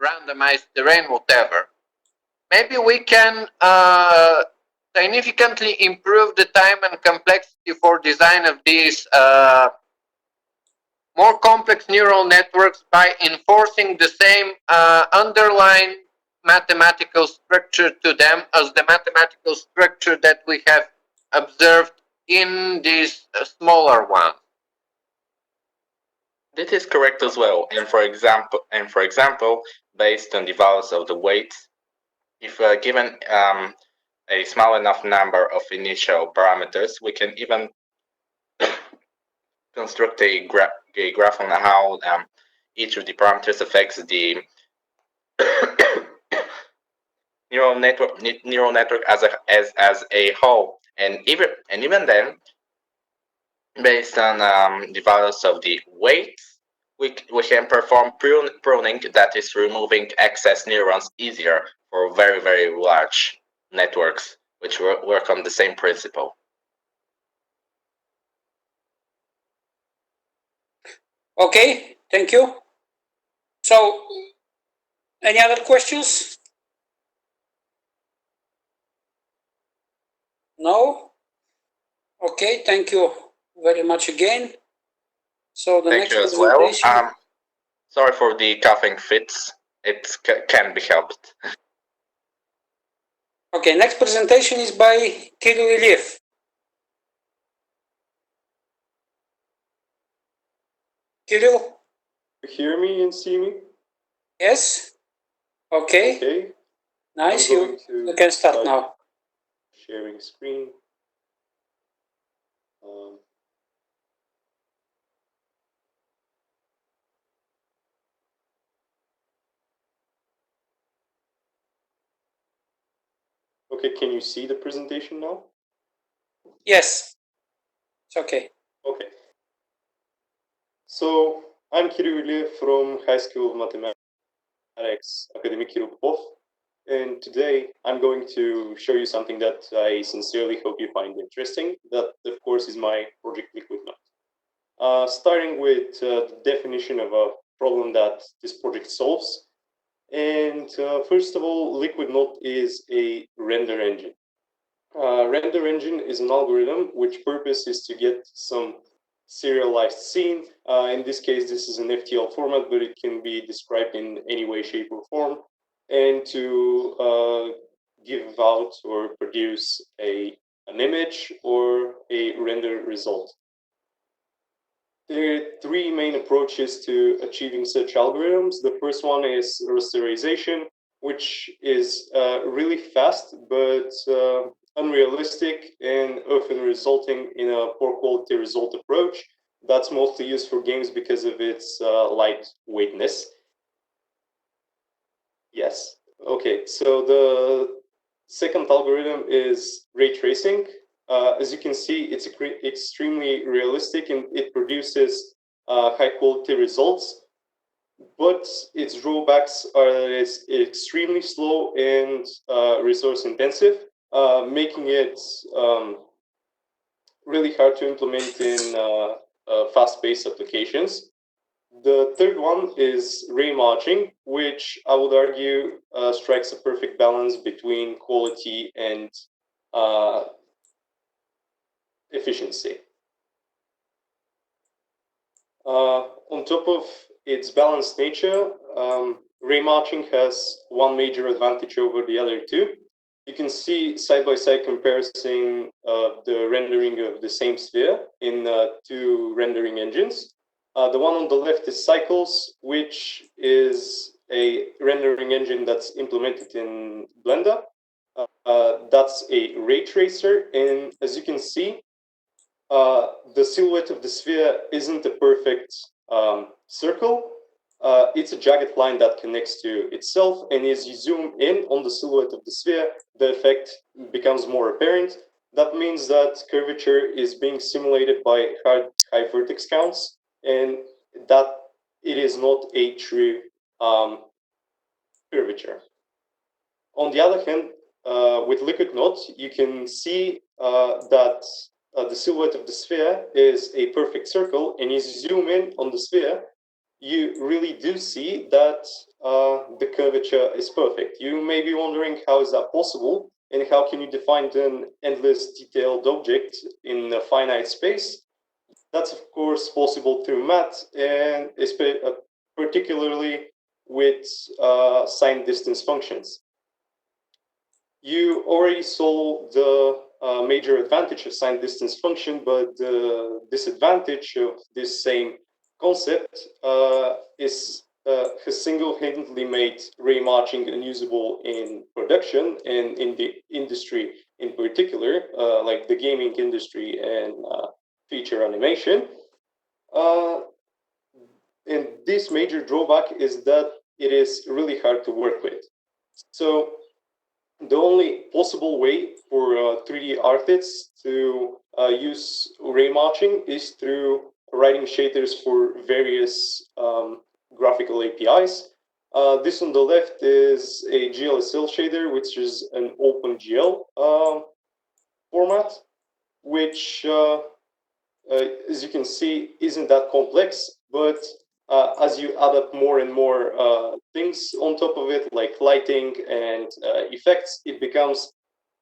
randomized terrain, whatever, maybe we can significantly improve the time and complexity for design of these more complex neural networks by enforcing the same underlying mathematical structure to them as the mathematical structure that we have observed in these smaller ones. This is correct as well. And for example, based on the values of the weights, if given a small enough number of initial parameters, we can even construct a graph on how each of the parameters affects the neural network as a whole. And even then, based on the values of the weights, we can perform pruning, that is removing excess neurons easier for very, very large networks, which work on the same principle. Okay, thank you. So, any other questions? No? Okay, thank you very much again. So the Thank next you as well. presentation. Sorry for the coughing fits. It can be helped. Okay, next presentation is by Kirill Iliev. Kirill? You hear me and see me? Yes? Okay. Okay. Nice, you can start now. Sharing screen. Okay, can you see the presentation now? Yes, it's okay. Okay. So, I'm Kirill Iliev from High School of Mathematics, Academy Kirupov, and today I'm going to show you something that I sincerely hope you find interesting. That, of course, is my project Liquid Knot. Starting with the definition of a problem that this project solves. And first of all, Liquid Knot is a render engine. Render engine is an algorithm which purpose is to get some serialized scene. In this case, this is an FTL format, but it can be described in any way, shape, or form. and to give out or produce an image or a render result. There are three main approaches to achieving such algorithms. The first one is rasterization, which is really fast but unrealistic and often resulting in a poor quality result approach. That's mostly used for games because of its lightweightness. Yes. Okay, so the second algorithm is ray tracing. As you can see, it's extremely realistic and it produces high quality results, but its drawbacks are that it's extremely slow and resource intensive, making it really hard to implement in fast-paced applications. The third one is ray matching, which I would argue strikes a perfect balance between quality and efficiency. On top of its balanced nature, ray matching has one major advantage over the other two. You can see side-by-side comparison the rendering of the same sphere in two rendering engines. The one on the left is Cycles, which is a rendering engine that's implemented in Blender. That's a ray tracer, and as you can see, the silhouette of the sphere isn't a perfect circle. It's a jagged line that connects to itself, and as you zoom in on the silhouette of the sphere, the effect becomes more apparent. That means that curvature is being simulated by high vertex counts, and that it is not a true curvature. On the other hand, with liquid knot, you can see that the silhouette of the sphere is a perfect circle, and as you zoom in on the sphere, you really do see that the curvature is perfect. You may be wondering, how is that possible, and how can you define an endless detailed object in a finite space? That's of course possible through math, and particularly with signed distance functions. You already saw the major advantage of signed distance function, but the disadvantage of this same concept has single-handedly made ray matching unusable in production and in the industry in particular, like the gaming industry and feature animation. And this major drawback is that it is really hard to work with. So the only possible way for 3D artists to use ray matching is through writing shaders for various graphical APIs. This on the left is a GLSL shader, which is an OpenGL format, which, as you can see, isn't that complex, but as you add up more and more things on top of it, like lighting and effects, it becomes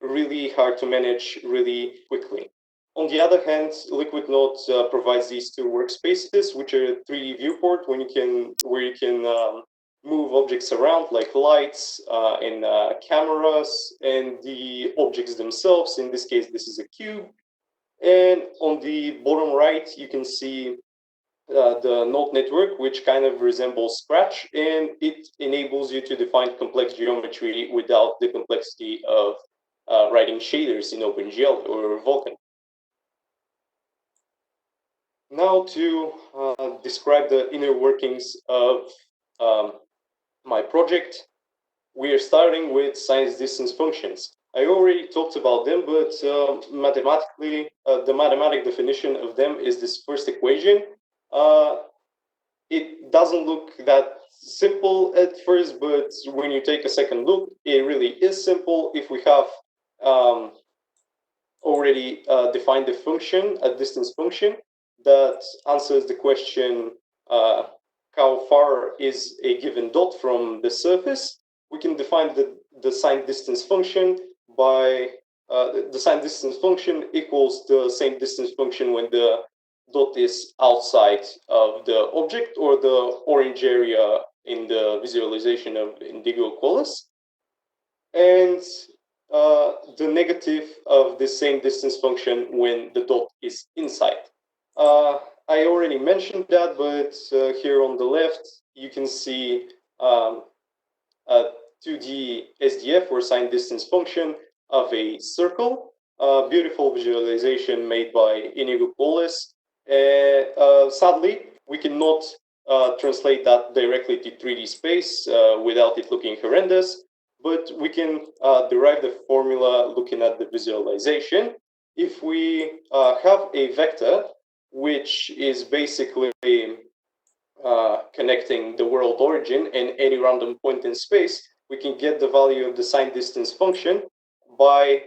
really hard to manage really quickly. On the other hand, Liquid Note provides these two workspaces, which are a 3D viewport where you can move objects around, like lights and cameras, and the objects themselves. In this case, this is a cube. And on the bottom right, you can see the node network, which kind of resembles Scratch, and it enables you to define complex geometry without the complexity of writing shaders in OpenGL or Vulkan. Now to describe the inner workings of my project, we are starting with size distance functions. I already talked about them, but mathematically, the mathematic definition of them is this first equation. It doesn't look that simple at first, but when you take a second look, it really is simple. If we have already defined a function, a distance function, that answers the question, how far is a given dot from the surface, we can define the signed distance function by the signed distance function equals the same distance function when the dot is outside of the object or the orange area in the visualization of indigo qualis, and the negative of the same distance function when the dot is inside. I already mentioned that, but here on the left, you can see a 2D SDF or sign distance function of a circle. Beautiful visualization made by Inigo Polis. Sadly, we cannot translate that directly to 3D space without it looking horrendous, but we can derive the formula looking at the visualization. If we have a vector which is basically connecting the world origin and any random point in space, we can get the value of the sign distance function by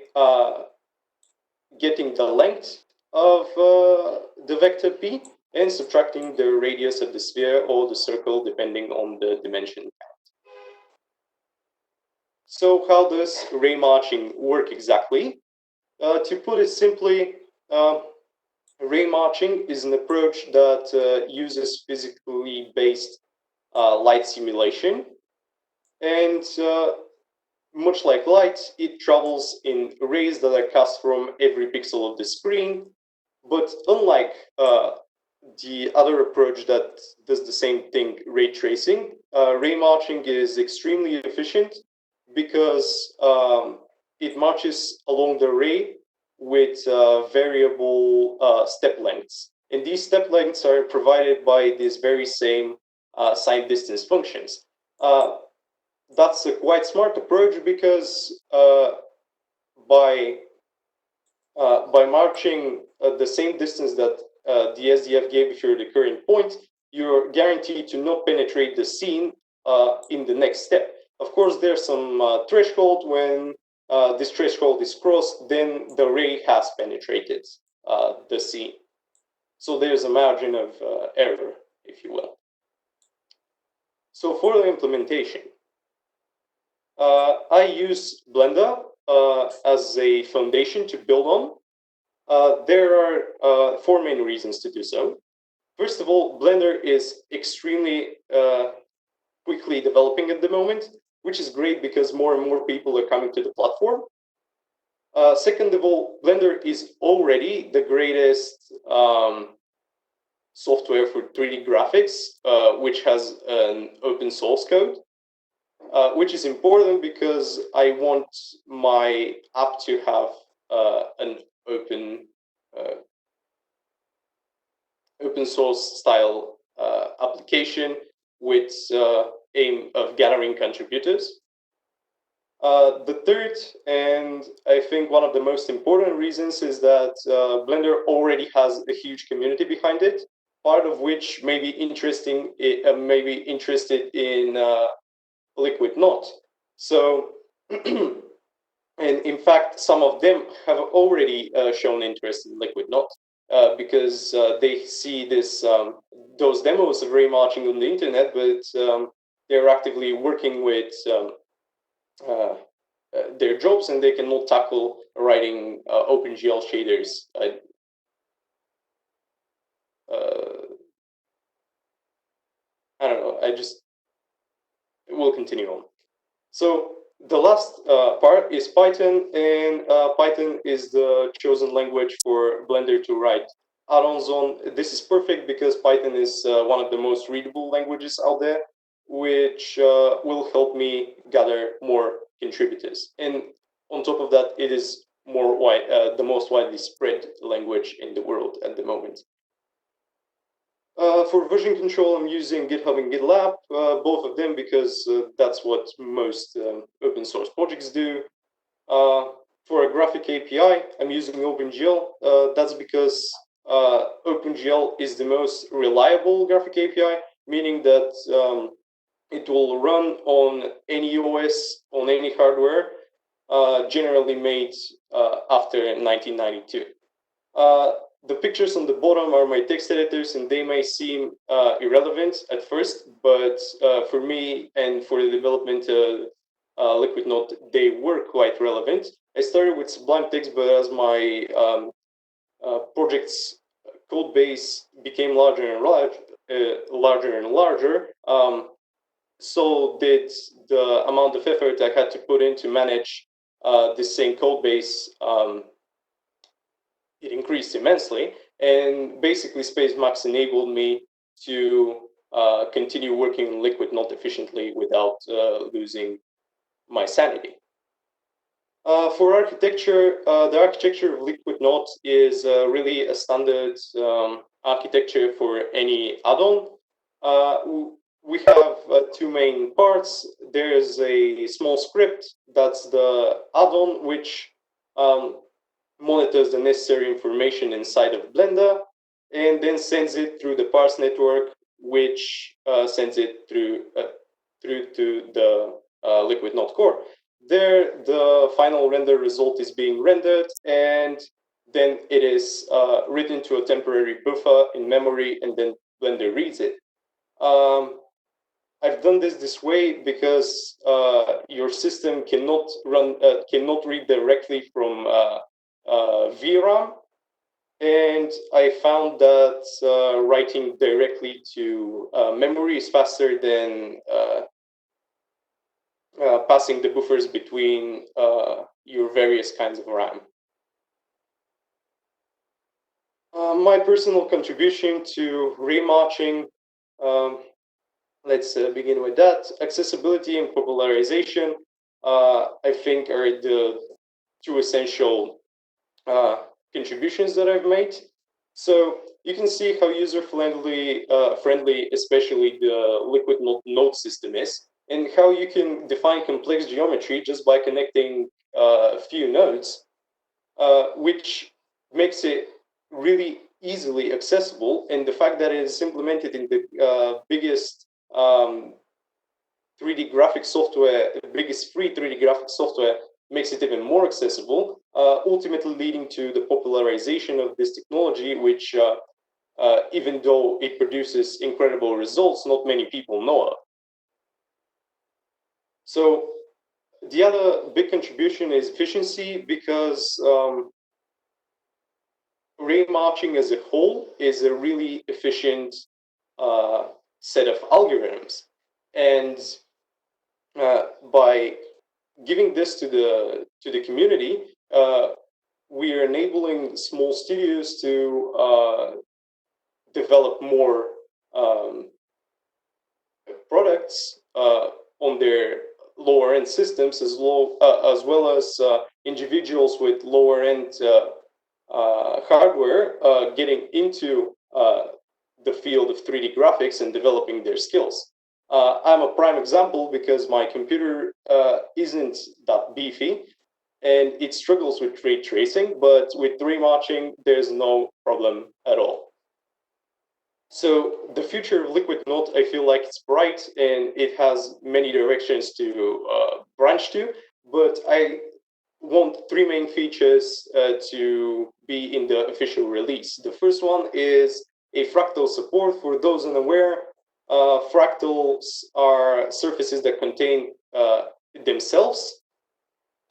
getting the length of the vector p and subtracting the radius of the sphere or the circle depending on the dimension count. So how does ray marching work exactly? To put it simply, ray marching is an approach that uses physically based light simulation, and much like light, it travels in rays that are cast from every pixel of the screen. But unlike the other approach that does the same thing, ray tracing, ray marching is extremely efficient because it marches along the ray with variable step lengths. And these step lengths are provided by these very same sign distance functions. That's a quite smart approach because by marching the same distance that the SDF gave you the current point, you're guaranteed to not penetrate the scene in the next step. Of course, there's some threshold. When this threshold is crossed, then the ray has penetrated the scene. So there's a margin of error, if you will. So for the implementation, I use Blender as a foundation to build on. There are 4 main reasons to do so. First of all, Blender is extremely quickly developing at the moment, which is great because more and more people are coming to the platform. Second of all, Blender is already the greatest software for 3D graphics, which has an open source code. Which is important because I want my app to have an open source style application with aim of gathering contributors. The third, and I think one of the most important reasons, is that Blender already has a huge community behind it, part of which may be interested in Liquid Knot. So, and in fact, some of them have already shown interest in Liquid Knot because they see those demos of ray marching on the internet, but they're actively working with their jobs and they cannot tackle writing OpenGL shaders. I don't know, we'll continue on. So the last part is Python, and Python is the chosen language for Blender to write add-ons on. This is perfect because Python is one of the most readable languages out there, which will help me gather more contributors. And on top of that, it is the most widely spread language in the world at the moment. For version control, I'm using GitHub and GitLab, both of them because that's what most open source projects do. For a graphic API, I'm using OpenGL. That's because OpenGL is the most reliable graphic API, meaning that it will run on any OS, on any hardware, generally made after 1992. The pictures on the bottom are my text editors, and they may seem irrelevant at first, but for me and for the development of Liquid Knot, they were quite relevant. I started with Sublime Text, but as my project's code base became larger and larger, so did the amount of effort I had to put in to manage this same code base. It increased immensely, and basically SpaceMax enabled me to continue working on Liquid Note efficiently without losing my sanity. For architecture, the architecture of Liquid Note is really a standard architecture for any add-on. We have two main parts. There's a small script, that's the add-on, which monitors the necessary information inside of Blender and then sends it through the parse network, which sends it through to the Liquid Note core. There, the final render result is being rendered, and then it is written to a temporary buffer in memory, and then Blender reads it. I've done this way because your system cannot read directly from VRAM, and I found that writing directly to memory is faster than passing the buffers between your various kinds of RAM. My personal contribution to remarching, let's begin with that. Accessibility and popularization, I think, are the two essential contributions that I've made. So you can see how user-friendly, especially the Liquid Note system is, and how you can define complex geometry just by connecting a few nodes, which makes it really easily accessible. And the fact that it is implemented in the biggest 3D graphic software, the biggest free 3D graphic software, makes it even more accessible, ultimately leading to the popularization of this technology, which even though it produces incredible results, not many people know of. So the other big contribution is efficiency, because remarching as a whole is a really efficient set of algorithms. And by giving this to the community, we are enabling small studios to develop more products on their lower end systems, as well as individuals with lower end hardware getting into the field of 3D graphics and developing their skills. I'm a prime example because my computer isn't that beefy and it struggles with ray tracing, but with remarching, there's no problem at all. So the future of Liquid Note, I feel like it's bright and it has many directions to branch to, but I want three main features to be in the official release. The first one is a fractal support. For those unaware, fractals are surfaces that contain themselves.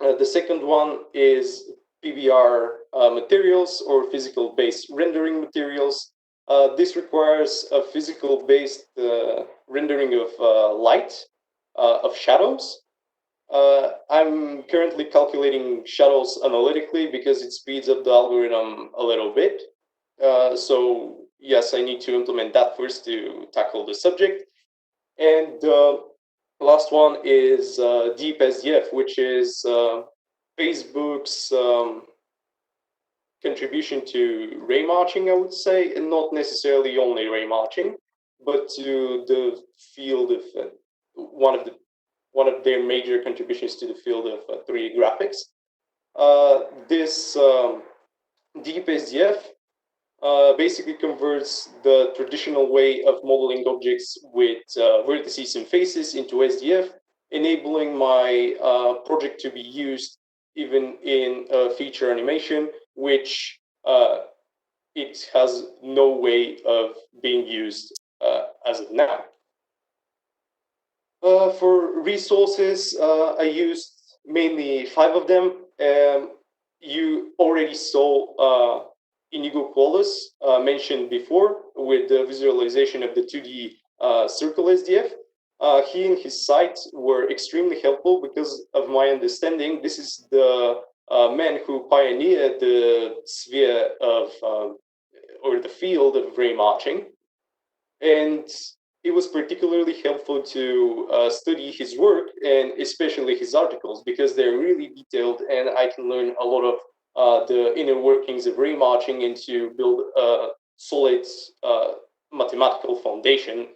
The second one is PBR materials, or physical-based rendering materials. This requires a physical-based rendering of light, of shadows. I'm currently calculating shadows analytically because it speeds up the algorithm a little bit. So yes, I need to implement that first to tackle the subject. And the last one is Deep SDF, which is Facebook's contribution to remarching, I would say, and not necessarily only remarching, but to the field of one of their major contributions to the field of 3D graphics. This Deep SDF basically converts the traditional way of modeling objects with vertices and faces into SDF, enabling my project to be used even in feature animation, which it has no way of being used as of now. For resources, I used mainly 5 of them. You already saw Inigo Qualis mentioned before with the visualization of the 2D circle SDF. he and his site were extremely helpful because of my understanding. This is the man who pioneered the sphere of or the field of ray marching, and it was particularly helpful to study his work and especially his articles because they're really detailed, and I can learn a lot of the inner workings of ray marching and to build a solid mathematical foundation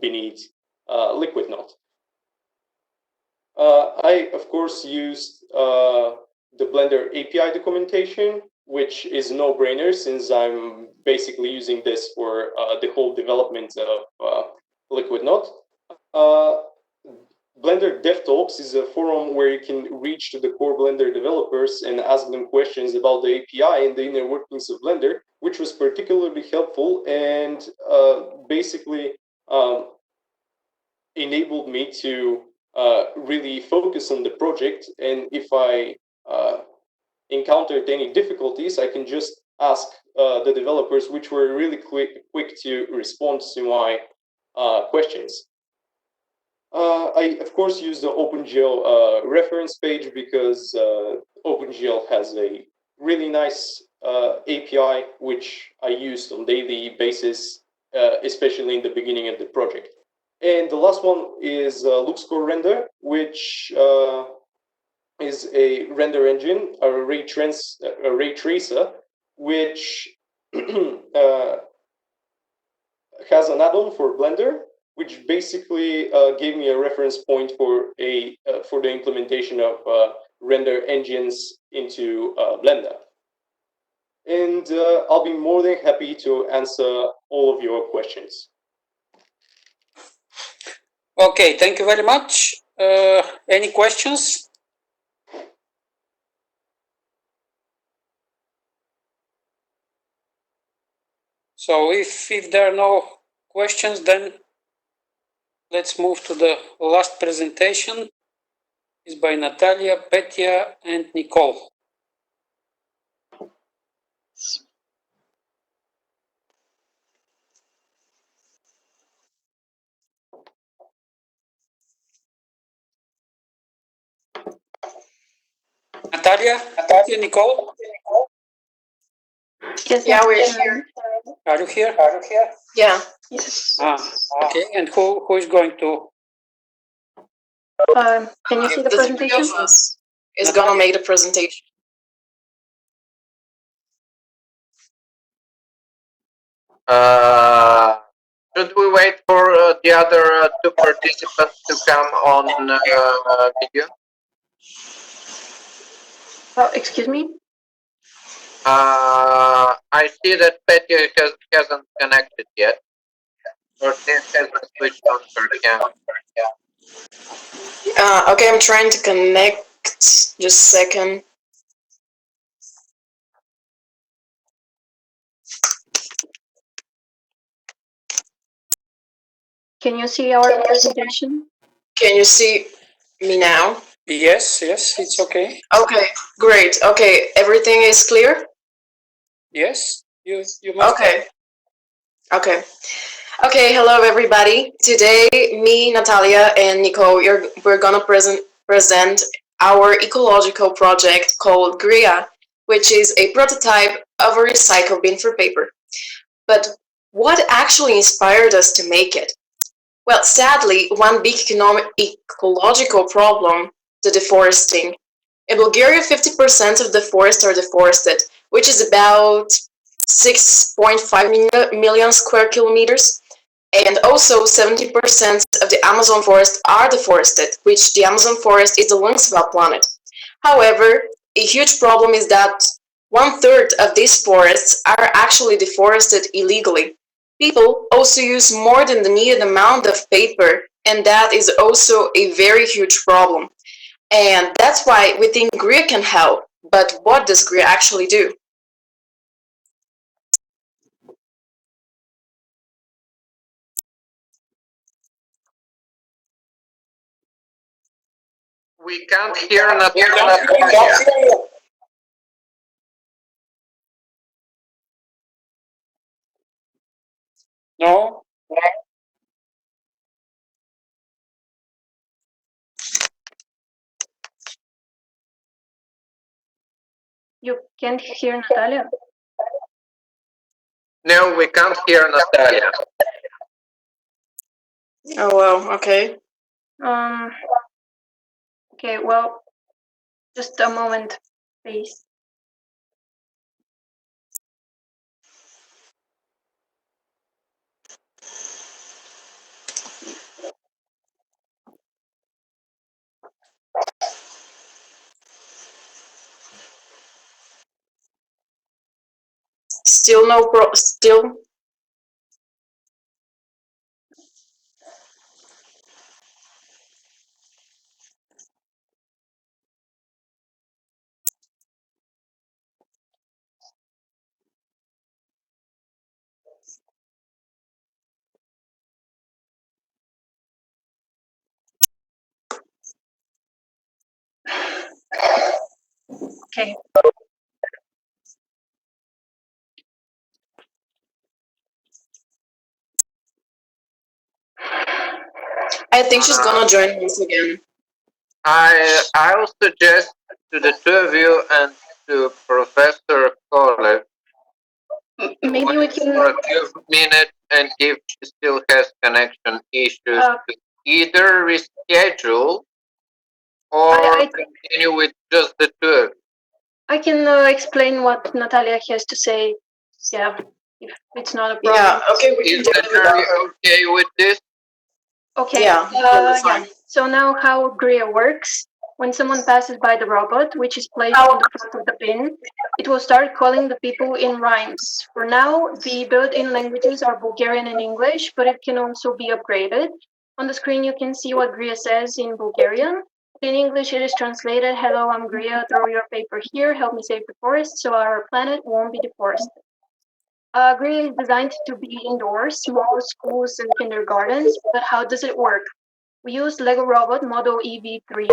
beneath liquid knot. I, of course, used the Blender API documentation, which is no-brainer since I'm basically using this for the whole development of liquid knot. Blender Dev Talks is a forum where you can reach to the core Blender developers and ask them questions about the API and the inner workings of Blender, which was particularly helpful and basically enabled me to really focus on the project. And if I encountered any difficulties, I can just ask the developers, which were really quick to respond to my questions. I, of course, use the OpenGL reference page because OpenGL has a really nice API, which I used on a daily basis, especially in the beginning of the project. And the last one is LuxCore Render, which is a render engine, a ray tracer, which has an add-on for Blender, which basically gave me a reference point for the implementation of render engines into Blender. And I'll be more than happy to answer all of your questions. Okay, thank you very much. Any questions? So if there are no questions, then let's move to the last presentation. It's by Natalia, Petya, and Nicole. Natalia, Nicole? Yes, yeah, we're here. Are you here? Yeah. Yes. Okay, and who is going to? Can you see the presentation? Is gonna make the presentation. Should we wait for the other two participants to come on video? Excuse me? I see that Petya hasn't connected yet, or hasn't switched on her camera. Okay, I'm trying to connect. Just a second. Can you see our presentation? Can you see me now? Yes, it's okay. Okay, great. Okay, everything is clear? Yes, you must. Okay, hello everybody. Today, me, Natalia, and Nicole, we're gonna present our ecological project called GRIA, which is a prototype of a recycled bin for paper. But what actually inspired us to make it? Well, sadly, one big ecological problem, the deforesting. In Bulgaria, 50% of the forests are deforested, which is about 6.5 million square kilometers. And also 70% of the Amazon forest are deforested, which the Amazon forest is the lungs of our planet. However, a huge problem is that 1/3 of these forests are actually deforested illegally. People also use more than the needed amount of paper, and that is also a very huge problem. And that's why we think GRIA can help. But what does GRIA actually do? We can't hear Natalia. No? You can't hear Natalia? No, we can't hear Natalia. Oh, well, okay. Okay, well, just a moment, please. Still no still. Okay. I think she's gonna join us again. I'll suggest to the two of you and to Professor Kolev maybe we can for a few minutes, and if she still has connection issues, to either reschedule or continue with just the two of you. I can explain what Natalia has to say. Yeah, if it's not a problem. Yeah, okay, we can Is do it without her. okay with this? Okay. Yeah, yeah. So now how GRIA works. When someone passes by the robot, which is placed on the front of the bin, it will start calling the people in rhymes. For now, the built-in languages are Bulgarian and English, but it can also be upgraded. On the screen, you can see what GRIA says in Bulgarian. In English, it is translated, "Hello, I'm GRIA, throw your paper here, help me save the forest so our planet won't be deforested." GRIA is designed to be indoors, small schools and kindergartens, but how does it work? We use Lego Robot Model EV3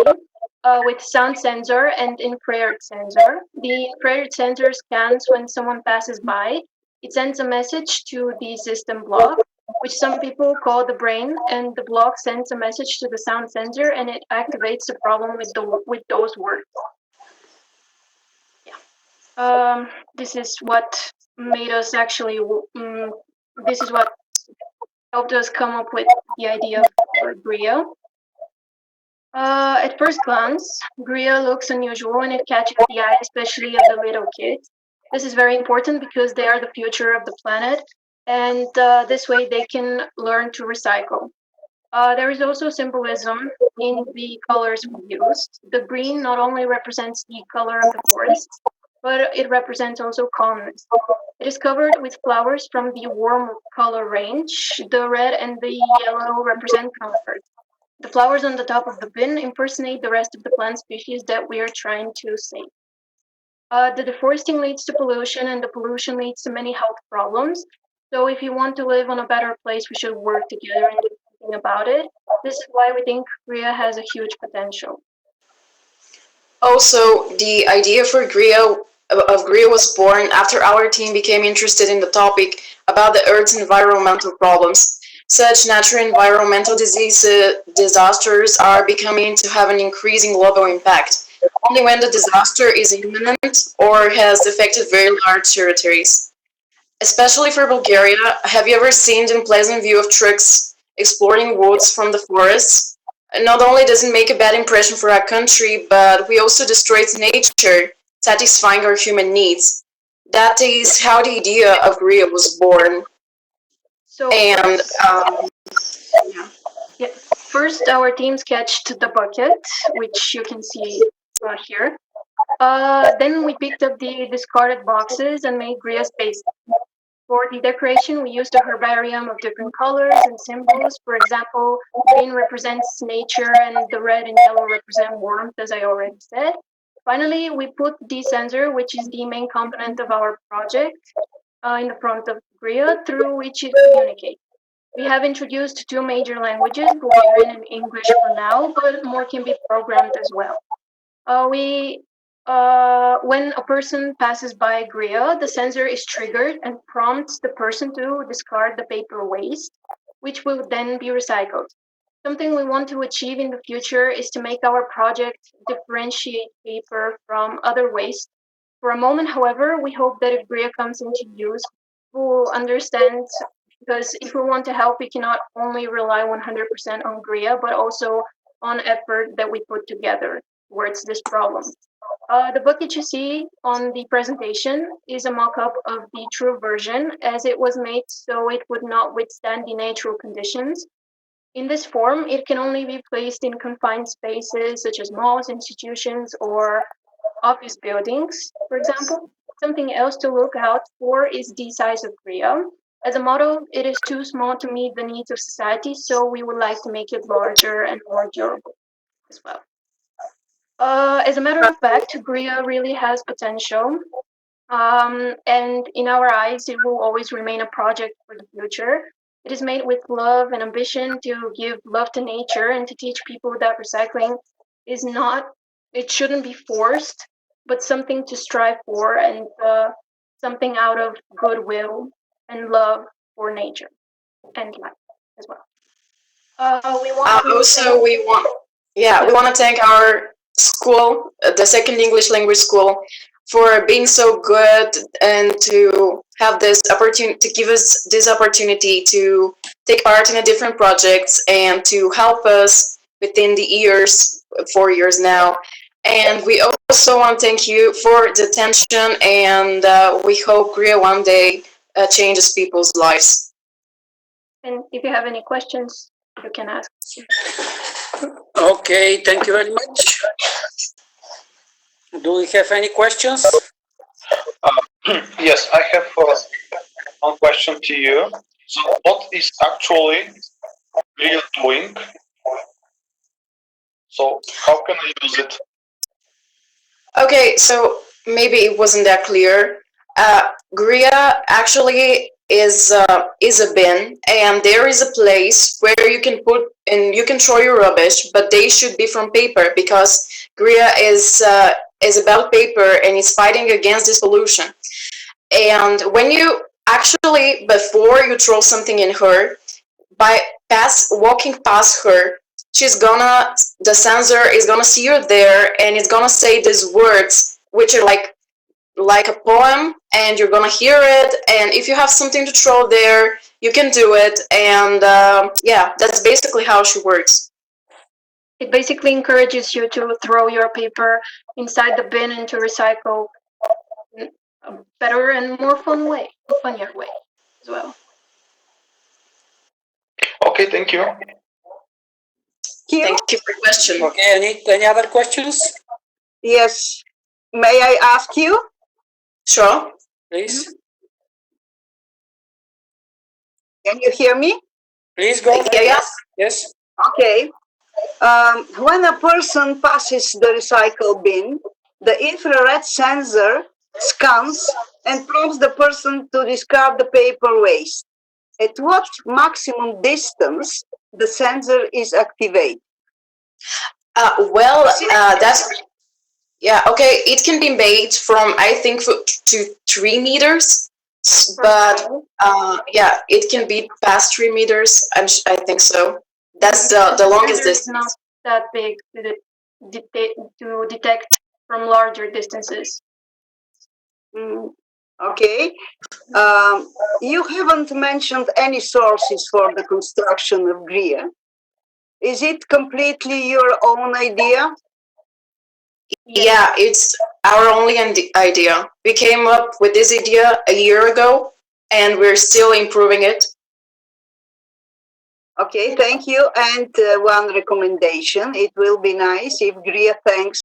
with sound sensor and infrared sensor. The infrared sensor scans when someone passes by. It sends a message to the system block, which some people call the brain, and the block sends a message to the sound sensor, and it activates the problem with those words. Yeah. This is what made us actually. This is what helped us come up with the idea for GRIA. At first glance, GRIA looks unusual and it catches the eye, especially of the little kids. This is very important because they are the future of the planet, and this way they can learn to recycle. There is also symbolism in the colors we used. The green not only represents the color of the forest, but it represents also calmness. It is covered with flowers from the warm color range. The red and the yellow represent comfort. The flowers on the top of the bin impersonate the rest of the plant species that we are trying to save. The deforesting leads to pollution, and the pollution leads to many health problems. So if you want to live on a better place, we should work together and do something about it. This is why we think GRIA has a huge potential. Also, the idea for GRIA was born after our team became interested in the topic about the Earth's environmental problems. Such natural environmental disasters are becoming to have an increasing global impact, only when the disaster is imminent or has affected very large territories. Especially for Bulgaria, have you ever seen the unpleasant view of trucks exploring woods from the forests? Not only does it make a bad impression for our country, but we also destroy its nature, satisfying our human needs. That is how the idea of GRIA was born. So, and yeah. First, our team sketched the bucket, which you can see here. Then we picked up the discarded boxes and made GRIA spaces. For the decoration, we used a herbarium of different colors and symbols. For example, green represents nature and the red and yellow represent warmth, as I already said. Finally, we put the sensor, which is the main component of our project, in the front of GRIA, through which it communicates. We have introduced two major languages, Bulgarian and English for now, but more can be programmed as well. When a person passes by GRIA, the sensor is triggered and prompts the person to discard the paper waste, which will then be recycled. Something we want to achieve in the future is to make our project differentiate paper from other waste For a moment, however, we hope that if GRIA comes into use, we'll understand, because if we want to help, we cannot only rely 100% on GRIA, but also on effort that we put together towards this problem. The book that you see on the presentation is a mock-up of the true version, as it was made so it would not withstand the natural conditions. In this form, it can only be placed in confined spaces such as malls, institutions, or office buildings, for example. Something else to look out for is the size of GRIA. As a model, it is too small to meet the needs of society, so we would like to make it larger and more durable as well. As a matter of fact, GRIA really has potential, and in our eyes, it will always remain a project for the future. It is made with love and ambition to give love to nature and to teach people that recycling is not, it shouldn't be forced, but something to strive for, and something out of goodwill and love for nature and life as well. We want to we want to thank our school, the second English language school, for being so good and to have this opportunity, to give us this opportunity to take part in a different projects and to help us within the years, 4 years now. And we also want to thank you for the attention, and we hope GRIA one day changes people's lives. And if you have any questions, you can ask. Okay, thank you very much. Do we have any questions? Yes, I have one question to you. So, what is actually GRIA doing? So, how can I use it? Okay, so maybe it wasn't that clear. GRIA actually is a bin, and there is a place where you can put and you can throw your rubbish, but they should be from paper, because GRIA is about paper and it's fighting against this pollution. And when you actually, before you throw something in her, by walking past her, the sensor is gonna see you there, and it's gonna say these words, which are like a poem, and you're gonna hear it. And if you have something to throw there, you can do it. And yeah, that's basically how she works. It basically encourages you to throw your paper inside the bin and to recycle in a better and more funnier way as well. Okay, thank you. Thank you for your question. Okay, any other questions? Yes. May I ask you? Sure. Please. Can you hear me? Please go. Yes. Yes. Okay. When a person passes the recycle bin, the infrared sensor scans and prompts the person to discard the paper waste. At what maximum distance the sensor is activated? That's okay. It can be made from, I think, to 3 meters, but yeah, it can be past 3 meters. I think so. That's the longest distance. It's not that big to detect from larger distances. Okay. You haven't mentioned any sources for the construction of GRIA. Is it completely your own idea? Yeah, it's our only idea. We came up with this idea a year ago, and we're still improving it. Okay, thank you. And one recommendation, it will be nice if GRIA thanks